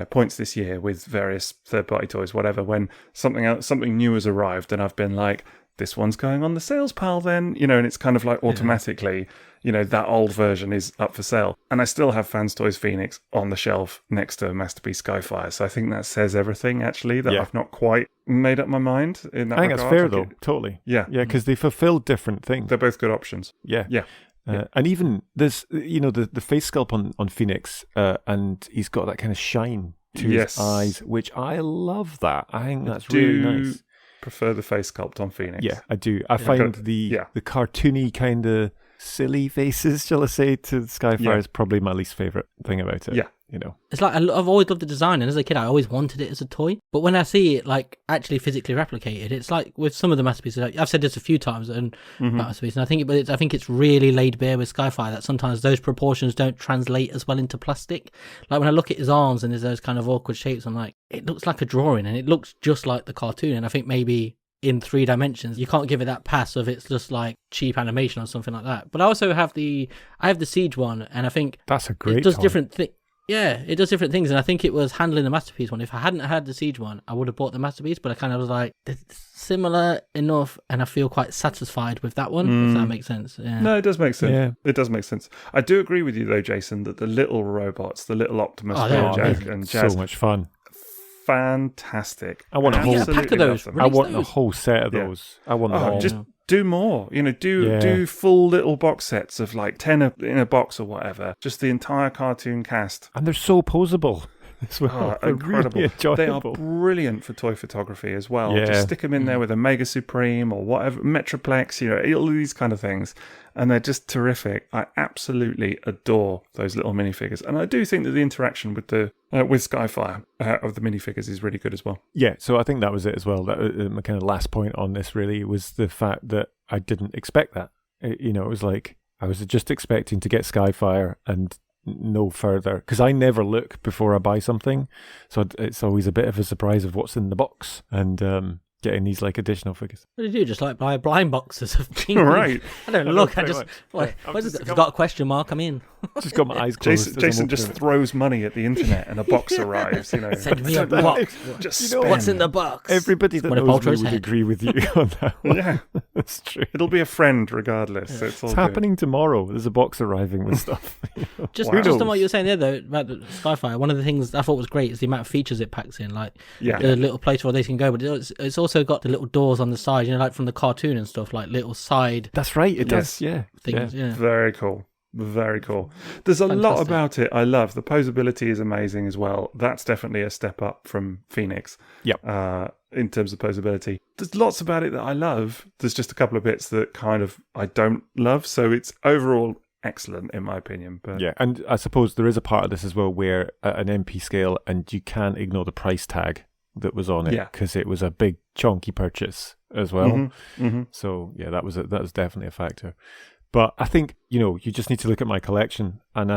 A: points this year with various third-party toys, whatever, when something new has arrived, and I've been like, this one's going on the sales pile then, and it's kind of like automatically, that old version is up for sale. And I still have Fans Toys Phoenix on the shelf next to Masterpiece Skyfire. So I think that says everything, actually, that I've not quite made up my mind in that
C: I think
A: regard.
C: that's fair, though. Totally.
A: Yeah.
C: Yeah, because they fulfill different things.
A: They're both good options.
C: Yeah.
A: Yeah.
C: And even this, the face sculpt on Phoenix, and he's got that kind of shine to his eyes, which I love that. I think that's really nice.
A: Prefer the face sculpt on Phoenix.
C: Yeah, I do. I find the cartoony kind of silly faces, shall I say, to Skyfire is probably my least favourite thing about it.
A: Yeah.
B: It's like I've always loved the design, and as a kid I always wanted it as a toy, but when I see it like actually physically replicated, it's like with some of the Masterpieces, like, I've said this a few times and Masterpiece, and I think it's really laid bare with Skyfire that sometimes those proportions don't translate as well into plastic. Like when I look at his arms and there's those kind of awkward shapes, I'm like, it looks like a drawing and it looks just like the cartoon, and I think maybe in 3 dimensions you can't give it that pass of it's just like cheap animation or something like that. But I also have the Siege one, and I think
C: that's a great
B: it does
C: toy.
B: different things. Yeah, it does different things, and I think it was handling the Masterpiece one. If I hadn't had the Siege one, I would have bought the Masterpiece, but I kind of was like, it's similar enough, and I feel quite satisfied with that one, if that makes sense. Yeah.
A: No, it does make sense.
C: Yeah.
A: It does make sense. I do agree with you, though, Jason, that the little robots, the little Optimus and Jazz,
C: so much fun.
A: Fantastic.
C: I want a whole
B: pack of those.
C: I want a whole set of those. I want them all.
A: Just do more. Do full little box sets of like 10 in a box or whatever. Just the entire cartoon cast.
C: And they're so posable as well. They're
A: incredible.
C: Really enjoyable.
A: They are brilliant for toy photography as well.
C: Yeah.
A: Just stick them in there with a Mega Supreme or whatever, Metroplex, all of these kind of things. And they're just terrific. I absolutely adore those little minifigures. And I do think that the interaction with with Skyfire of the minifigures is really good as well.
C: Yeah, so I think that was it as well. That my kind of last point on this really was the fact that I didn't expect that. It was like I was just expecting to get Skyfire and no further, because I never look before I buy something. So it's always a bit of a surprise of what's in the box. And getting these like additional figures.
B: What do you do? Just like buy blind boxes of things?
A: Right.
B: I don't look. I just I've got a question mark. I'm in.
C: Just got my eyes closed.
A: Jason just throws money at the internet and a box arrives.
B: Send me a box.
A: Just
B: what's in the box?
C: Everybody that knows me would agree with you on that one.
A: Yeah,
C: that's true.
A: It'll be a friend regardless.
C: Yeah. It's happening tomorrow. There's a box arriving with stuff.
B: Just on what you were saying there though about the Skyfire. One of the things I thought was great is the amount of features it packs in. Like the little place where they can go, but it's also got the little doors on the side. Like from the cartoon and stuff, like little side.
C: That's right. It does. Yeah.
B: Things. Yeah.
A: Very cool. Very cool. There's a lot about it I love. The posability is amazing as well. That's definitely a step up from Phoenix.
C: Yep.
A: In terms of posability. There's lots about it that I love. There's just a couple of bits that kind of I don't love. So it's overall excellent in my opinion. But
C: yeah, and I suppose there is a part of this as well where at an MP scale, and you can't ignore the price tag that was on it because it was a big chunky purchase as well.
A: Mm-hmm.
C: So yeah, that was definitely a factor. But I think, you just need to look at my collection, and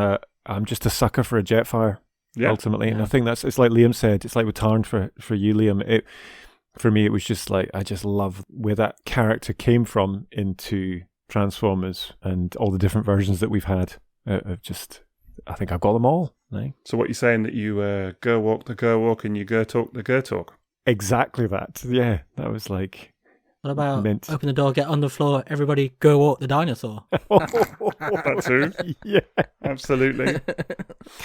C: I'm just a sucker for a Jetfire, ultimately. And I think it's like Liam said, it's like with Tarn for you, Liam. For me, it was just like, I just love where that character came from into Transformers and all the different versions that we've had. I think I've got them all. Right?
A: So what you're saying, that you go walk the go walk and you go talk the go talk?
C: Exactly that. Yeah, that was like...
B: What about open the door, get on the floor, everybody go walk the dinosaur?
A: That too.
C: Yeah.
A: Absolutely.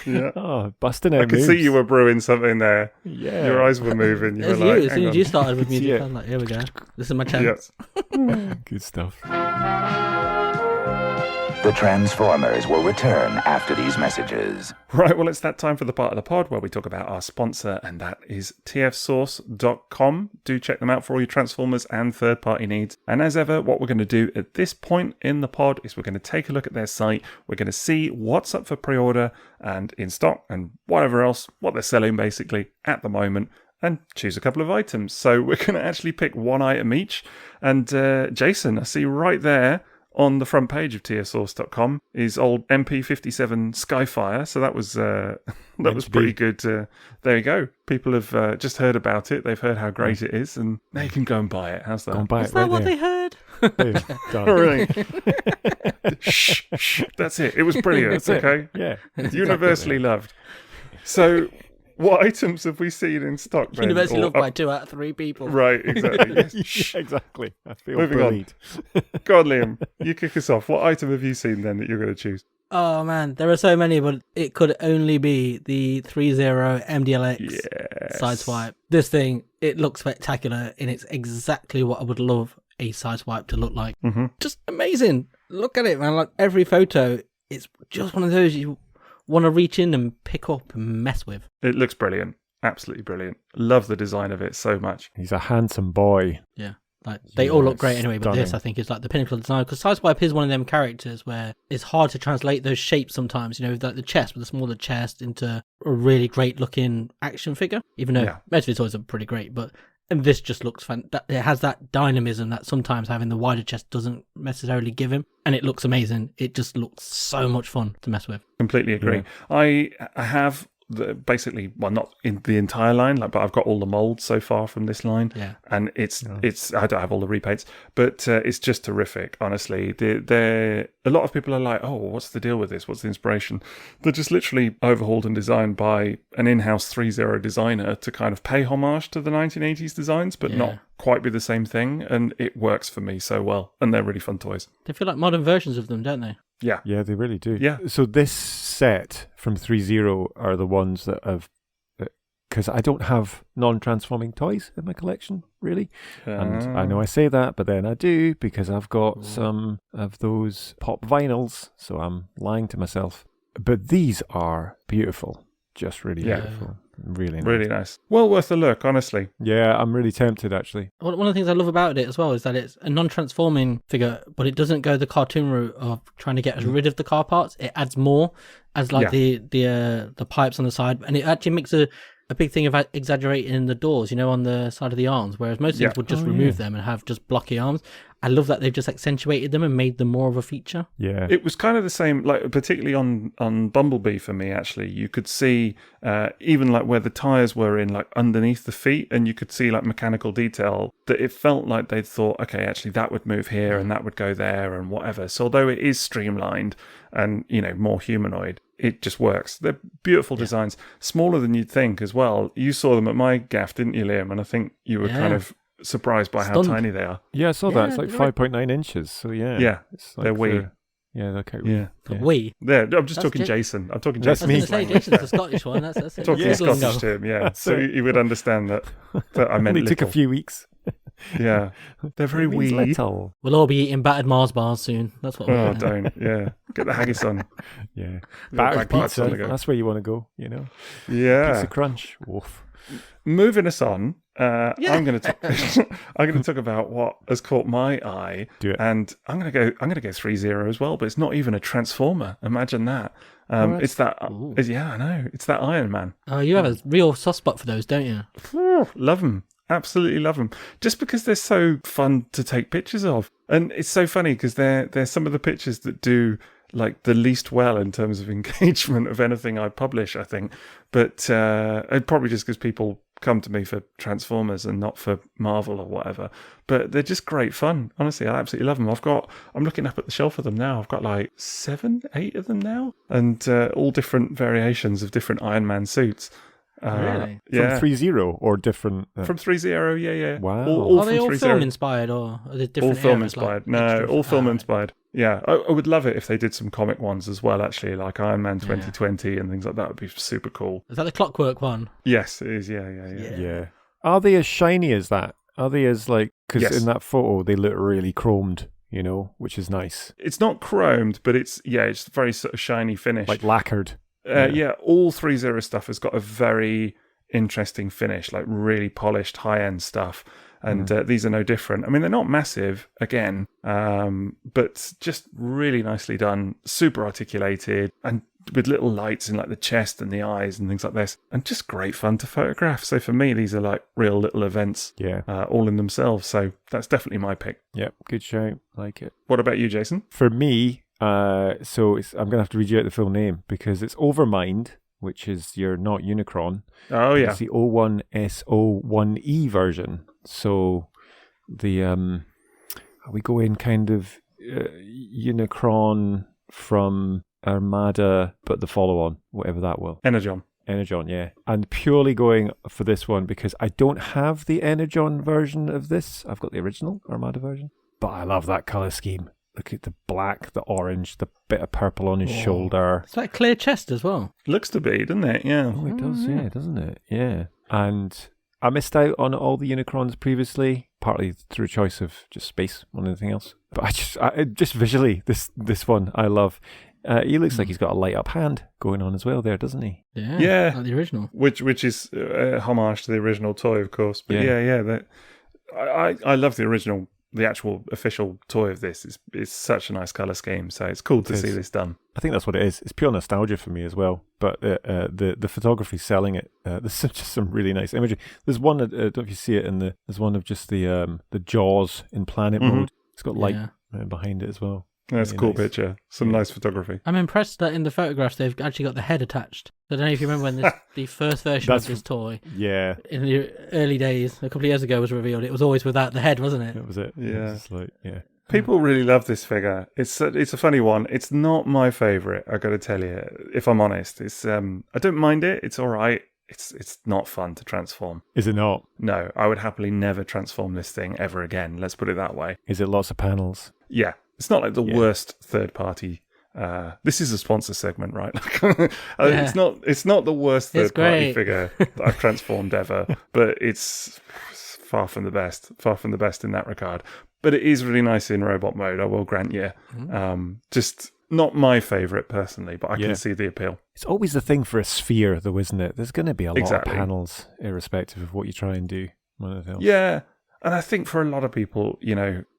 A: Yeah.
C: Oh, busting out
A: I could
C: moves.
A: see you were brewing something there.
C: Yeah.
A: Your eyes were moving. You were like,
B: as soon as you started with music, I was like, here we go. This is my chance.
A: Yeah.
C: Good stuff.
D: The Transformers will return after these messages.
A: Right, well, it's that time for the part of the pod where we talk about our sponsor, and that is tfsource.com. Do check them out for all your Transformers and third-party needs. And as ever, what we're going to do at this point in the pod is we're going to take a look at their site. We're going to see what's up for pre-order and in stock and whatever else, what they're selling basically at the moment, and choose a couple of items. So we're going to actually pick one item each. And Jason, I see right there on the front page of tiersource.com is old MP57 Skyfire. So that was pretty good. There you go. People have just heard about it. They've heard how great it is, and they can go and buy it. How's that?
C: Go and buy
B: Is
C: it
B: that
C: right
B: what
C: there.
B: they heard?
C: Boom, done.
A: Really? Shh. That's it. It was brilliant.
C: That's it.
A: Okay.
C: Yeah.
A: Universally loved. So, what items have we seen in stock, Ben?
B: Universally
A: Or
B: loved by 2 out of 3 people.
A: Right, exactly.
C: Yeah, exactly. I feel
A: Moving on.
C: bullied.
A: Go on, Liam. You kick us off. What item have you seen then that you're going to choose?
B: Oh man, there are so many, but it could only be the 3.0 MDLX
A: Yes.
B: sideswipe. This thing, it looks spectacular, and it's exactly what I would love a sideswipe to look like.
A: Mm-hmm.
B: Just amazing. Look at it, man. Like every photo, it's just one of those you want to reach in and pick up and mess with.
A: It looks brilliant. Absolutely brilliant. Love the design of it so much.
C: He's a handsome boy.
B: Yeah. Like they all look
C: it's
B: great anyway, but this
C: stunning.
B: I think is like the pinnacle of design, because Sideswipe is one of them characters where it's hard to translate those shapes sometimes, you know, like the chest, with the smaller chest, into a really great looking action figure, even though most of its toys are pretty great, but and this just looks it has that dynamism that sometimes having the wider chest doesn't necessarily give him, and it looks amazing. It just looks so much fun to mess with.
A: Completely agree. I have basically, well, not in the entire line, but I've got all the molds so far from this line, and it's I don't have all the repaints, but it's just terrific. Honestly, a lot of people are like, oh, what's the deal with this? What's the inspiration? They're just literally overhauled and designed by an in-house 3.0 designer to kind of pay homage to the 1980s designs, but not quite be the same thing, and it works for me so well, and they're really fun toys.
B: They feel like modern versions of them, don't they?
A: Yeah.
C: Yeah, they really do.
A: Yeah.
C: So this set from 3.0 are the ones that have, because I don't have non-transforming toys in my collection, really. And I know I say that, but then I do, because I've got some of those pop vinyls, so I'm lying to myself. But these are beautiful. Just really beautiful. Really nice.
A: Really nice. Well worth a look, honestly.
C: Yeah, I'm really tempted, actually.
B: One of the things I love about it as well is that it's a non-transforming figure, but it doesn't go the cartoon route of trying to get rid of the car parts. It adds more as like the pipes on the side, and it actually makes a big thing of exaggerating the doors, you know, on the side of the arms, whereas most things would just remove them and have just blocky arms. I love that they've just accentuated them and made them more of a feature.
C: Yeah.
A: It was kind of the same, like particularly on Bumblebee for me, actually. You could see even like where the tyres were in, like underneath the feet, and you could see like mechanical detail that it felt like they'd thought, okay, actually that would move here and that would go there and whatever. So although it is streamlined and, you know, more humanoid, it just works. They're beautiful designs, smaller than you'd think as well. You saw them at my gaff, didn't you, Liam? And I think you were kind of surprised by how tiny they are.
C: Yeah, I saw that. It's like 5.9 inches. So yeah. It's like
A: they're wee.
C: Yeah, okay.
A: Yeah.
B: We.
A: Yeah, I'm just
B: That's
A: talking Jason. I'm talking Jason.
B: I was going to say, Jason's the Scottish one. That's it.
A: Talking Scottish to him, yeah. So he would understand that I meant
C: Only took a
A: little.
C: few weeks.
A: Yeah. They're very
C: It means
A: wee.
C: little.
B: We'll all be eating battered Mars bars soon. That's what we're
A: Oh,
B: doing.
A: don't. Yeah. Get the haggis on.
C: Yeah.
A: Back
C: Battered
A: parts
C: pizza.
A: on the go.
C: That's where you want to go, you know.
A: Yeah.
C: Pizza crunch. Woof.
A: Moving us on, I'm going to talk about what has caught my eye.
C: Do it.
A: And I'm going to go 3.0 as well, but it's not even a Transformer. Imagine that. It's that. Yeah, I know. It's that Iron Man.
B: Oh, you have a real soft spot for those, don't you?
A: Love them. Absolutely love them. Just because they're so fun to take pictures of. And it's so funny because they're some of the pictures that do like the least well in terms of engagement of anything I publish, I think. But probably just because people come to me for Transformers and not for Marvel or whatever. But they're just great fun. Honestly, I absolutely love them. I'm looking up at the shelf of them now. I've got like 7, 8 of them now. And all different variations of different Iron Man suits.
B: Really?
A: Yeah.
C: From 3.0 or different?
A: From 3.0, yeah.
C: Wow.
B: Are they all
A: from
B: film
A: 3.0.
B: inspired, or are they
A: All
B: different
A: film
B: eras,
A: inspired.
B: like
A: No,
B: extras?
A: all film
B: Right.
A: inspired. Yeah, I would love it if they did some comic ones as well, actually, like Iron Man 2020 and things like that would be super cool.
B: Is that the Clockwork one?
A: Yes, it is, yeah.
C: Yeah. Are they as shiny as that? Are they as like, because
A: Yes.
C: in that photo they look really chromed, you know, which is nice.
A: It's not chromed, but it's very sort of shiny finish.
C: Like lacquered.
A: All 3.0 stuff has got a very interesting finish, like really polished high-end stuff. And these are no different. I mean, they're not massive, again, but just really nicely done, super articulated, and with little lights in like the chest and the eyes and things like this, and just great fun to photograph. So for me, these are like real little events, all in themselves. So that's definitely my pick.
C: Yep, good show. Like it.
A: What about you, Jason?
C: For me, I'm going to have to read you out the full name because it's Overmind, which is your not Unicron.
A: Oh, yeah.
C: It's the O1SO1E version. So we go in kind of Unicron from Armada, but the follow-on, whatever that will.
A: Energon,
C: yeah. And purely going for this one because I don't have the Energon version of this. I've got the original Armada version. But I love that colour scheme. Look at the black, the orange, the bit of purple on his shoulder.
B: It's like clear chest as well.
A: Looks to be, doesn't it? Yeah.
C: Oh, it does, doesn't it? Yeah. And I missed out on all the Unicrons previously, partly through choice of just space more than anything else. But I just visually, this one I love. He looks like he's got a light up hand going on as well there, doesn't he?
B: Yeah. Like the original.
A: Which is homage to the original toy, of course. But I love the original. The actual official toy of this is such a nice colour scheme, so it's cool to see this done.
C: I think that's what it is. It's pure nostalgia for me as well, but the photography selling it, there's just some really nice imagery. There's one, I don't know if you see it, there's one of just the Jaws in planet mode. It's got light behind it as well.
A: That's a cool picture. Some nice photography.
B: I'm impressed that in the photographs they've actually got the head attached. I don't know if you remember when the first version of this toy, in the early days, a couple of years ago, was revealed. It was always without the head, wasn't it?
C: That was it.
A: Yeah.
C: People
A: People really love this figure. It's a funny one. It's not my favourite, I got to tell you, if I'm honest. It's I don't mind it. It's all right. It's not fun to transform.
C: Is it not?
A: No, I would happily never transform this thing ever again. Let's put it that way.
C: Is it lots of panels?
A: Yeah. It's not like the worst third party. This is a sponsor segment, right? It's not the worst third party figure that I've transformed ever, but it's far from the best. Far from the best in that regard. But it is really nice in robot mode, I will grant you. Just not my favourite personally, but I can see the appeal.
C: It's always the thing for a sphere, though, isn't it? There's going to be a lot of panels, irrespective of what you try and do.
A: Yeah, and I think for a lot of people,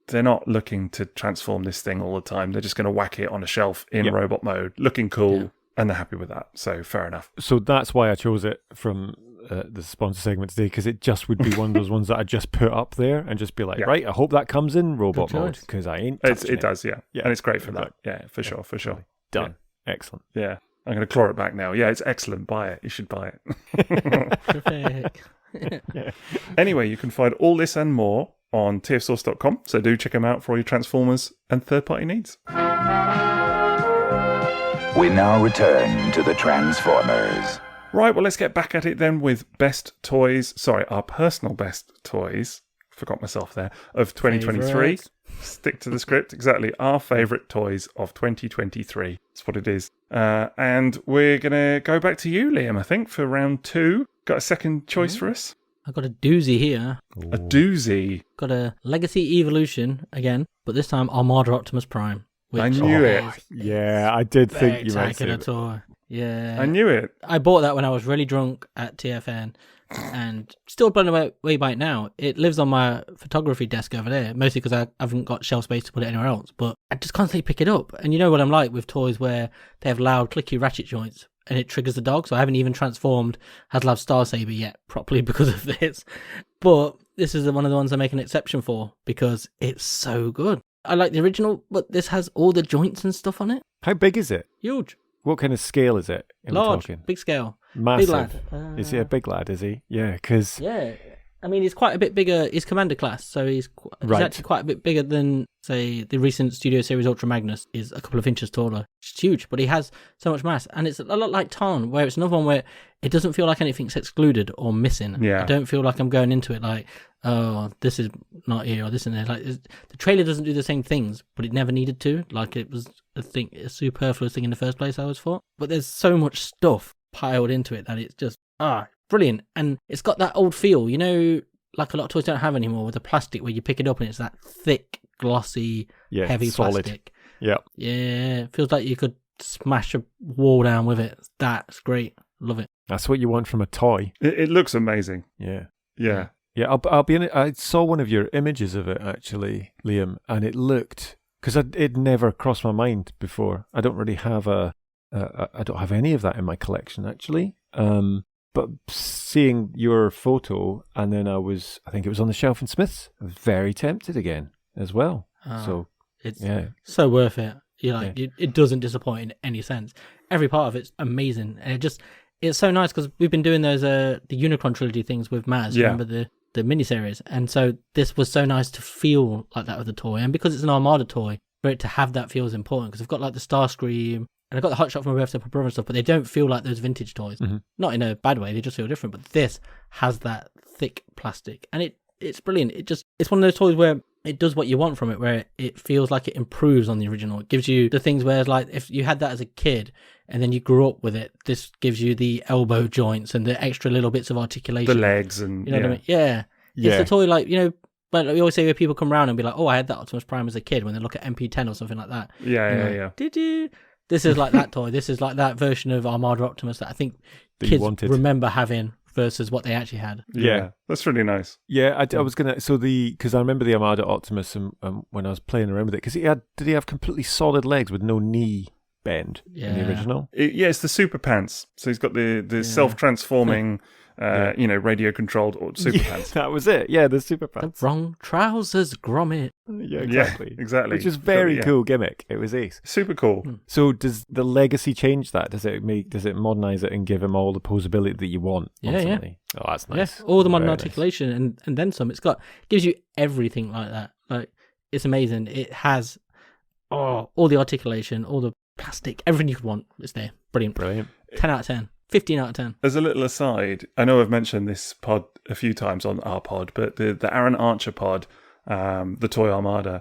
A: they're not looking to transform this thing all the time. They're just going to whack it on a shelf in robot mode, looking cool, and they're happy with that. So fair enough.
C: So that's why I chose it from the sponsor segment today, because it just would be one of those ones that I'd just put up there and just be like, right, I hope that comes in robot mode, because I ain't touching
A: it. does, yeah. And it's great for that. Yeah, for sure.
C: Done. Yeah. Excellent.
A: Yeah. I'm going to claw it back now. Yeah, it's excellent. Buy it. You should buy it.
B: Terrific.
A: Anyway, you can find all this and more on tfsource.com, so do check them out for all your Transformers and third-party needs.
D: We now return to the Transformers.
A: Right, well, let's get back at it then with our personal best toys, forgot myself there, of 2023.
B: Favorites.
A: Stick to the script, exactly. Our favourite toys of 2023. That's what it is. And we're going to go back to you, Liam, I think, for round 2. Got a second choice for us?
B: I've got a doozy here.
A: Ooh. A doozy.
B: Got a Legacy Evolution again, but this time Armada Optimus Prime.
A: I knew it.
C: Yeah, I did think you might say
B: that. Toy. Yeah.
A: I knew it.
B: I bought that when I was really drunk at TFN and still blown away by it now. It lives on my photography desk over there, mostly because I haven't got shelf space to put it anywhere else. But I just constantly pick it up. And you know what I'm like with toys where they have loud, clicky ratchet joints and it triggers the dog. So I haven't even transformed Haslab Star Saber yet properly because of this. But this is one of the ones I make an exception for because it's so good. I like the original, but this has all the joints and stuff on it.
C: How big is it?
B: Huge.
C: What kind of scale is it?
B: Large, big scale.
C: Massive.
B: Big lad.
C: Is he a big lad, is he? Yeah, because...
B: Yeah. I mean, he's quite a bit bigger. He's Commander class, so he's actually quite a bit bigger than, say, the recent Studio Series Ultra Magnus is a couple of inches taller. It's huge, but he has so much mass. And it's a lot like Tarn, where it's another one where it doesn't feel like anything's excluded or missing.
A: Yeah.
B: I don't feel like I'm going into it like, oh, this is not here or this and there. Like the trailer doesn't do the same things, but it never needed to. Like it was a superfluous thing in the first place, I always thought. But there's so much stuff piled into it that it's just brilliant. And it's got that old feel, you know, like a lot of toys don't have anymore, with the plastic where you pick it up and it's that thick, glossy, heavy
C: solid
B: plastic.
C: Yeah.
B: Yeah, it feels like you could smash a wall down with it. That's great. Love it.
C: That's what you want from a toy.
A: It looks amazing.
C: Yeah.
A: Yeah.
C: Yeah, I'll be in it. I saw one of your images of it, actually, Liam, and it looked... Because it never crossed my mind before. I don't really have a I don't have any of that in my collection, actually. But seeing your photo, and then I think it was on the shelf in Smith's, I was very tempted again as well. So
B: it's so worth it. It doesn't disappoint in any sense. Every part of it's amazing, and it's so nice because we've been doing those the Unicron trilogy things with Maz. Remember the miniseries, and so this was so nice to feel like that with the toy, and because it's an Armada toy, for it to have that feel is important because I've got like the Starscream. And I got the Hot Shot from my birthday for brother and stuff, but they don't feel like those vintage toys. Mm-hmm. Not in a bad way, they just feel different. But this has that thick plastic, and it's brilliant. It's one of those toys where it does what you want from it, where it feels like it improves on the original. It gives you the things where it's like if you had that as a kid and then you grew up with it, this gives you the elbow joints and the extra little bits of articulation,
A: the legs, and
B: you know what I mean? Yeah. It's the toy like But we always say where people come around and be like, "Oh, I had that Optimus Prime as a kid," when they look at MP10 or something like that.
A: Yeah.
B: Did you? This is like that toy. This is like that version of Armada Optimus that I think kids remember having versus what they actually had.
A: Yeah, that's really nice.
C: Yeah, I was gonna. So because I remember the Armada Optimus when I was playing around with it, because did he have completely solid legs with no knee bend in the original?
A: It's the super pants. So he's got the self-transforming. Radio controlled or super pants.
C: That was it. Yeah, the super pants.
B: The wrong trousers, Gromit.
C: Yeah, exactly.
A: Yeah, exactly.
C: Which is very cool gimmick. It was ace.
A: Super cool.
C: So does the legacy change that? Does it modernize it and give him all the posability that you want? Ultimately? Yeah. Oh, that's nice.
B: Yeah, all the modern articulation and then some. Gives you everything like that. Like, it's amazing. It has all the articulation, all the plastic, everything you could want. It's there. Brilliant. 10 out of 10. 15 out of 10.
A: As a little aside, I know I've mentioned this pod a few times on our pod, but the Aaron Archer pod, the Toy Armada,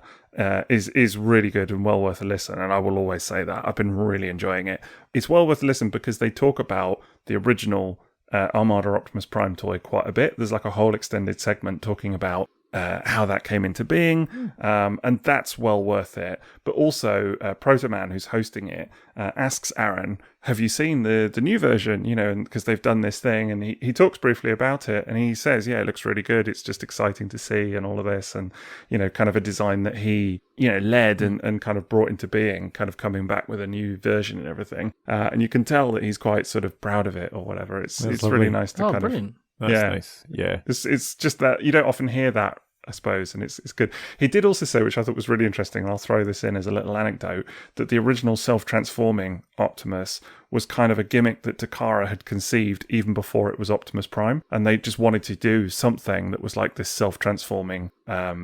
A: is really good and well worth a listen, and I will always say that. I've been really enjoying it. It's well worth a listen because they talk about the original Armada Optimus Prime toy quite a bit. There's like a whole extended segment talking about how that came into being, and that's well worth it. But also, Protoman, who's hosting it, asks Aaron, have you seen the new version? Because they've done this thing, and he talks briefly about it, and he says, yeah, it looks really good. It's just exciting to see, and all of this, and kind of a design that he led and kind of brought into being, kind of coming back with a new version and everything. And you can tell that he's quite sort of proud of it or whatever. It's really nice to
B: brilliant.
C: That's nice. Yeah.
A: It's just that you don't often hear that, I suppose, and it's good. He did also say, which I thought was really interesting, and I'll throw this in as a little anecdote, that the original self-transforming Optimus was kind of a gimmick that Takara had conceived even before it was Optimus Prime, and they just wanted to do something that was like this self-transforming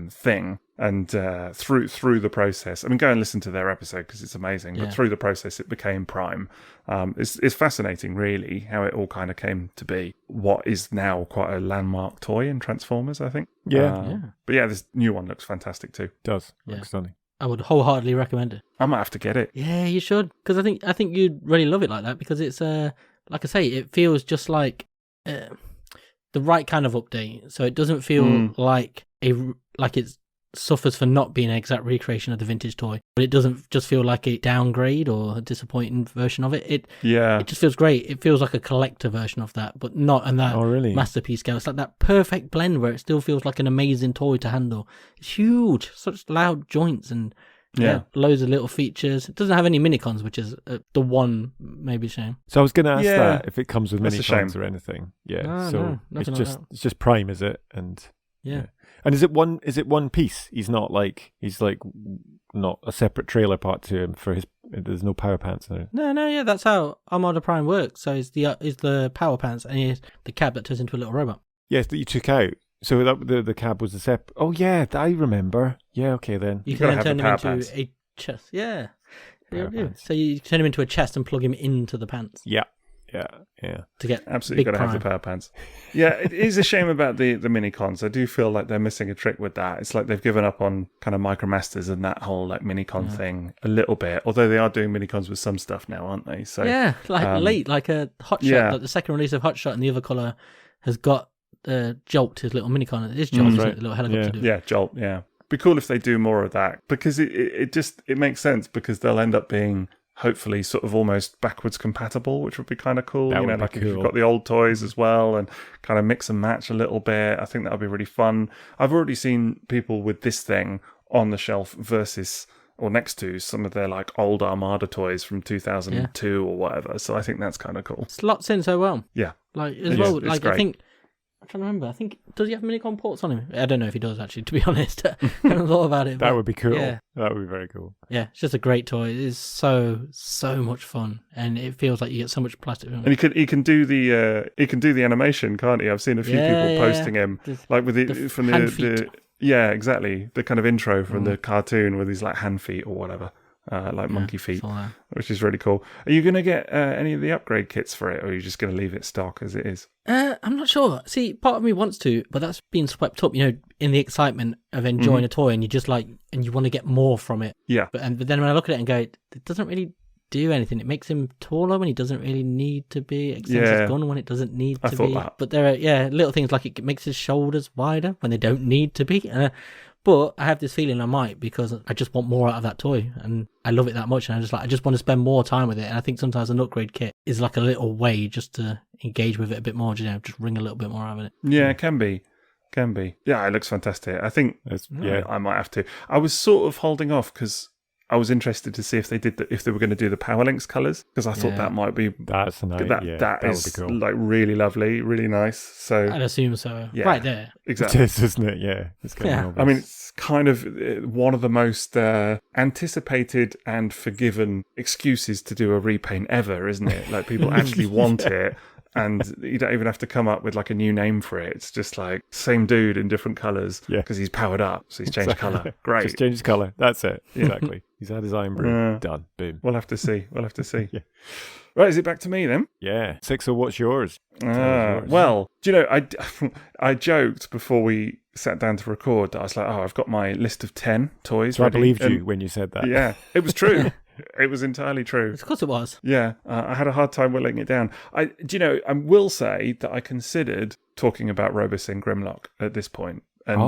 A: thing. And through the process, I mean, go and listen to their episode because it's amazing. But through the process, it became Prime. It's fascinating, really, how it all kind of came to be. What is now quite a landmark toy in Transformers, I think.
C: Yeah.
A: But yeah, this new one looks fantastic too.
C: Does looks stunning.
B: I would wholeheartedly recommend it.
A: I might have to get it.
B: Yeah, you should, because I think you'd really love it like that, because it's like I say, it feels just like the right kind of update. So it doesn't feel like it's suffers for not being an exact recreation of the vintage toy, but it doesn't just feel like a downgrade or a disappointing version of it. It just feels great. It feels like a collector version of that, but not in that masterpiece scale. It's like that perfect blend where it still feels like an amazing toy to handle. It's huge, such loud joints and loads of little features. It doesn't have any minicons, which is the one maybe shame.
C: So I was going to ask that if it comes with minicons or anything. Yeah, no, it's just Prime, is it? And
B: yeah.
C: And is it one piece? He's not not a separate trailer part to him for his. There's no power pants there.
B: No, that's how Armada Prime works. So it's the power pants and it's the cab that turns into a little robot.
C: Yes, that you took out. So the cab was a separate. Oh yeah, I remember. Yeah, okay then.
B: You can then turn him into a chest. Yeah. So you turn him into a chest and plug him into the pants.
C: Yeah.
B: To get
A: absolutely got to have the power pants. Yeah, it is a shame about the minicons. I do feel like they're missing a trick with that. It's like they've given up on kind of Micromasters and that whole like minicon thing a little bit. Although they are doing minicons with some stuff now, aren't they? So
B: late, like a Hot Shot, like the second release of Hot Shot, and the other colour has got Jolt, his little minicon. It is Jolt, isn't it? The little helicopter dude.
A: Yeah, Jolt. Yeah, be cool if they do more of that, because it makes sense, because they'll end up being hopefully sort of almost backwards compatible, which would be kind of cool.
C: That would be
A: like
C: cool.
A: If you've got the old toys as well and kind of mix and match a little bit, I think that would be really fun. I've already seen people with this thing on the shelf versus or next to some of their like old Armada toys from 2002 or whatever. So I think that's kind of cool.
B: Slots in so well.
A: Yeah.
B: Like, as
A: It's-
B: well,
A: it's
B: like,
A: great.
B: I think, I'm trying to remember, I think, does he have Minicon ports on him? I don't know if he does, actually, to be honest. I haven't thought about it.
C: That
B: but
C: would be cool.
B: Yeah.
C: That would be very cool.
B: Yeah, it's just a great toy. It is so much fun, and it feels like you get so much plastic.
A: And he can do the animation, can't he? I've seen a few people posting him like with from
B: hand feet.
A: the yeah, exactly, the kind of intro from the cartoon with his like hand feet or whatever, like monkey feet, which is really cool. Are you going to get any of the upgrade kits for it, or are you just going to leave it stock as it is?
B: I'm not sure. See, part of me wants to, but that's been swept up, in the excitement of enjoying a toy, and you just and you want to get more from it.
A: Yeah.
B: But then when I look at it and go, it doesn't really do anything. It makes him taller when he doesn't really need to be. Extends his gun when it doesn't need to be.
A: That.
B: But there are little things like it makes his shoulders wider when they don't need to be. But I have this feeling I might, because I just want more out of that toy, and I love it that much, and I just want to spend more time with it. And I think sometimes an upgrade kit is like a little way just to engage with it a bit more, just wring a little bit more out of it.
A: Yeah, it can be. Yeah, it looks fantastic. I think I might have to. I was sort of holding off because I was interested to see if they were going to do the Power Links colours, because I thought that might be
C: that's nice.
A: that is
C: would be cool.
A: like really lovely, really nice. So
B: I'd assume so.
A: Yeah,
B: right there.
A: Exactly.
C: It is, isn't it? Yeah. It's
A: I mean, it's kind of one of the most anticipated and forgiven excuses to do a repaint ever, isn't it? Like, people actually want it, and you don't even have to come up with like a new name for it. It's just like same dude in different colours, because he's powered up, so he's changed colour. Great.
C: Just change his colour. That's it. Exactly. He's had his iron brew. Done. Boom.
A: We'll have to see.
C: Yeah.
A: Right, is it back to me then?
C: Yeah. Sixo, what's yours?
A: Well, do you know, I joked before we sat down to record that I was like, I've got my list of 10 toys.
C: So
A: ready.
C: I believed you when you said that.
A: Yeah, it was true. It was entirely true.
B: Of course it was.
A: Yeah, I had a hard time willing it down. I will say that I considered talking about Robosin Grimlock at this point. And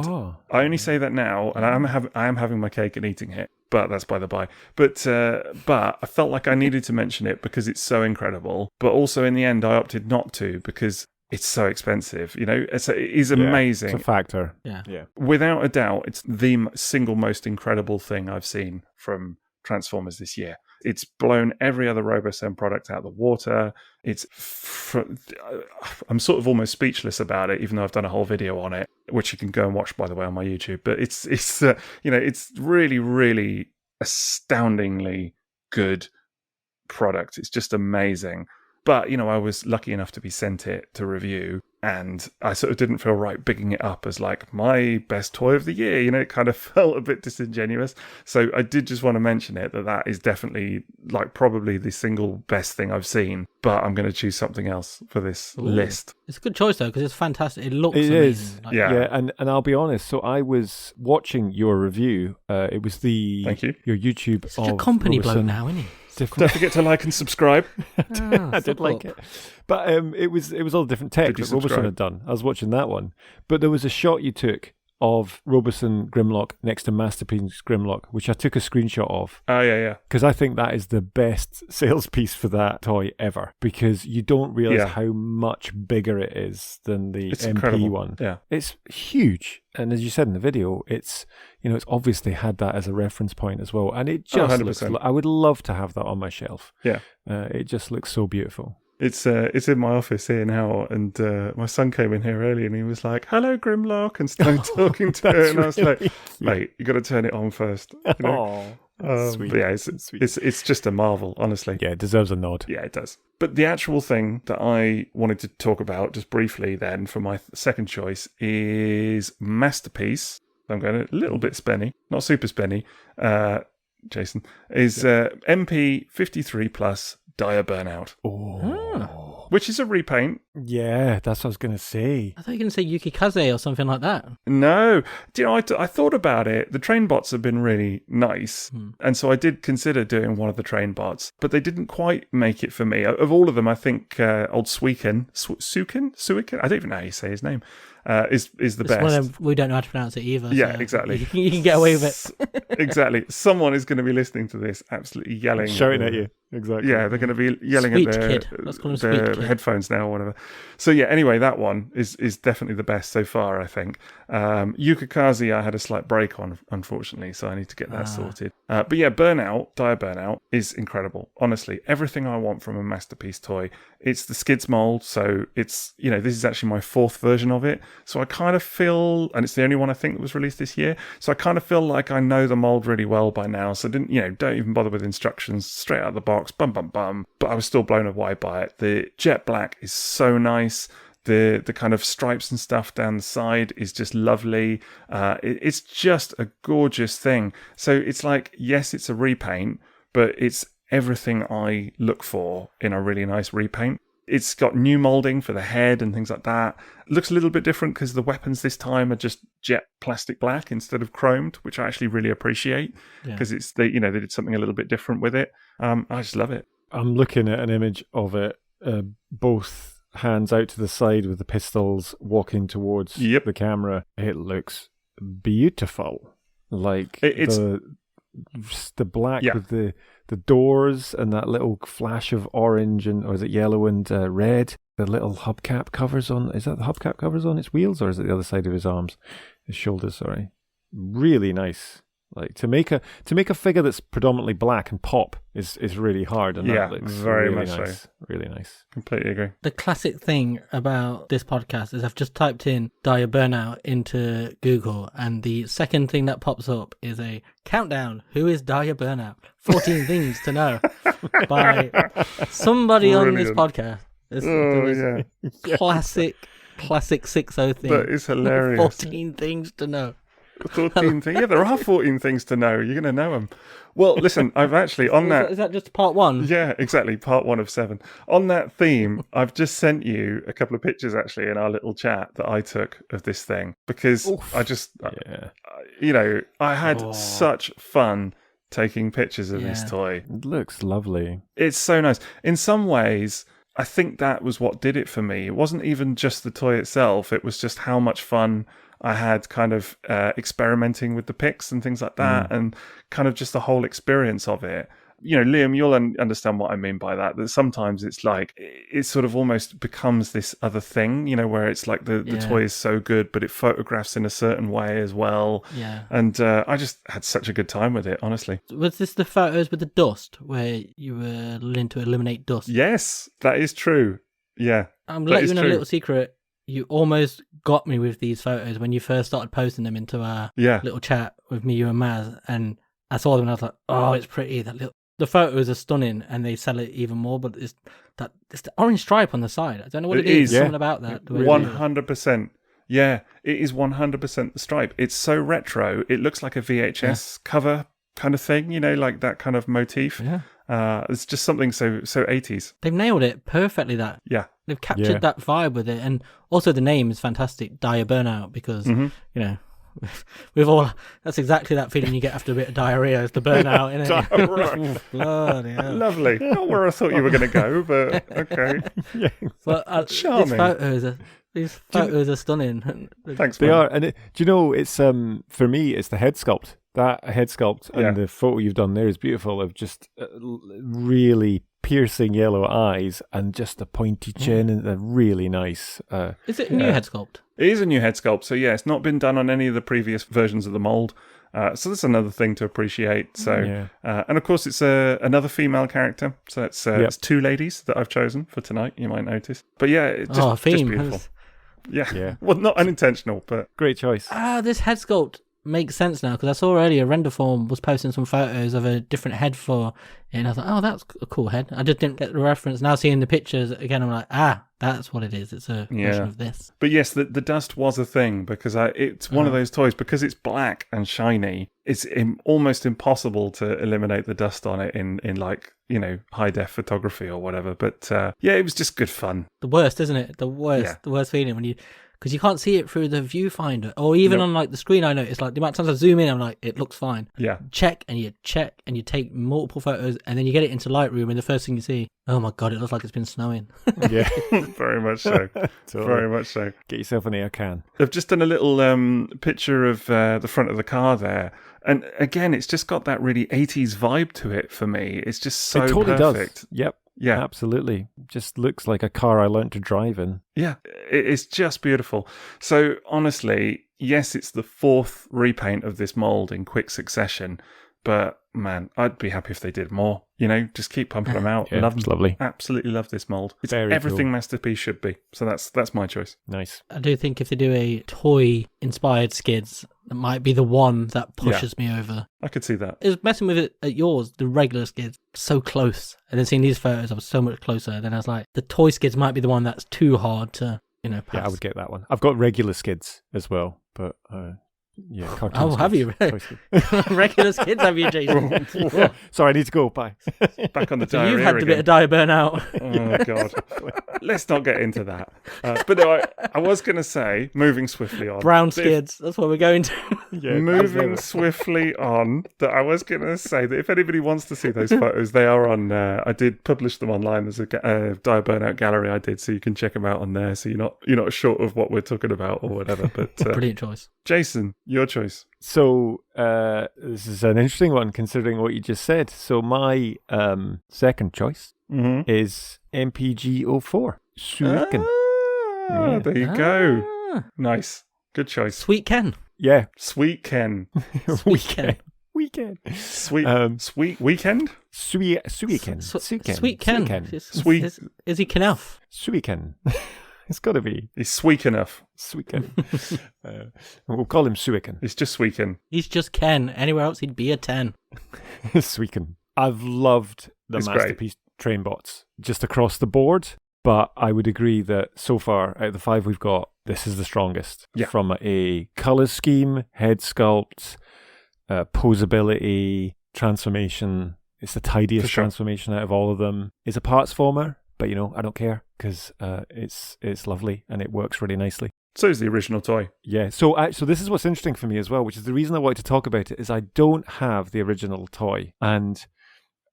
A: I only say that now, and I am having my cake and eating it, but that's by the by. But I felt like I needed to mention it because it's so incredible. But also in the end, I opted not to because it's so expensive. It is amazing.
C: It's a factor.
B: Yeah.
A: Without a doubt, it's the single most incredible thing I've seen from Transformers this year. It's blown every other RoboSen product out of the water. I'm sort of almost speechless about it, even though I've done a whole video on it, which you can go and watch, by the way, on my YouTube. But it's it's really, really astoundingly good product. It's just amazing. But, I was lucky enough to be sent it to review, and I sort of didn't feel right bigging it up as like my best toy of the year. It kind of felt a bit disingenuous. So I did just want to mention it, that is definitely like probably the single best thing I've seen. But I'm going to choose something else for this list.
B: It's a good choice though, because it's fantastic. It looks
C: amazing.
B: Is.
C: Yeah, and I'll be honest. So I was watching your review. It was
A: Thank you.
C: Your YouTube.
B: Such a company
C: Robosin.
B: bloke now, isn't he?
A: Don't forget to like and subscribe.
C: I did like it, but it was all the different tech that Robosin had done. I was watching that one, but there was a shot you took of Robosin Grimlock next to Masterpiece Grimlock, which I took a screenshot of.
A: Oh yeah,
C: because I think that is the best sales piece for that toy ever. Because you don't realize how much bigger it is than the MP
A: incredible.
C: one.
A: Yeah,
C: it's huge, and as you said in the video, it's it's obviously had that as a reference point as well, and it just looks. I would love to have that on my shelf.
A: Yeah,
C: it just looks so beautiful.
A: It's in my office here now, and my son came in here early, and he was like, "Hello, Grimlock," and started talking to it, and I was like, "Mate, you got to turn it on first."
C: Sweet.
A: But yeah, it's just a marvel, honestly.
C: Yeah, it deserves a nod.
A: Yeah, it does. But the actual thing that I wanted to talk about just briefly then for my second choice is Masterpiece. I'm going a little bit spenny, not super spenny. Jason is MP 53 Plus Dire Burnout. Which is a repaint.
C: Yeah, that's what I was going to say.
B: I thought you were going to say Yuki Kaze or something like that.
A: No. Do you know, I thought about it. The train bots have been really nice. And so I did consider doing one of the train bots, but they didn't quite make it for me. Of all of them, I think old Suiken, I don't even know how you say his name, is the best.
B: One of them, we don't know how to pronounce it either.
A: Yeah,
B: so
A: exactly.
B: You can get away with it.
A: Exactly. Someone is going to be listening to this, absolutely yelling.
C: Shouting at you. Exactly.
A: Yeah, they're going to be yelling
B: Sweet
A: at their,
B: kid. Let's call him Sweet Kid.
A: headphones now or whatever. So yeah, anyway, that one is definitely the best so far, I think. Yukikaze I had a slight break on, unfortunately, so I need to get that sorted. But yeah, Dire Burnout is incredible. Honestly, everything I want from a Masterpiece toy. It's the skids mold, so it's, this is actually my 4th version of it. So I kind of feel, and it's the only one I think that was released this year, so I kind of feel like I know the mold really well by now. So don't even bother with instructions, straight out of the box, bum bum bum. But I was still blown away by it. The jet black is so nice. The kind of stripes and stuff down the side is just lovely. It's just a gorgeous thing. So it's like, yes, it's a repaint, but it's everything I look for in a really nice repaint. It's got new molding for the head and things like that. It looks a little bit different because the weapons this time are just jet plastic black instead of chromed, which I actually really appreciate because it's they did something a little bit different with it. I just love it.
C: I'm looking at an image of it, both hands out to the side with the pistols walking towards the camera. It looks beautiful. Like it's the black with the doors and that little flash of orange or is it yellow and red? The little hubcap covers on. Is that the hubcap covers on its wheels, or is it the other side of his arms, his shoulders? Sorry, really nice. Like to make a figure that's predominantly black and pop is really hard, and that looks
A: very
C: really
A: much
C: nice.
A: so.
C: Really nice.
A: Completely agree.
B: The classic thing about this podcast is I've just typed in Dire Burnout into Google, and the second thing that pops up is a countdown. Who is Dire Burnout? 14 things to know by somebody on this podcast. Classic Sixo thing.
A: That is hilarious.
B: 14 things to know.
A: 14 things. Yeah, there are 14 things to know. You're going to know them. Well, listen, I've actually, on that...
B: Is that just part 1?
A: Yeah, exactly. Part 1 of 7. On that theme, I've just sent you a couple of pictures, actually, in our little chat that I took of this thing. Because I just... I had such fun taking pictures of this toy.
C: It looks lovely.
A: It's so nice. In some ways, I think that was what did it for me. It wasn't even just the toy itself. It was just how much fun I had kind of experimenting with the pics and things like that, and kind of just the whole experience of it. Liam, you'll understand what I mean by that. That sometimes it's like it sort of almost becomes this other thing, where it's like the toy is so good, but it photographs in a certain way as well.
B: Yeah.
A: And I just had such a good time with it, honestly.
B: Was this the photos with the dust where you were learning to eliminate dust?
A: Yes, that is true. Yeah.
B: I'm letting you in a little secret. You almost got me with these photos when you first started posting them into our little chat with me, you and Maz, and I saw them and I was like, oh, it's pretty. The photos are stunning and they sell it even more, but it's the orange stripe on the side. I don't know what it is. Something about that.
A: 100%. Yeah, it is 100% the stripe. It's so retro. It looks like a VHS cover kind of thing, like that kind of motif. Yeah. It's just something so 80s.
B: They've nailed it perfectly, that.
A: Yeah.
B: They've captured that vibe with it. And also the name is fantastic, Dire Burnout, because, we've all... That's exactly that feeling you get after a bit of diarrhea, is the burnout, innit? Bloody hell.
A: Lovely. Not where I thought you were going to go, but okay.
B: But
A: charming.
B: These photos are stunning.
A: Thanks,
C: They
A: man.
C: are. And it's for me, it's the head sculpt. That head sculpt and the photo you've done there is beautiful, of just really piercing yellow eyes and just a pointy chin and a really nice...
B: is it a new head sculpt?
A: It is a new head sculpt, so it's not been done on any of the previous versions of the mold. So that's another thing to appreciate. So, and of course, it's another female character. So it's 2 ladies that I've chosen for tonight, you might notice. But it's just beautiful. Yeah. Well, not unintentional, but...
C: Great choice.
B: This head sculpt makes sense now, because I saw earlier Renderform was posting some photos of a different head for it, and I thought, oh, that's a cool head. I just didn't get the reference. Now seeing the pictures again, I'm like, that's what it is. It's a version of this.
A: But yes, the dust was a thing, because it's one of those toys, because it's black and shiny, it's almost impossible to eliminate the dust on it in like, high def photography or whatever. But it was just good fun.
B: The worst, isn't it? The worst feeling when because you can't see it through the viewfinder, or even on like the screen. I know it's like the amount of times I zoom in, I'm like, it looks fine.
A: Yeah.
B: Check and you take multiple photos, and then you get it into Lightroom, and the first thing you see, oh my god, it looks like it's been snowing.
A: Yeah, very much so.
C: Totally.
A: Very much so.
C: Get yourself an air can.
A: I've just done a little picture of the front of the car there. And again, it's just got that really 80s vibe to it for me. It's just so
C: it totally
A: perfect.
C: Does. Yep.
A: Yeah.
C: Absolutely. Just looks like a car I learned to drive in.
A: Yeah, it's just beautiful. So honestly, yes, it's the 4th repaint of this mold in quick succession, but man, I'd be happy if they did more. Just keep pumping them out.
C: Yeah,
A: Love
C: it's
A: them.
C: lovely.
A: Absolutely love this mold. It's
C: Very
A: everything
C: cool.
A: Masterpiece should be. So that's my choice.
C: Nice.
B: I do think if they do a toy-inspired skids, that might be the one that pushes me over.
A: I could see that.
B: It was messing with it at yours, the regular skids, so close. And then seeing these photos, I was so much closer. Then I was like, the toy skids might be the one that's too hard to, pass.
C: Yeah, I would get that one. I've got regular skids as well, but yeah, cartoon
B: Oh, have
C: skids,
B: you?
C: toy skids.
B: Regular skids, have you, Jason?
C: Sorry, I need to go. Bye.
A: Back on the
B: So
A: diarrhea
B: you've had a
A: again.
B: bit of diet burnout.
A: Oh, God. Let's not get into that. But no, I was going to say, moving swiftly on.
B: Brown
A: that if-
B: skids, that's what we're going to.
C: Yeah,
A: Moving swiftly on, that I was going to say that if anybody wants to see those photos, they are on. I did publish them online. There's a Dire Burnout gallery I did, so you can check them out on there. So you're not short of what we're talking about or whatever. But
B: Brilliant choice.
A: Jason, your choice.
C: So this is an interesting one considering what you just said. So my second choice is MPG04 Shuriken.
A: Ah,
C: Yeah.
A: there you go.
B: Ah,
A: Nice, good choice.
B: Sweet Ken.
C: Yeah,
A: Sweet Ken,
B: Weekend.
C: weekend.
A: sweet weekend.
C: Suiken.
B: Sweet Ken.
A: Sweet-
B: Is he Knauf?
C: Suiken. It's got to be
A: He's sweet enough.
C: Suiken. We'll call him Suiken.
A: It's just Sweekin.
B: He's just Ken. Anywhere else, he'd be a 10.
C: Suiken. I've loved the
A: It's great.
C: Masterpiece train bots just across the board, but I would agree that so far, out of the 5 we've got, this is the strongest.
A: Yeah.
C: From a colour scheme, head sculpt, posability, transformation. It's the tidiest
A: For sure.
C: transformation out of all of them. It's a parts former, but I don't care because it's lovely and it works really nicely.
A: So is the original toy.
C: Yeah, so this is what's interesting for me as well, which is the reason I wanted to talk about it, is I don't have the original toy. And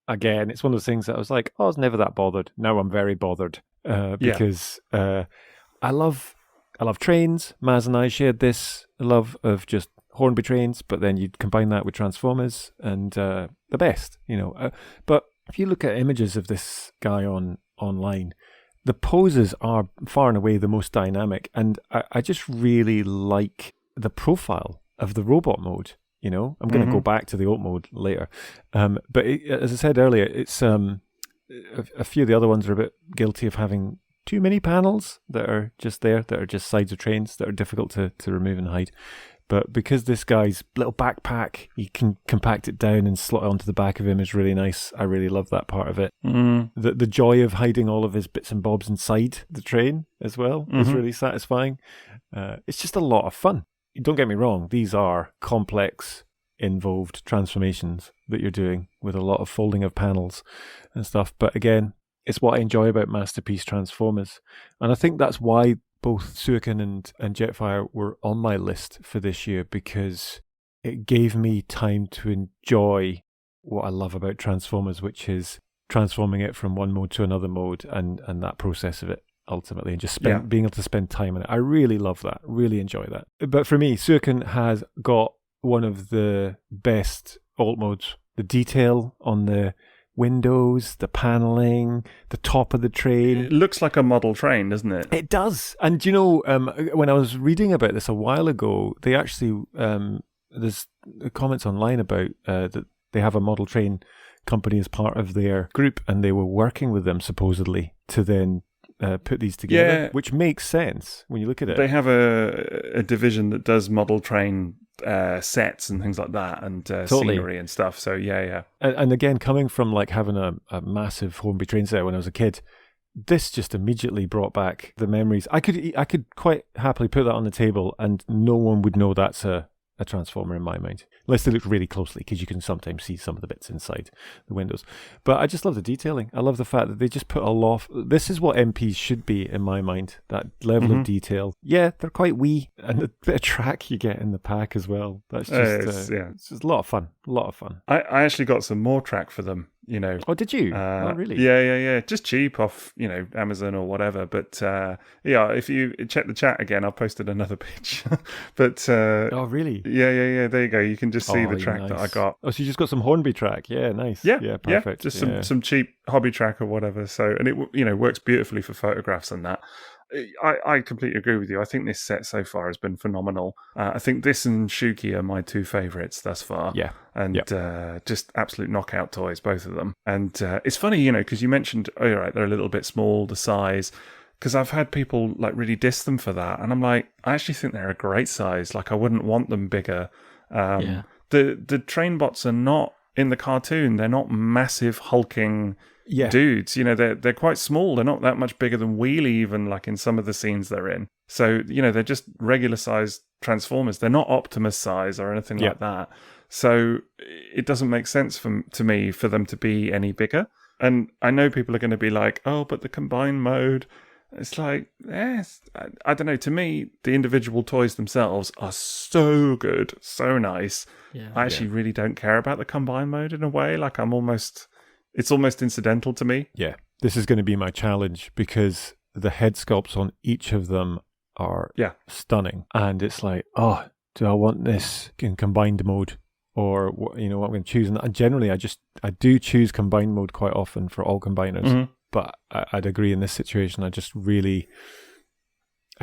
C: again, it's one of those things that I was like, I was never that bothered. Now I'm very bothered because I love trains. Maz and I shared this love of just Hornby trains, but then you'd combine that with Transformers and the best, But if you look at images of this guy online, the poses are far and away the most dynamic, and I just really like the profile of the robot mode. I'm going to go back to the alt mode later, but as I said earlier, it's a few of the other ones are a bit guilty of having too many panels that are just there, that are just sides of trains that are difficult to remove and hide. But because this guy's little backpack, you can compact it down and slot it onto the back of him is really nice. I really love that part of it. The joy of hiding all of his bits and bobs inside the train as well is really satisfying. It's just a lot of fun. Don't get me wrong, these are complex, involved transformations that you're doing with a lot of folding of panels and stuff. But again, it's what I enjoy about Masterpiece Transformers. And I think that's why both Suiken and Jetfire were on my list for this year, because it gave me time to enjoy what I love about Transformers, which is transforming it from one mode to another mode and that process of it ultimately, and just being able to spend time on it. I really love that, really enjoy that. But for me, Suiken has got one of the best alt modes. The detail on the windows, the paneling, the top of the train.
A: It looks like a model train, doesn't it?
C: It does. And when I was reading about this a while ago, they actually there's comments online about that they have a model train company as part of their group, and they were working with them supposedly to then put these together, which makes sense when you look at it.
A: They have a division that does model train sets and things like that, and scenery and stuff. So yeah.
C: And again, coming from like having a massive Hornby train set when I was a kid, this just immediately brought back the memories. I could quite happily put that on the table, and no one would know that's a Transformer in my mind, unless they look really closely, because you can sometimes see some of the bits inside the windows. But I just love the detailing. I love the fact that they just put a lot. This is what MPs should be in my mind, that level of detail. Yeah, they're quite wee, and the bit of track you get in the pack as well. That's just it's just a lot of fun.
A: I actually got some more track for them you know.
C: Oh, did you? Oh, really?
A: Yeah. Just cheap off, Amazon or whatever. But yeah, if you check the chat again, I've posted another picture. But
C: oh, really?
A: Yeah. There you go. You can just see the track
C: nice.
A: that I got.
C: Oh, so you just got some Hornby track? Yeah, nice.
A: Yeah,
C: perfect.
A: Just some cheap hobby track or whatever. So, and it works beautifully for photographs and that. I completely agree with you. I think this set so far has been phenomenal. I think this and Shuki are my two favourites thus far.
C: Yeah.
A: And just absolute knockout toys, both of them. And it's funny, because you mentioned, they're a little bit small, the size. Because I've had people like really diss them for that. And I'm like, I actually think they're a great size. Like, I wouldn't want them bigger. The train bots are not, in the cartoon, they're not massive hulking dudes. They're quite small. They're not that much bigger than Wheelie, even like in some of the scenes they're in. So, they're just regular sized Transformers. They're not Optimus size or anything like that. So it doesn't make sense to me for them to be any bigger. And I know people are going to be like, oh, but the combined mode. It's like, I don't know. To me, the individual toys themselves are so good, so nice.
B: Yeah.
A: I actually really don't care about the combine mode in a way. Like it's almost incidental to me.
C: Yeah, this is going to be my challenge because the head sculpts on each of them are stunning. And it's like, oh, do I want this in combined mode? Or, what I'm going to choose? And generally, I do choose combined mode quite often for all combiners. Mm-hmm. But I'd agree in this situation, I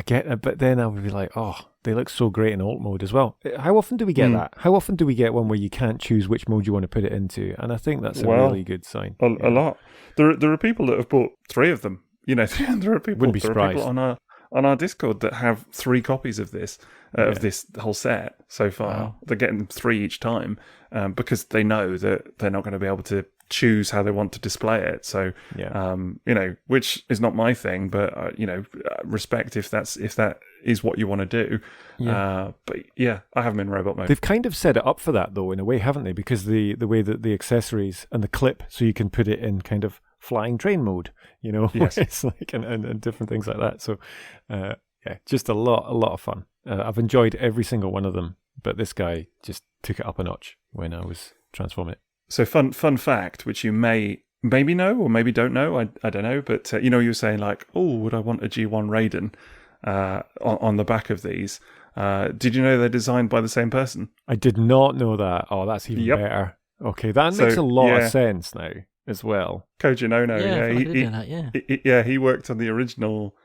C: get it, but then I would be like, oh, they look so great in alt mode as well. How often do we get that? How often do we get one where you can't choose which mode you want to put it into? And I think that's a really good sign.
A: A lot. There are people that have bought 3 of them. There are people.
C: Wouldn't be surprised.
A: There are people on our Discord that have 3 copies of this this whole set so far. Wow. They're getting 3 each time because they know that they're not going to be able to choose how they want to display it. So, which is not my thing, but respect if that is what you want to do. Yeah. But yeah, I have them in robot mode.
C: They've kind of set it up for that though, in a way, haven't they? Because the way that the accessories and the clip, so you can put it in kind of flying train mode,
A: yes.
C: It's like and different things like that. So, just a lot of fun. I've enjoyed every single one of them, but this guy just took it up a notch when I was transforming it.
A: So fun fact, which you maybe know or maybe don't know, I don't know, but you were saying like, oh, would I want a G1 Raiden on the back of these? Did you know they're designed by the same person?
C: I did not know that. Oh, that's even better. Okay, that makes a lot of sense now as well.
A: Koji Nono, he worked on the original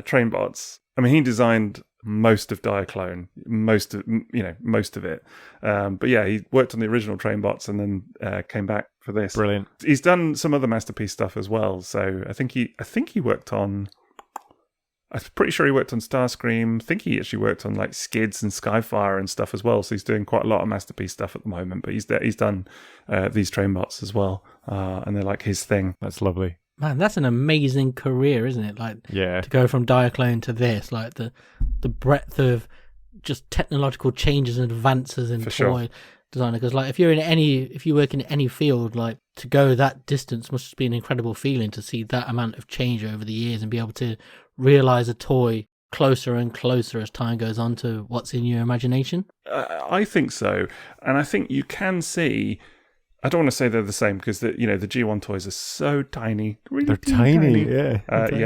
A: train bots. I mean, he designed most of Diaclone, most of it. But yeah, he worked on the original train bots and then came back for this.
C: Brilliant.
A: He's done some other Masterpiece stuff as well. So I think he worked on. I'm pretty sure he worked on Starscream. I think he actually worked on like Skids and Skyfire and stuff as well. So he's doing quite a lot of Masterpiece stuff at the moment. But he's done these train bots as well, and they're like his thing.
C: That's lovely.
B: Man, that's an amazing career, isn't it? Like, to go from Diaclone to this, like the breadth of just technological changes and advances in toy design. Because like, if you work in any field, like to go that distance must just be an incredible feeling to see that amount of change over the years and be able to realize a toy closer and closer as time goes on to what's in your imagination.
A: I think so, and I think you can see. I don't want to say they're the same because the G1 toys are so tiny. Really
C: they're tiny.
A: Yeah,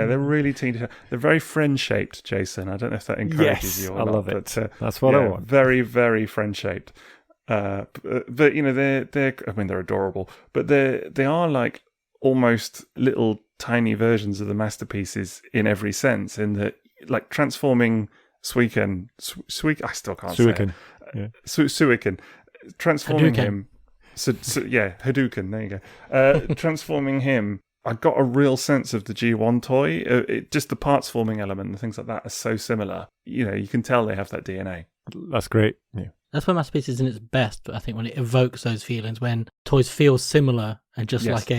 A: they're really teeny. They're very friend shaped, Jason. I don't know if that encourages you or not.
C: I love it.
A: But,
C: that's what I want.
A: Very, very friend shaped. But they're I mean, they're adorable, but they are like almost little tiny versions of the masterpieces in every sense. In that, like transforming Suiken, I still can't say it. Suiken, transforming
B: Hadouken.
A: him. So Hadouken, there you go. Transforming him, I got a real sense of the G1 toy. Just the parts forming element and things like that are so similar. You can tell they have that DNA.
C: That's great. Yeah.
B: That's when Masterpiece is in its best, I think, when it evokes those feelings, when toys feel similar and just like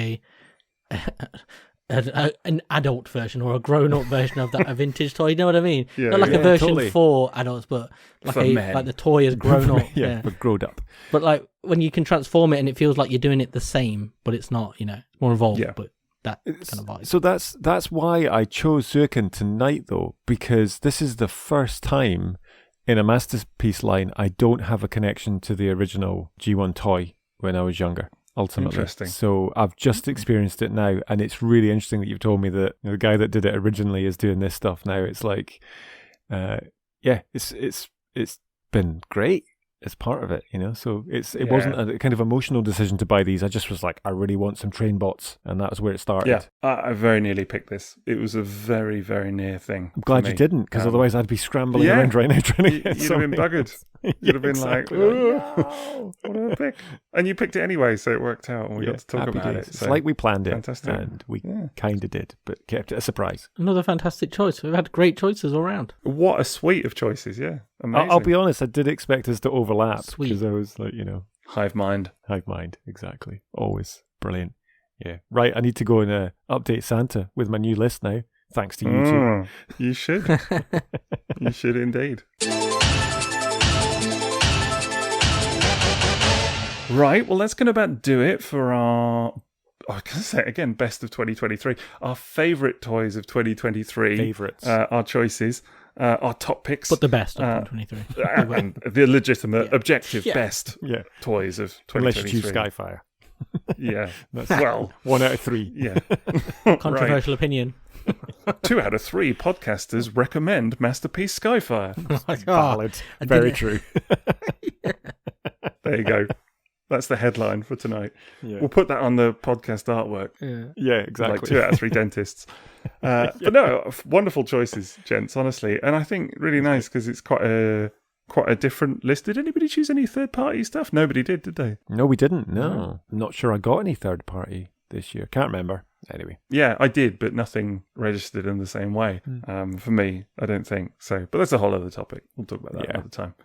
B: an adult version or a grown-up version of that a vintage toy. You know what I mean? Not like a version for adults, but like like the toy has grown up.
C: But grown up.
B: But like when you can transform it and it feels like you're doing it the same, but it's not. It's more involved.
A: Yeah.
B: But that kind of vibe.
C: So that's why I chose Suiken tonight, though, because this is the first time in a Masterpiece line I don't have a connection to the original G1 toy when I was younger. ultimately.
A: Interesting.
C: So I've just experienced it now, and it's really interesting that you've told me that the guy that did it originally is doing this stuff now. It's like, it's been great as part of it, So it wasn't a kind of emotional decision to buy these. I just was like, I really want some train bots, and that was where it started.
A: Yeah, I very nearly picked this. It was a very, very near thing.
C: I'm glad you didn't, because otherwise I'd be scrambling around right now trying to get
A: You'd have been buggered. You'd have been
C: exactly.
A: like, oh, what do I pick? And you picked it anyway, so it worked out, and we got to talk about
C: days.
A: it.
C: It's like we planned it,
A: fantastic.
C: And we kind of did, but kept it a surprise.
B: Another fantastic choice. We've had great choices all around.
A: What a suite of choices, yeah. Amazing.
C: I'll be honest, I did expect us to overlap,
B: Sweet.
C: because I was like,
A: Hive mind.
C: Hive mind, exactly. Always brilliant. Yeah. Right, I need to go and update Santa with my new list now, thanks to you two.
A: You should. You should indeed. Right, well, that's going to about do it for our, I can say it again, best of 2023. Our favourite toys of 2023.
C: Favourites.
A: Our choices, our top picks.
B: But the best of 2023.
A: And the legitimate, objective best toys of 2023.
C: Unless you choose Skyfire.
A: Yeah.
C: That's
A: 1
C: out of 3.
A: Yeah.
B: Controversial opinion.
A: 2 out of 3 podcasters recommend Masterpiece Skyfire.
C: Valid. Very true.
A: There you go. That's the headline for tonight.
C: Yeah.
A: We'll put that on the podcast artwork.
C: Yeah, exactly.
A: Like 2 out of 3 dentists. But no, wonderful choices, gents, honestly. And I think really nice because it's quite a different list. Did anybody choose any third-party stuff? Nobody did they?
C: No, we didn't. No. I'm not sure I got any third-party this year. Can't remember. Anyway.
A: Yeah, I did, but nothing registered in the same way. For me, I don't think so. But that's a whole other topic. We'll talk about that another time.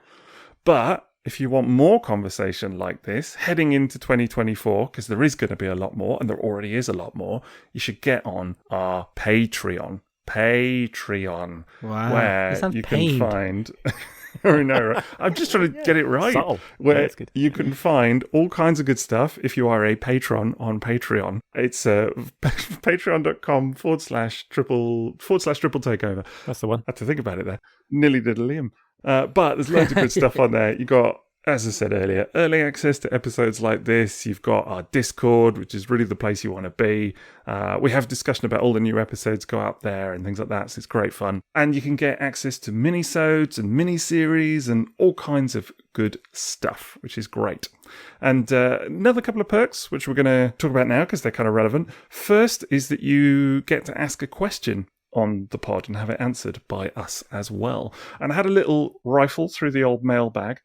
A: But if you want more conversation like this, heading into 2024, because there is going to be a lot more, and there already is a lot more, you should get on our Patreon.
B: Wow.
A: Where you can find... Oh, no, right? I'm just trying to get it right.
C: Subtle.
A: Where you can find all kinds of good stuff if you are a patron on Patreon. It's patreon.com/triple takeover.
C: That's the one.
A: I had to think about it there. Nearly did a Liam. But there's loads of good stuff on there. You got, as I said earlier, early access to episodes like this. You've got our Discord, which is really the place you want to be. We have discussion about all the new episodes go out there and things like that, so it's great fun. And you can get access to mini-sodes and mini-series and all kinds of good stuff, which is great. And another couple of perks, which we're going to talk about now because they're kind of relevant. First is that you get to ask a question on the pod and have it answered by us as well. And I had a little rifle through the old mailbag,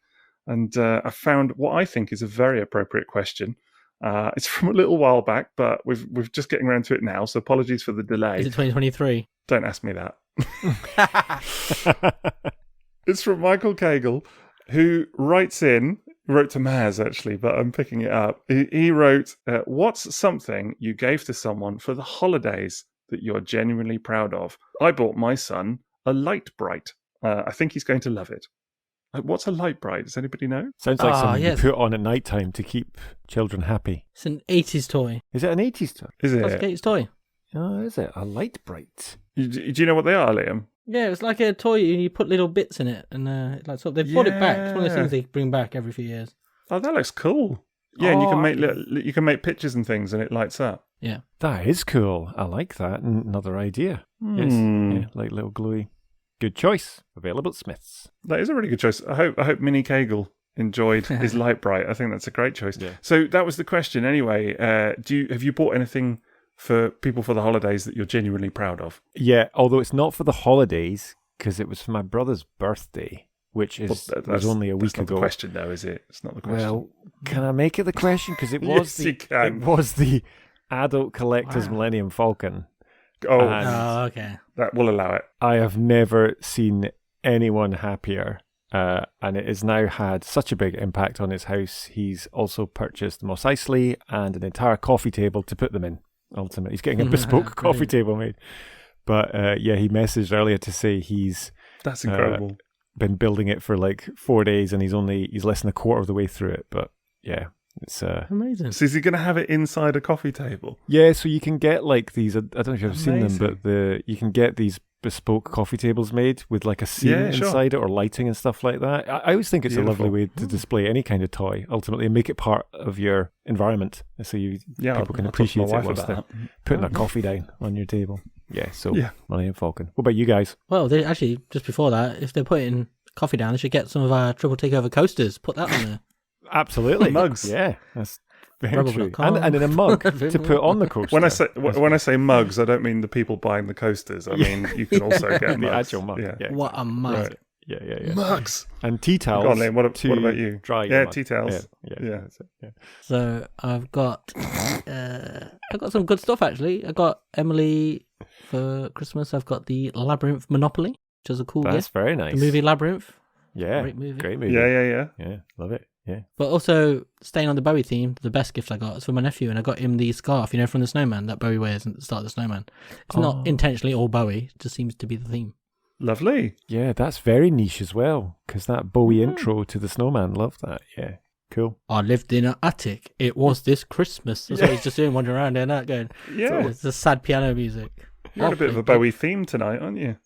A: and I found what I think is a very appropriate question. It's from a little while back, but we're just getting around to it now, so apologies for the delay.
B: Is it 2023?
A: Don't ask me that. It's from Michael Cagle, who wrote to Maz, actually, but I'm picking it up. He wrote, what's something you gave to someone for the holidays that you're genuinely proud of? I bought my son a light bright. I think he's going to love it. What's a light bright? Does anybody know?
C: Sounds like something you put on at night time to keep children happy.
B: It's an 80s toy.
C: Is it an 80s toy?
A: Is it?
B: That's a 80s toy.
C: Oh, is it? A light bright.
A: Do you know what they are, Liam?
B: Yeah, it's like a toy and you put little bits in it. And they've brought it back. It's one of those things they bring back every few years.
A: Oh, that looks cool. Yeah, and you can make pictures and things and it lights up.
B: Yeah.
C: That is cool. I like that. Another idea. Yes. Yeah, like little glowy. Good choice. Available at Smith's.
A: That is a really good choice. I hope Minnie Cagle enjoyed his light bright. I think that's a great choice.
C: Yeah.
A: So that was the question anyway. Have you bought anything for people for the holidays that you're genuinely proud of?
C: Yeah, although it's not for the holidays because it was for my brother's birthday, which was only a week ago.
A: That's not the question, though, is it? It's not the question.
C: Well, can I make it the question? Because it was
A: Yes, you can.
C: It was the Adult Collector's Millennium Falcon.
A: Oh,
B: okay.
A: That will allow it.
C: I have never seen anyone happier, and it has now had such a big impact on his house. He's also purchased Mos Eisley and an entire coffee table to put them in. Ultimately, he's getting a bespoke coffee table made. But he messaged earlier to say
A: that's incredible.
C: Been building it for like 4 days, and he's less than a quarter of the way through it. But yeah. It's
B: amazing.
A: So is he going to have it inside a coffee table?
C: Yeah, so you can get like these. I don't know if you've seen them, but you can get these bespoke coffee tables made with like a scene inside it or lighting and stuff like that. I always think it's a lovely way to display any kind of toy, ultimately, and make it part of your environment so people can appreciate it whilst they're putting their coffee down on your table. Yeah, so Money and Falcon. What about you guys?
B: Well, they actually, just before that, if they're putting coffee down, they should get some of our Triple Takeover coasters, put that on there.
C: Absolutely.
A: Mugs.
C: Yeah, that's very true. And in a mug to put on the coaster.
A: When I say mugs, I don't mean the people buying the coasters. I mean, you can also get
C: the
A: mugs.
C: actual mug. Yeah.
B: What a mug.
C: Right. Yeah.
A: Mugs.
C: And tea towels.
A: Go on, Liam, what about you?
C: Dry your mug.
A: Tea towels.
C: Yeah.
B: So I've got some good stuff, actually. I got Emily for Christmas. I've got the Labyrinth Monopoly, which is a cool gift.
C: That's very nice.
B: The movie Labyrinth.
C: Yeah.
B: Great movie.
A: Yeah.
C: Love it. Yeah.
B: But also, staying on the Bowie theme, the best gift I got is for my nephew, and I got him the scarf, from the Snowman that Bowie wears at the start of the Snowman. It's not intentionally all Bowie, it just seems to be the theme.
A: Lovely.
C: Yeah, that's very niche as well, because that Bowie intro to the Snowman, love that. Yeah, cool.
B: I lived in an attic. It was this Christmas. That's what he's just doing, wandering around doing that, going, it's the sad piano music.
A: You're on a bit of a Bowie theme tonight, aren't you?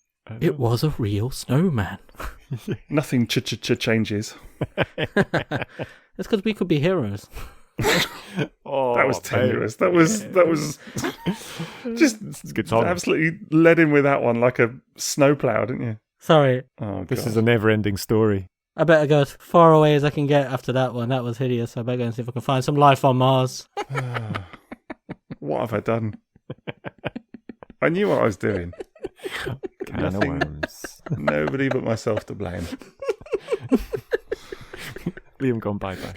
B: It was a real snowman.
A: Nothing changes.
B: That's because we could be heroes.
A: That was tenuous. That was just
C: good song.
A: Absolutely led in with that one like a snowplow, didn't you?
B: Sorry.
A: Oh,
C: this is a never-ending story.
B: I better go as far away as I can get after that one. That was hideous. I better go and see if I can find some life on Mars.
A: What have I done? I knew what I was doing. Nobody but myself to blame.
C: Liam gone bye-bye.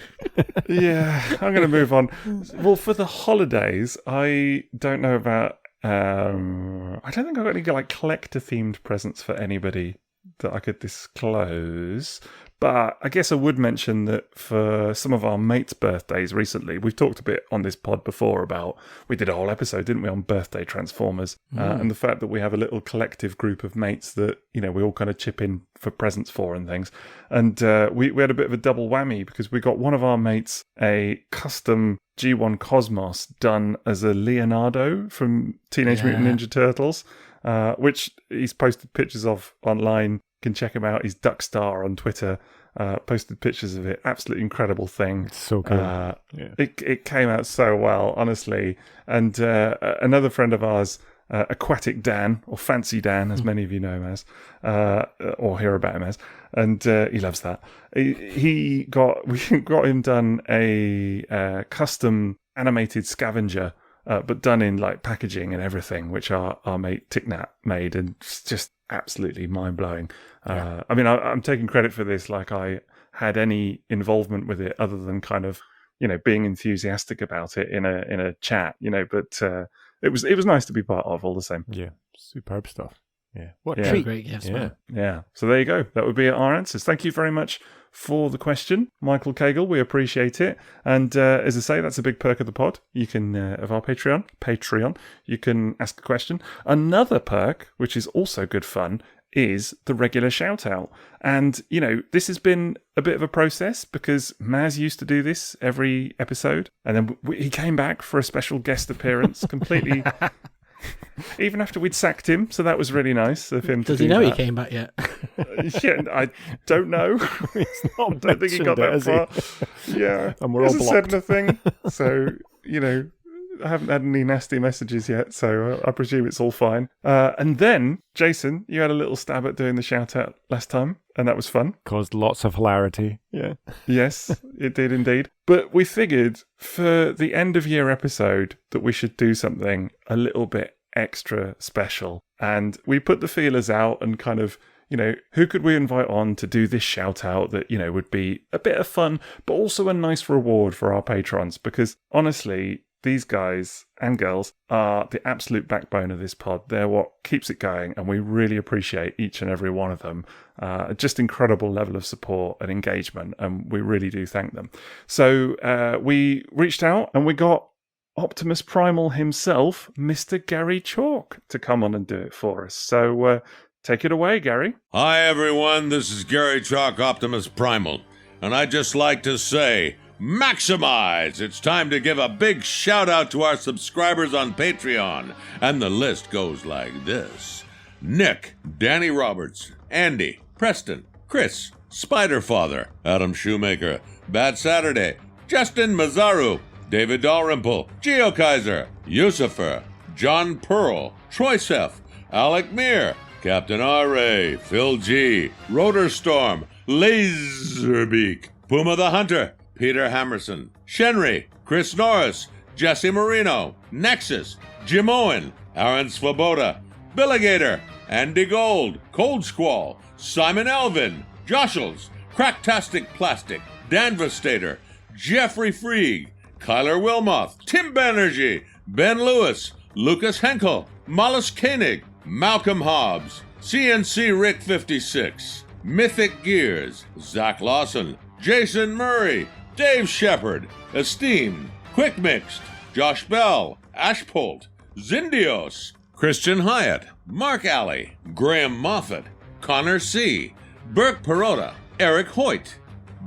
A: Yeah, I'm going to move on. Well, for the holidays, I don't know about... I don't think I've got any collector-themed presents for anybody that I could disclose. But I guess I would mention that for some of our mates' birthdays recently, we've talked a bit on this pod before about, we did a whole episode, didn't we, on birthday Transformers, and the fact that we have a little collective group of mates that, we all kind of chip in for presents for and things. And we had a bit of a double whammy because we got one of our mates a custom G1 Cosmos done as a Leonardo from Teenage Mutant Ninja Turtles, which he's posted pictures of online. Can check him out. He's Duckstar on Twitter. Posted pictures of it. Absolutely incredible thing.
C: It's so cool.
A: It came out so well, honestly. And another friend of ours, Aquatic Dan, or Fancy Dan, as many of you know him as, or hear about him as, and he loves that. We got him done a custom animated scavenger, but done in packaging and everything, which our mate Ticknat made, and just absolutely mind-blowing. I mean, I'm taking credit for this, like I had any involvement with it other than kind of, being enthusiastic about it in a chat, but it was nice to be part of all the same.
C: Yeah, superb stuff. Yeah. What
B: a treat. Great gifts, man.
A: Yeah. So there you go. That would be our answers. Thank you very much for the question, Michael Cagle. We appreciate it. And as I say, that's a big perk of the pod. You can, of our Patreon, you can ask a question. Another perk, which is also good fun, is the regular shout out. And, this has been a bit of a process because Maz used to do this every episode. And then he came back for a special guest appearance completely... Even after we'd sacked him, so that was really nice of him to do that.
B: Does he know he came back yet?
A: Yeah, I don't know. I don't think he got that far. Yeah,
C: and we're all blocked.
A: Said nothing. So, I haven't had any nasty messages yet, so I presume it's all fine. And then, Jason, you had a little stab at doing the shout out last time, and that was fun.
C: Caused lots of hilarity. Yeah.
A: Yes, it did indeed. But we figured for the end of year episode that we should do something a little bit extra special. And we put the feelers out and kind of, who could we invite on to do this shout out that, would be a bit of fun, but also a nice reward for our patrons. Because honestly, these guys and girls are the absolute backbone of this pod. They're what keeps it going, and we really appreciate each and every one of them. Just incredible level of support and engagement, and we really do thank them. So we reached out and we got Optimus Primal himself, Mr. Gary Chalk, to come on and do it for us. So take it away, Gary.
E: Hi, everyone. This is Gary Chalk, Optimus Primal, and I'd just like to say... maximize! It's time to give a big shout out to our subscribers on Patreon. And the list goes like this. Nick, Danny Roberts, Andy, Preston, Chris, Spider-Father, Adam Shoemaker, Bad Saturday, Justin Mazzaru, David Dalrymple, Geo Kaiser, Yusufer, John Pearl, Troy Seth, Alec Meir, Captain R.A., Phil G., Rotor Storm, Laserbeak, Puma the Hunter, Peter Hammerson, Shenry, Chris Norris, Jesse Marino, Nexus, Jim Owen, Aaron Svoboda, Billigator, Andy Gold, Cold Squall, Simon Elvin, Joshels, Cracktastic Plastic, Danvastator, Jeffrey Freeg, Kyler Wilmoth, Tim Banerjee, Ben Lewis, Lucas Henkel, Mollis Koenig, Malcolm Hobbs, CNC Rick 56, Mythic Gears, Zach Lawson, Jason Murray, Dave Shepard, Esteemed, Quick Mixed, Josh Bell, Ashpolt, Zindios, Christian Hyatt, Mark Alley, Graham Moffat, Connor C., Burke Perota, Eric Hoyt,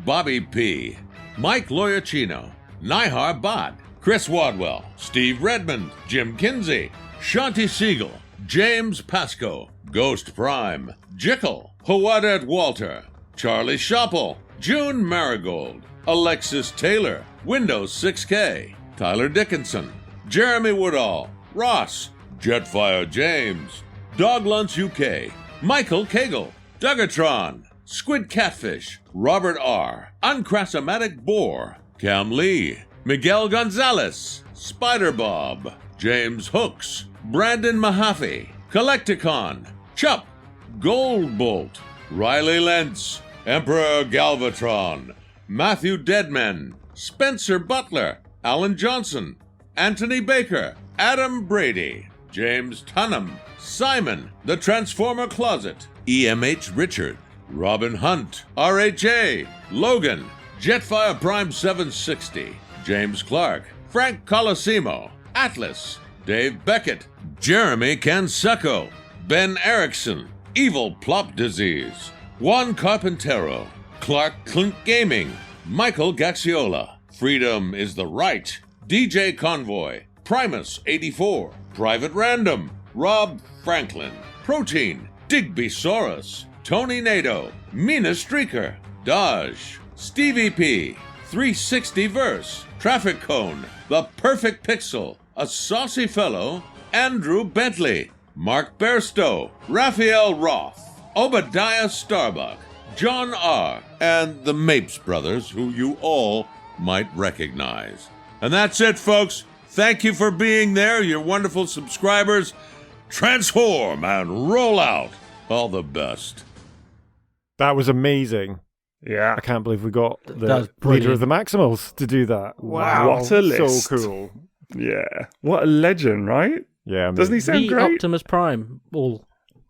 E: Bobby P., Mike Loyacino, Nihar Bot, Chris Wadwell, Steve Redmond, Jim Kinsey, Shanti Siegel, James Pascoe, Ghost Prime, Jickle, Hawadet Walter, Charlie Shoppel, June Marigold, Alexis Taylor, Windows 6K, Tyler Dickinson, Jeremy Woodall, Ross, Jetfire James, Dog Lunch UK, Michael Cagle, Duggatron, Squid Catfish, Robert R., Uncrasomatic Boar, Cam Lee, Miguel Gonzalez, Spider Bob, James Hooks, Brandon Mahaffey, Collecticon, Chup, Goldbolt, Riley Lentz, Emperor Galvatron, Matthew Deadman, Spencer Butler, Alan Johnson, Anthony Baker, Adam Brady, James Tunham, Simon, The Transformer Closet, EMH Richard, Robin Hunt, RHA, Logan, Jetfire Prime 760, James Clark, Frank Colosimo, Atlas, Dave Beckett, Jeremy Canseco, Ben Erickson, Evil Plop Disease, Juan Carpintero, Clark Clint Gaming, Michael Gaxiola, Freedom is the Right, DJ Convoy, Primus 84, Private Random, Rob Franklin, Protein, Digbysaurus, Tony Nato, Mina Streaker, Dodge, Stevie P, 360 Verse, Traffic Cone, The Perfect Pixel, A Saucy Fellow, Andrew Bentley, Mark Bairstow, Raphael Roth, Obadiah Starbuck, John R., and the Mapes brothers, who you all might recognize. And that's it, folks. Thank you for being there, you're wonderful subscribers. Transform and roll out. All the best.
C: That was amazing.
A: Yeah.
C: I can't believe we got the
B: That's
C: leader
B: brilliant.
C: of the Maximals to do that. Wow.
A: What a list.
C: So cool.
A: Yeah. What a legend, right?
C: Yeah. I mean,
A: Doesn't he sound
B: The
A: great?
B: Optimus Prime.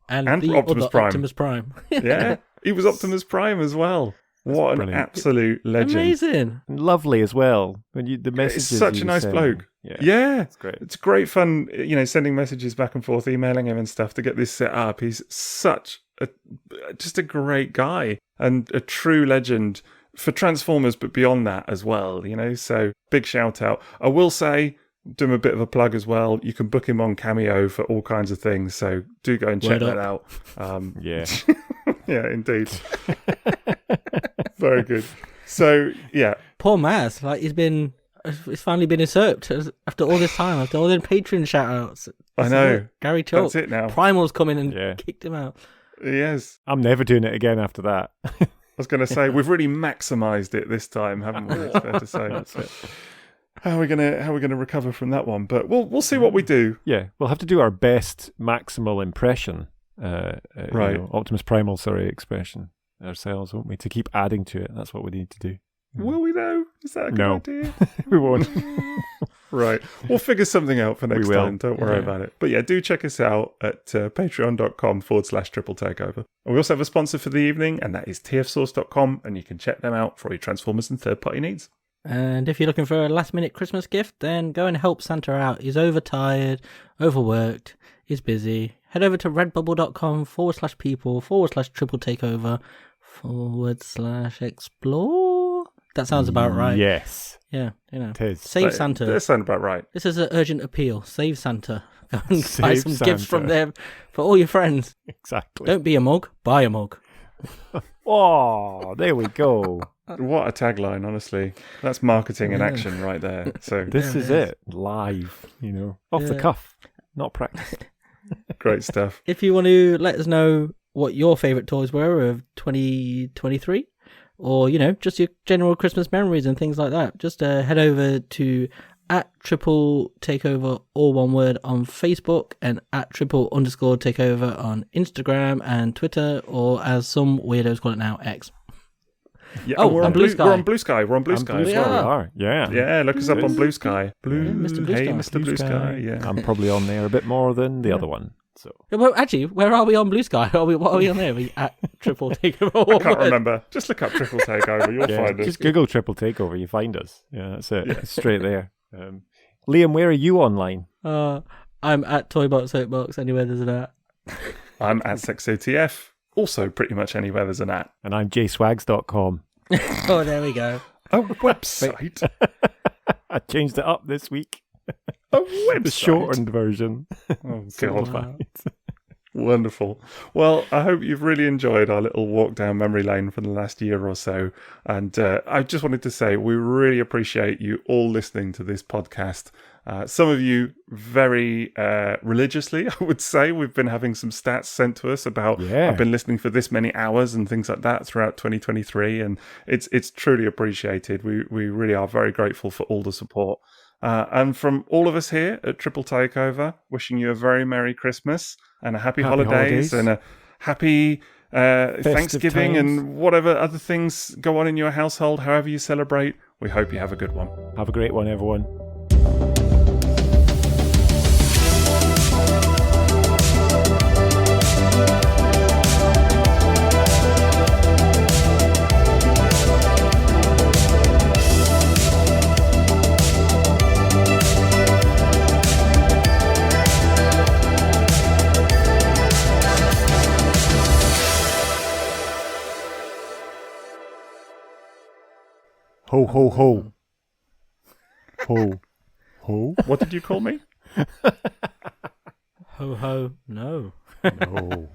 B: And the
A: Optimus
B: other
A: Prime.
B: Optimus Prime.
A: Yeah. He was Optimus Prime as well. What an
C: brilliant.
A: absolute legend.
B: Amazing.
C: lovely as well. When you the messages
A: It's such
C: you
A: a nice
C: send.
A: bloke.
C: Yeah.
A: Yeah.
C: It's great.
A: It's great fun, sending messages back and forth, emailing him and stuff to get this set up. He's just a great guy and a true legend for Transformers, but beyond that as well, So big shout out. I will say, do him a bit of a plug as well. You can book him on Cameo for all kinds of things. So do go and check
B: Word
A: that
B: up.
A: out.
C: Yeah.
A: Yeah, indeed. Very good. So, yeah.
B: Poor Maz. He's finally been usurped after all this time, after all the Patreon shout outs.
A: I know.
B: Gary Chalk.
A: That's it now.
B: Primal's come in and
C: Yeah.
B: kicked him out.
A: Yes.
C: I'm never doing it again after that.
A: I was going to say, we've really maximised it this time, haven't we? It's fair to say.
C: That's it.
A: How are we gonna recover from that one? But we'll see what we do.
C: Yeah, we'll have to do our best maximal impression.
A: Right.
C: Optimus Primal, expression ourselves, won't we? To keep adding to it. That's what we need to do.
A: Will we though? Is that a good
C: No.
A: idea?
C: We won't.
A: Right. We'll figure something out for next
C: We will.
A: time. Don't worry
C: Yeah.
A: about it. But yeah, do check us out at patreon.com/Triple Takeover. And we also have a sponsor for the evening, and that is tfsource.com, and you can check them out for your Transformers and third-party needs.
B: And if you're looking for a last-minute Christmas gift, then go and help Santa out. He's overtired, overworked, he's busy. Head over to redbubble.com/people/Triple Takeover /explore. That sounds about right.
C: Yes,
B: Yeah,
C: it is.
B: Save Santa.
A: That sounds about right.
B: This is an urgent appeal. Save Santa. Go and buy
C: Save
B: some gifts from
C: Santa.
B: them for all your friends.
C: Exactly.
B: Don't be a mug. Buy a mug.
C: Oh, there we go.
A: What a tagline, honestly. That's marketing in action right there. So
C: This is it. Live, off the cuff, not practiced.
A: great stuff.
B: If you want to let us know what your favourite toys were of 2023, or, just your general Christmas memories and things like that, just head over to @Triple Takeover, all one word, on Facebook, and @Triple_Takeover on Instagram and Twitter, or as some weirdos call it now, X.
A: Yeah,
B: Oh,
A: we're on
B: and Blue Sky.
A: We're on Blue Sky. We're on Blue
C: And
A: Sky
C: Blue
A: as
C: Sky
A: well.
C: we are. Yeah.
A: Yeah, look us up on Blue Sky.
B: Mr. Blue
A: Hey,
B: Sky.
A: Mr. Blue Sky. Yeah.
C: I'm probably on there a bit more than the other one. So
B: Well, actually, where are we on Blue Sky? What are we on there? Are we @Triple Takeover?
A: I can't remember. Just look up Triple Takeover. You'll
C: yeah,
A: find us.
C: just Google Triple Takeover, you find us. Yeah, that's it. It's straight there. Liam, where are you online?
B: I'm @Toybox anywhere there's an at.
A: I'm @SexoTF. Also, pretty much anywhere there's an @
C: And I'm jswags.com.
B: Oh, there we go.
A: a website.
C: I changed it up this week.
A: A website.
C: The shortened version.
A: Oh,
C: So
A: God.
C: fine.
A: Wonderful. Well, I hope you've really enjoyed our little walk down memory lane for the last year or so. And I just wanted to say we really appreciate you all listening to this podcast. Some of you very religiously, I would say. We've been having some stats sent to us about I've been listening for this many hours and things like that throughout 2023. And it's truly appreciated. We really are very grateful for all the support. And from all of us here at Triple Takeover, wishing you a very Merry Christmas and a happy holidays and a happy Thanksgiving
C: times.
A: and whatever other things go on in your household, however you celebrate. We hope you have a good one.
C: Have a great one, everyone. Ho, ho, ho. Ho, ho.
A: What did you call me?
B: Ho ho, no.
C: No.